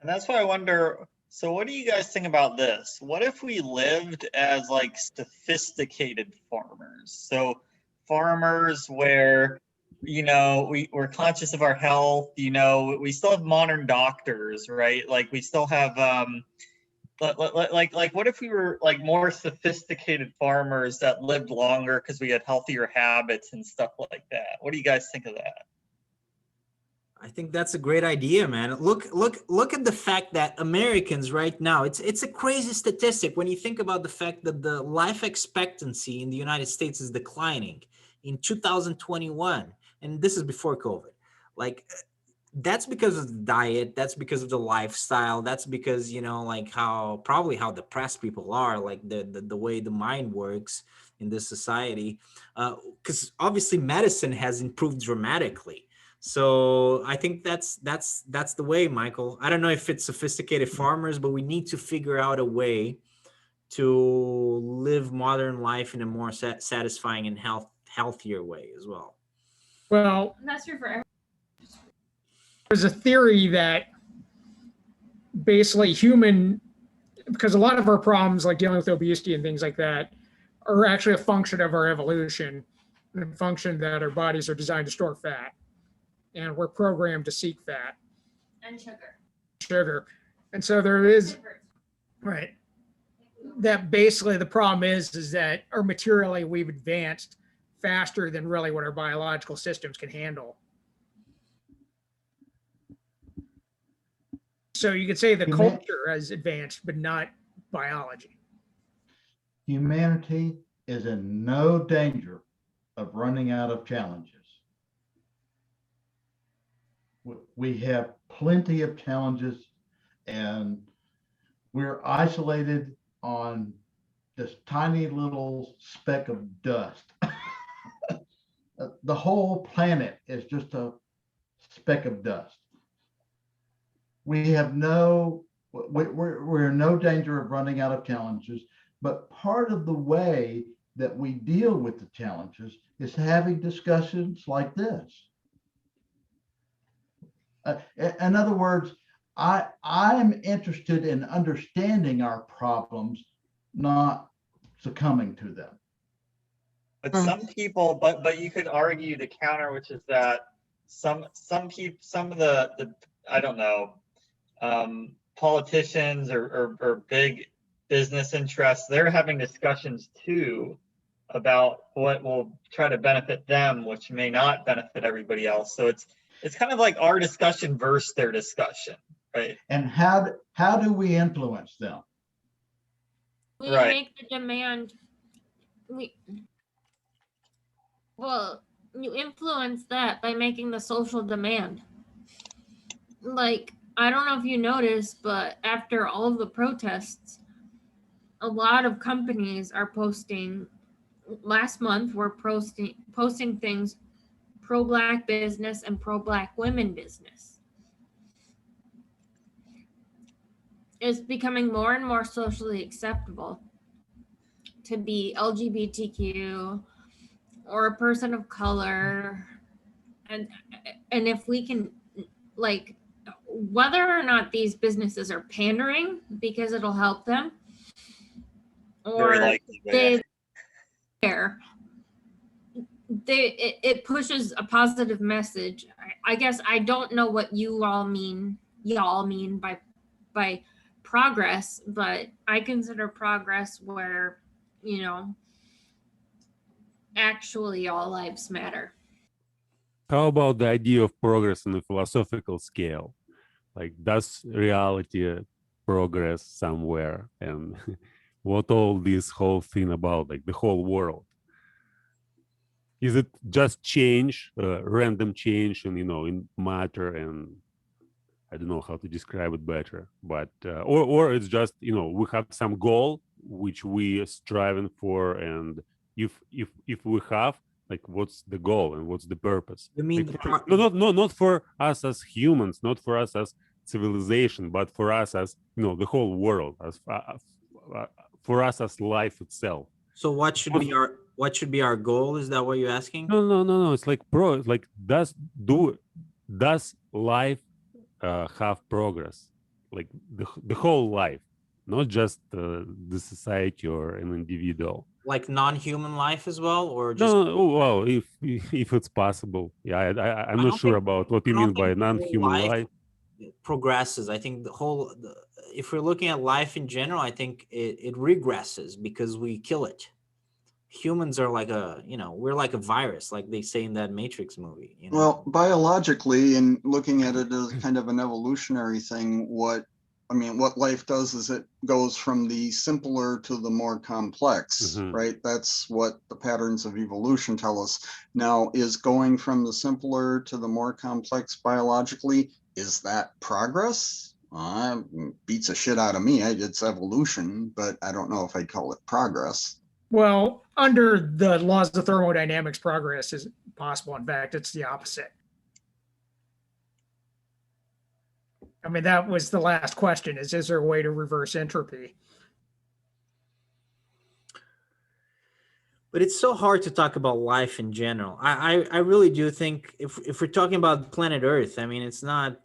And that's why I wonder, so what do you guys think about this? What if we lived as like sophisticated farmers? So farmers where, we're conscious of our health, we still have modern doctors, right? Like we still have, like what if we were like more sophisticated farmers that lived longer because we had healthier habits and stuff like that? What do you guys think of that? I think that's a great idea, man. Look at the fact that Americans right now, it's a crazy statistic when you think about the fact that the life expectancy in the United States is declining in 2021, and this is before COVID. Like, that's because of the diet, that's because of the lifestyle, that's because, like how depressed people are, like the way the mind works in this society, because obviously medicine has improved dramatically. So I think that's the way, Michael. I don't know if it's sophisticated farmers, but we need to figure out a way to live modern life in a more satisfying and healthier way as well. Well, And that's true for everyone. there's a theory that basically because a lot of our problems like dealing with obesity and things like that are actually a function of our evolution, and a function that our bodies are designed to store fat. And we're programmed to seek fat. And Sugar. And so there is, right, that basically the problem is that or materially we've advanced faster than really what our biological systems can handle. So you could say the culture has advanced, but not biology. Humanity is in no danger of running out of challenges. We have plenty of challenges, and we're isolated on this tiny little speck of dust. The whole planet is just a speck of dust. We're in no danger of running out of challenges, but part of the way that we deal with the challenges is having discussions like this. In other words, I'm interested in understanding our problems, not succumbing to them. But some people, but you could argue the counter, which is that some people, some of the I don't know, politicians or big business interests, they're having discussions too about what will try to benefit them, which may not benefit everybody else. So it's kind of like our discussion versus their discussion, right? And how do we influence them? We Right. make the demand. Well, you influence that by making the social demand. Like, I don't know if you noticed, but after all of the protests, a lot of companies are posting. Last month, we're posting things pro-Black business and pro-Black women business. It's becoming more and more socially acceptable to be LGBTQ or a person of color. And if we can, like, whether or not these businesses are pandering because it'll help them, Very or likely. they care, it pushes a positive message. I guess I don't know what y'all mean by progress, but I consider progress where, actually all lives matter. How about the idea of progress on a philosophical scale? Like, does reality progress somewhere? And what all this whole thing about, like the whole world? Is it just change, random change in matter, and I don't know how to describe it better, but or it's just we have some goal which we are striving for, and if we have, like, what's the goal and what's the purpose? You mean Like, the not for us as humans, not for us as civilization, but for us as, you know, the whole world, as for us as life itself. So what should be our goal? Is that what you're asking? No. It's like like does life have progress? Like the whole life, not just the society or an individual. Like non-human life as well, or just No, well, if it's possible, yeah. I'm I not don't sure think- about what you I don't mean by think the whole non-human life. progresses? I think if we're looking at life in general, I think it regresses because we kill it. Humans are like we're like a virus, like they say in that Matrix movie. You know? Well, biologically, and looking at it as kind of an evolutionary thing, what life does is it goes from the simpler to the more complex, right? That's what the patterns of evolution tell us. Now, is going from the simpler to the more complex biologically, is that progress? Beats the shit out of me. It's evolution, but I don't know if I'd call it progress. Well, under the laws of thermodynamics, progress is possible. In fact, it's the opposite. I mean, that was the last question: is there a way to reverse entropy? But it's so hard to talk about life in general. I really do think if we're talking about planet Earth, I mean, it's not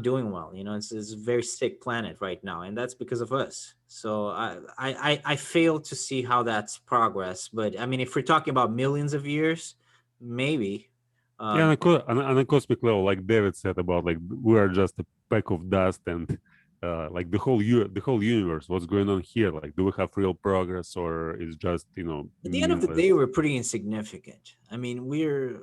doing well. You know, it's a very sick planet right now, and that's because of us. So I fail to see how that's progress. But I mean, if we're talking about millions of years, maybe. Yeah, on a cosmic level, like David said about, like, we are just a peck of dust, and like the whole universe, what's going on here? Like, do we have real progress, or is just, you know, at the end of the day, we're pretty insignificant. I mean, who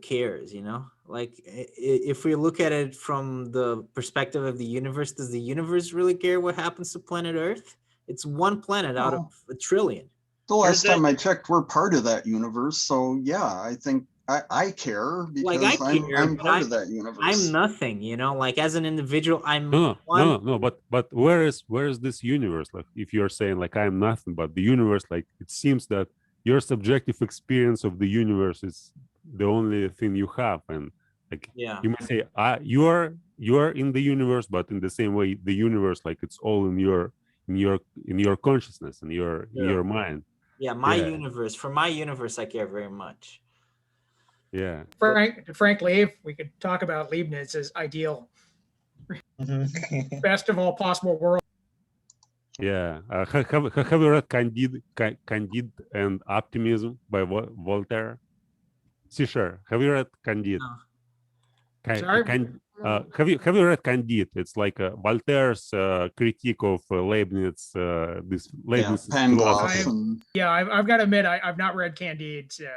cares, you know? Like, if we look at it from the perspective of the universe, does the universe really care what happens to planet Earth? It's one planet out of a trillion. The last time I checked, we're part of that universe. So yeah, I think I care because Like, I care, I'm but part of that universe. I'm nothing, you know, like as an individual, I'm no. But where is this universe? Like, if you're saying, like, I'm nothing, but the universe, like, it seems that your subjective experience of the universe is the only thing you have, and, like, yeah. you might say, you are in the universe, but in the same way, the universe, like, it's all in your consciousness, in your mind. Yeah, universe. For my universe, I care very much. Yeah. Frankly, if we could talk about Leibniz's ideal, best of all possible worlds. Yeah. Have you read Candide and Optimism by Voltaire? See, sure. Have you read Candide? No. Sorry? Have you read Candide? It's like Voltaire's critique of Leibniz. This Leibniz. Yeah, I've got to admit, I've not read Candide, so.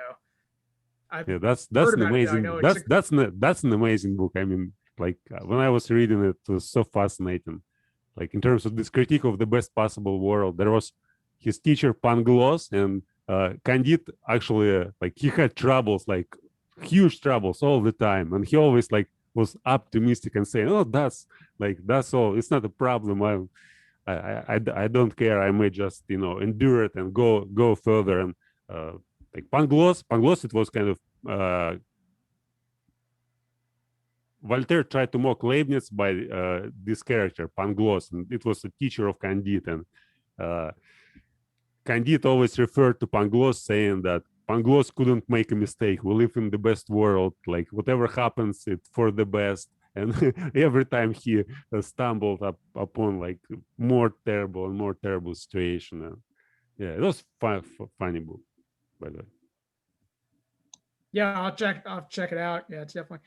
Yeah, that's an amazing. That's an amazing book. I mean, like, when I was reading it, it was so fascinating. Like, in terms of this critique of the best possible world, there was his teacher Pangloss, and Candide actually, like, he had troubles, like huge troubles all the time, and he always, like, was optimistic and saying, "Oh, that's all. It's not a problem. I don't care. I may just, you know, endure it and go further." And like Pangloss, it was kind of Voltaire tried to mock Leibniz by this character Pangloss, and it was a teacher of Candide, and Candide always referred to Pangloss, saying that Pangloss couldn't make a mistake. We live in the best world. Like, whatever happens, it's for the best. And every time he stumbled upon, like, more terrible situation. And yeah, it was funny book, by the way. Yeah, I'll check it out. Yeah, it's definitely.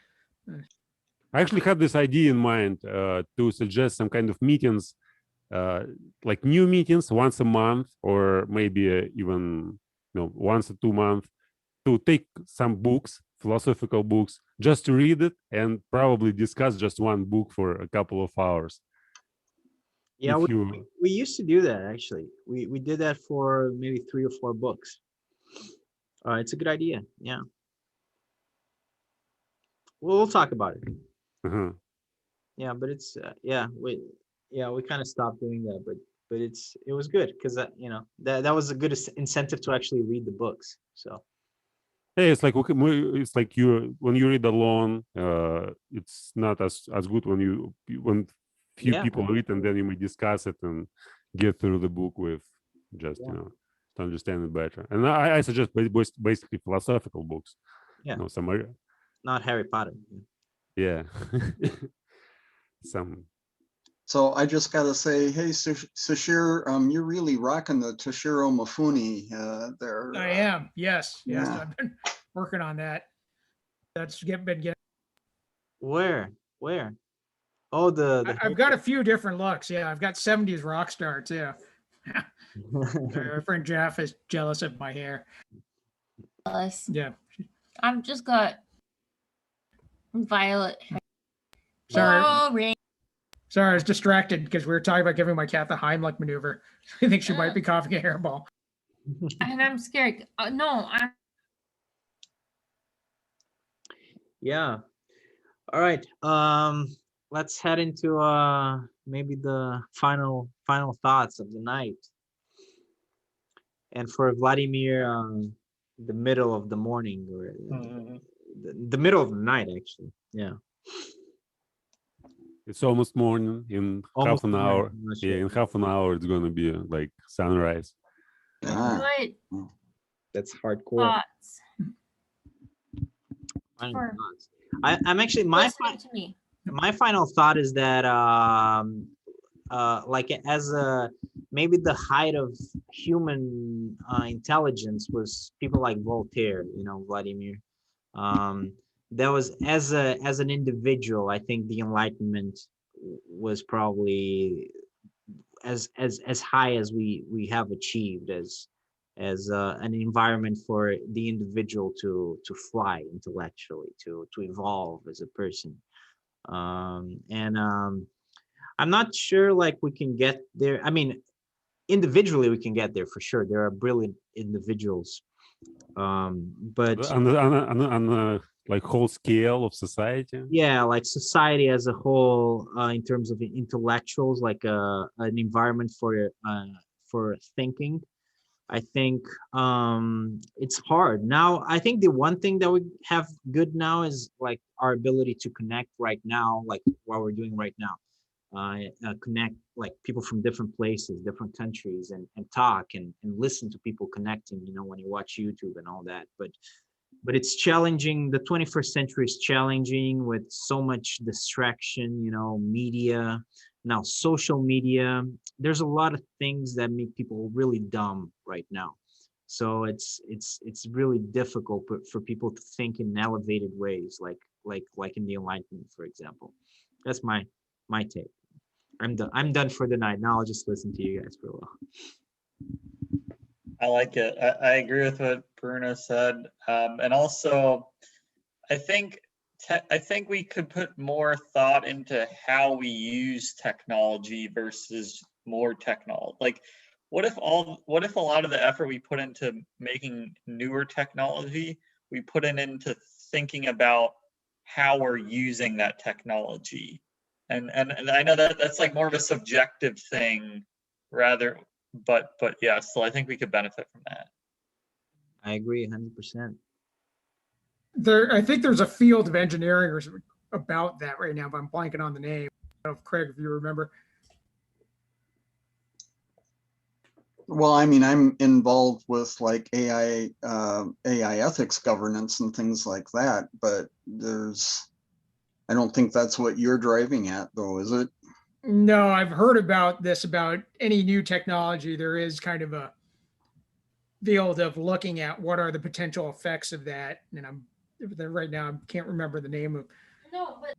I actually had this idea in mind to suggest some kind of meetings, like new meetings once a month, or maybe even, you know, once or 2 months, to take some books, philosophical books, just to read it and probably discuss just one book for a couple of hours. Yeah, we used to do that, actually. We did that for maybe 3 or 4 books. It's a good idea. Yeah. Well, we'll talk about it. Uh-huh. Yeah, but it's we kind of stopped doing that, but but it was good because that was a good incentive to actually read the books. So Hey, it's like it's like when you read alone, it's not as good when few Yeah. people read, and then you may discuss it and get through the book with just Yeah. to understand it better. And I suggest basically philosophical books. Yeah. Some not Harry Potter. yeah, some. So I just gotta say, hey, Sashir, you're really rocking the Toshiro Mifune there. I am. Yes. Yes. Yeah. I've been working on that. That's been getting. Where? Oh, I've got a few different looks. Yeah. I've got 70s rock star too. My friend Jeff is jealous of my hair. Jealous. Yeah. I've just got violet hair. Sorry. Boring. Sorry, I was distracted because we were talking about giving my cat the Heimlich maneuver. I think she might be coughing a hairball. And I'm scared. No, I'm Yeah. All right. Let's head into maybe the final thoughts of the night. And for Vladimir, the middle of the morning or the middle of the night, actually. Yeah. It's almost morning. In Almost half an morning, hour. I'm not Yeah, sure. in half an hour it's gonna be like sunrise. Ah. good That's hardcore. thoughts. Final for thoughts. I'm actually my Listening to me. my final thought is that like as a maybe the height of human intelligence was people like Voltaire, Vladimir. That was as an individual, I think the Enlightenment was probably as high as we have achieved as an environment for the individual to fly intellectually, to evolve as a person. I'm not sure like we can get there. I mean, individually we can get there for sure. There are brilliant individuals, but On the like whole scale of society. yeah, like society as a whole, in terms of intellectuals, like an environment for thinking. I think it's hard now. I think the one thing that we have good now is like our ability to connect right now, like what we're doing right now. Connect like people from different places, different countries, and talk and listen to people connecting, when you watch YouTube and all that. But it's challenging. The 21st century is challenging with so much distraction, media, now social media. There's a lot of things that make people really dumb right now. So it's really difficult for people to think in elevated ways, like in the Enlightenment, for example. That's my take. I'm done for the night. Now I'll just listen to you guys for a while. I like it. I agree with what Bruno said, and also, I think we could put more thought into how we use technology versus more technology. Like, what if a lot of the effort we put into making newer technology, we put it into thinking about how we're using that technology, and I know that's like more of a subjective thing, rather. But yeah, so I think we could benefit from that. I agree 100%. I think there's a field of engineering or something about that right now, but I'm blanking on the name. I don't know if Craig, if you remember. Well, I mean, I'm involved with like AI ethics governance and things like that, but I don't think that's what you're driving at though, is it? No, I've heard about this, about any new technology. There is kind of a field of looking at what are the potential effects of that. And right now, I can't remember the name of. No, but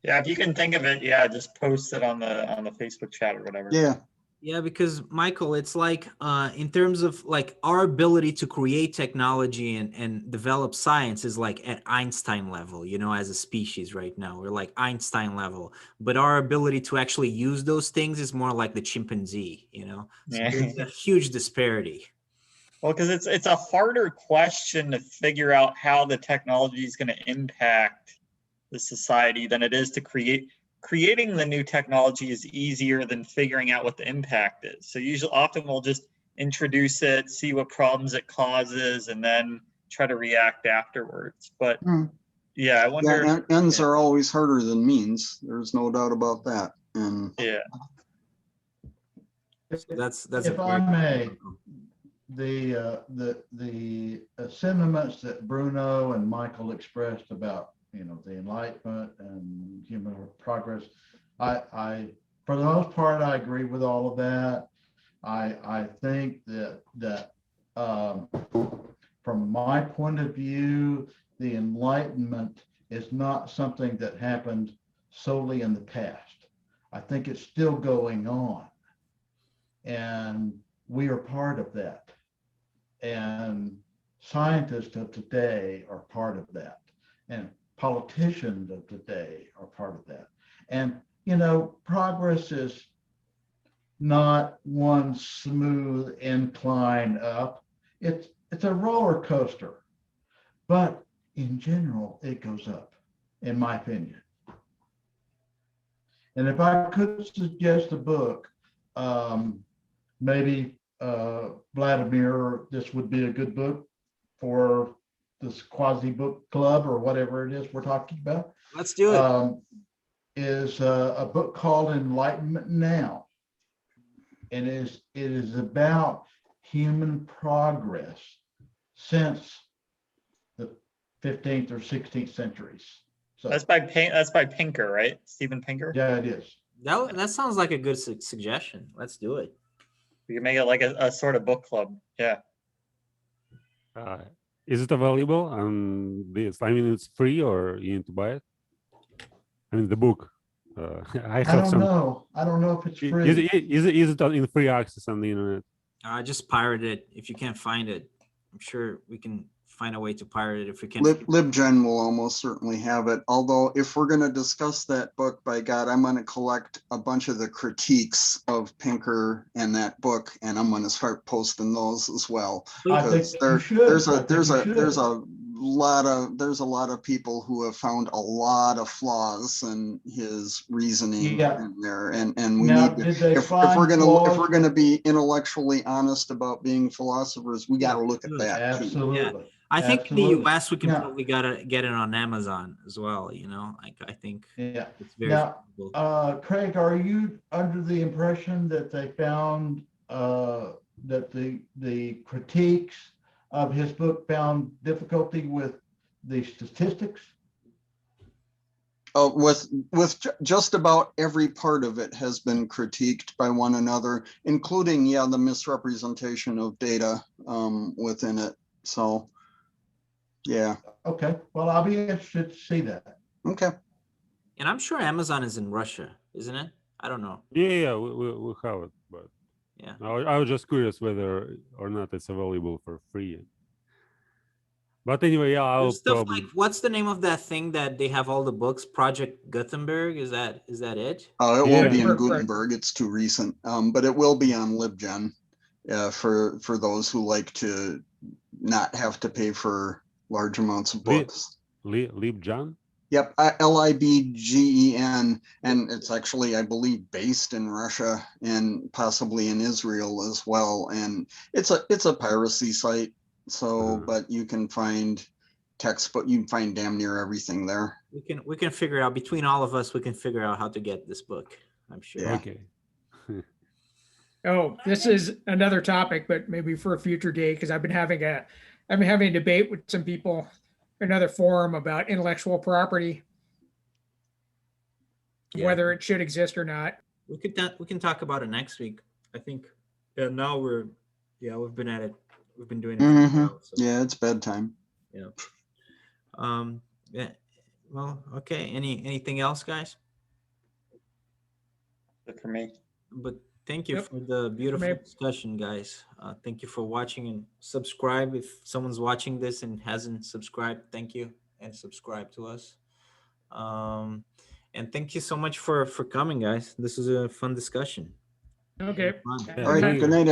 Yeah, if you can think of it, yeah, just post it on the Facebook chat or whatever. Yeah. Yeah, because Michael, it's like in terms of like our ability to create technology and develop science is like at Einstein level, as a species right now. We're like Einstein level, but our ability to actually use those things is more like the chimpanzee, So Yeah. there's a huge disparity. Well, because it's a harder question to figure out how the technology is going to impact the society than it is to create creating the new technology is easier than figuring out what the impact is. So usually, often we'll just introduce it, see what problems it causes, and then try to react afterwards. But yeah, I wonder. Yeah, ends are always harder than means. There's no doubt about that. And Yeah. That's a If I very- may, the sentiments that Bruno and Michael expressed about, the Enlightenment and human progress, I for the most part, I agree with all of that. I think that from my point of view, the Enlightenment is not something that happened solely in the past. I think it's still going on. And we are part of that. And scientists of today are part of that. And politicians of today are part of that. And, progress is not one smooth incline up. It's a roller coaster. But in general, it goes up, in my opinion. And if I could suggest a book, maybe Vladimir, this would be a good book for this quasi book club or whatever it is we're talking about. Let's do it. Is a book called Enlightenment Now. And it is about human progress since the 15th or 16th centuries. So That's by Pinker, right? Steven Pinker. yeah, it is. That sounds like a good suggestion. Let's do it. We can make it like a sort of book club. Yeah. Is it available on this? I mean, it's free or you need to buy it? I mean, the book. I I have don't some. know. I don't know if it's free. Is it in free access on the internet? Just pirate it if you can't find it. I'm sure we can find a way to pirate it if we can. LibGen will almost certainly have it. Although if we're going to discuss that book, by God, I'm going to collect a bunch of the critiques of Pinker and that book, and I'm going to start posting those as well. I think Because you should. there's I think you there's should. a lot of people who have found a lot of flaws in his reasoning Yeah. in there, and we Now, need to, did they if find we're flaws? going to be intellectually honest about being philosophers, we got to look at Absolutely. that too. Absolutely. I think in the Absolutely. US we can Now- probably get it on Amazon as well. I think Yeah. it's very Now, feasible. Craig, are you under the impression that they found that the critiques of his book found difficulty with the statistics? Just about every part of it has been critiqued by one another, including, the misrepresentation of data within it. So, yeah, Okay, well, I'll be interested to see that. okay. And I'm sure Amazon is in Russia, isn't it? I don't know. Yeah, we have it, but Yeah. I was just curious whether or not it's available for free. But anyway, yeah, I'll There's stuff probably. like, what's the name of that thing that they have all the books? Project Gutenberg? Is that it? It won't be in Right. Gutenberg. It's too recent, but it will be on LibGen for those who like to not have to pay for large amounts of books. LibGen? Yep, LIBGEN, and it's actually, I believe, based in Russia and possibly in Israel as well. And it's a piracy site. So, but you can find textbook, you can find damn near everything there. We can figure out, between all of us, we can figure out how to get this book. I'm sure. Yeah. Okay. Oh, this is another topic, but maybe for a future day, because I've been having a debate with some people, another forum about intellectual property, Yeah. whether it should exist or not. We can talk about it next week. I think. Yeah. Now we've been at it. We've been doing it. For a while, so, Yeah, it's bedtime. Yeah. Yeah. Well, okay. Anything else, guys? Good for me. But thank you Yep. for the beautiful Maybe- discussion, guys. Thank you for watching, and subscribe if someone's watching this and hasn't subscribed. Thank you, and subscribe to us. And thank you so much for coming, guys. This was a fun discussion. Okay. Fun. Yeah, All right, thank good you. night,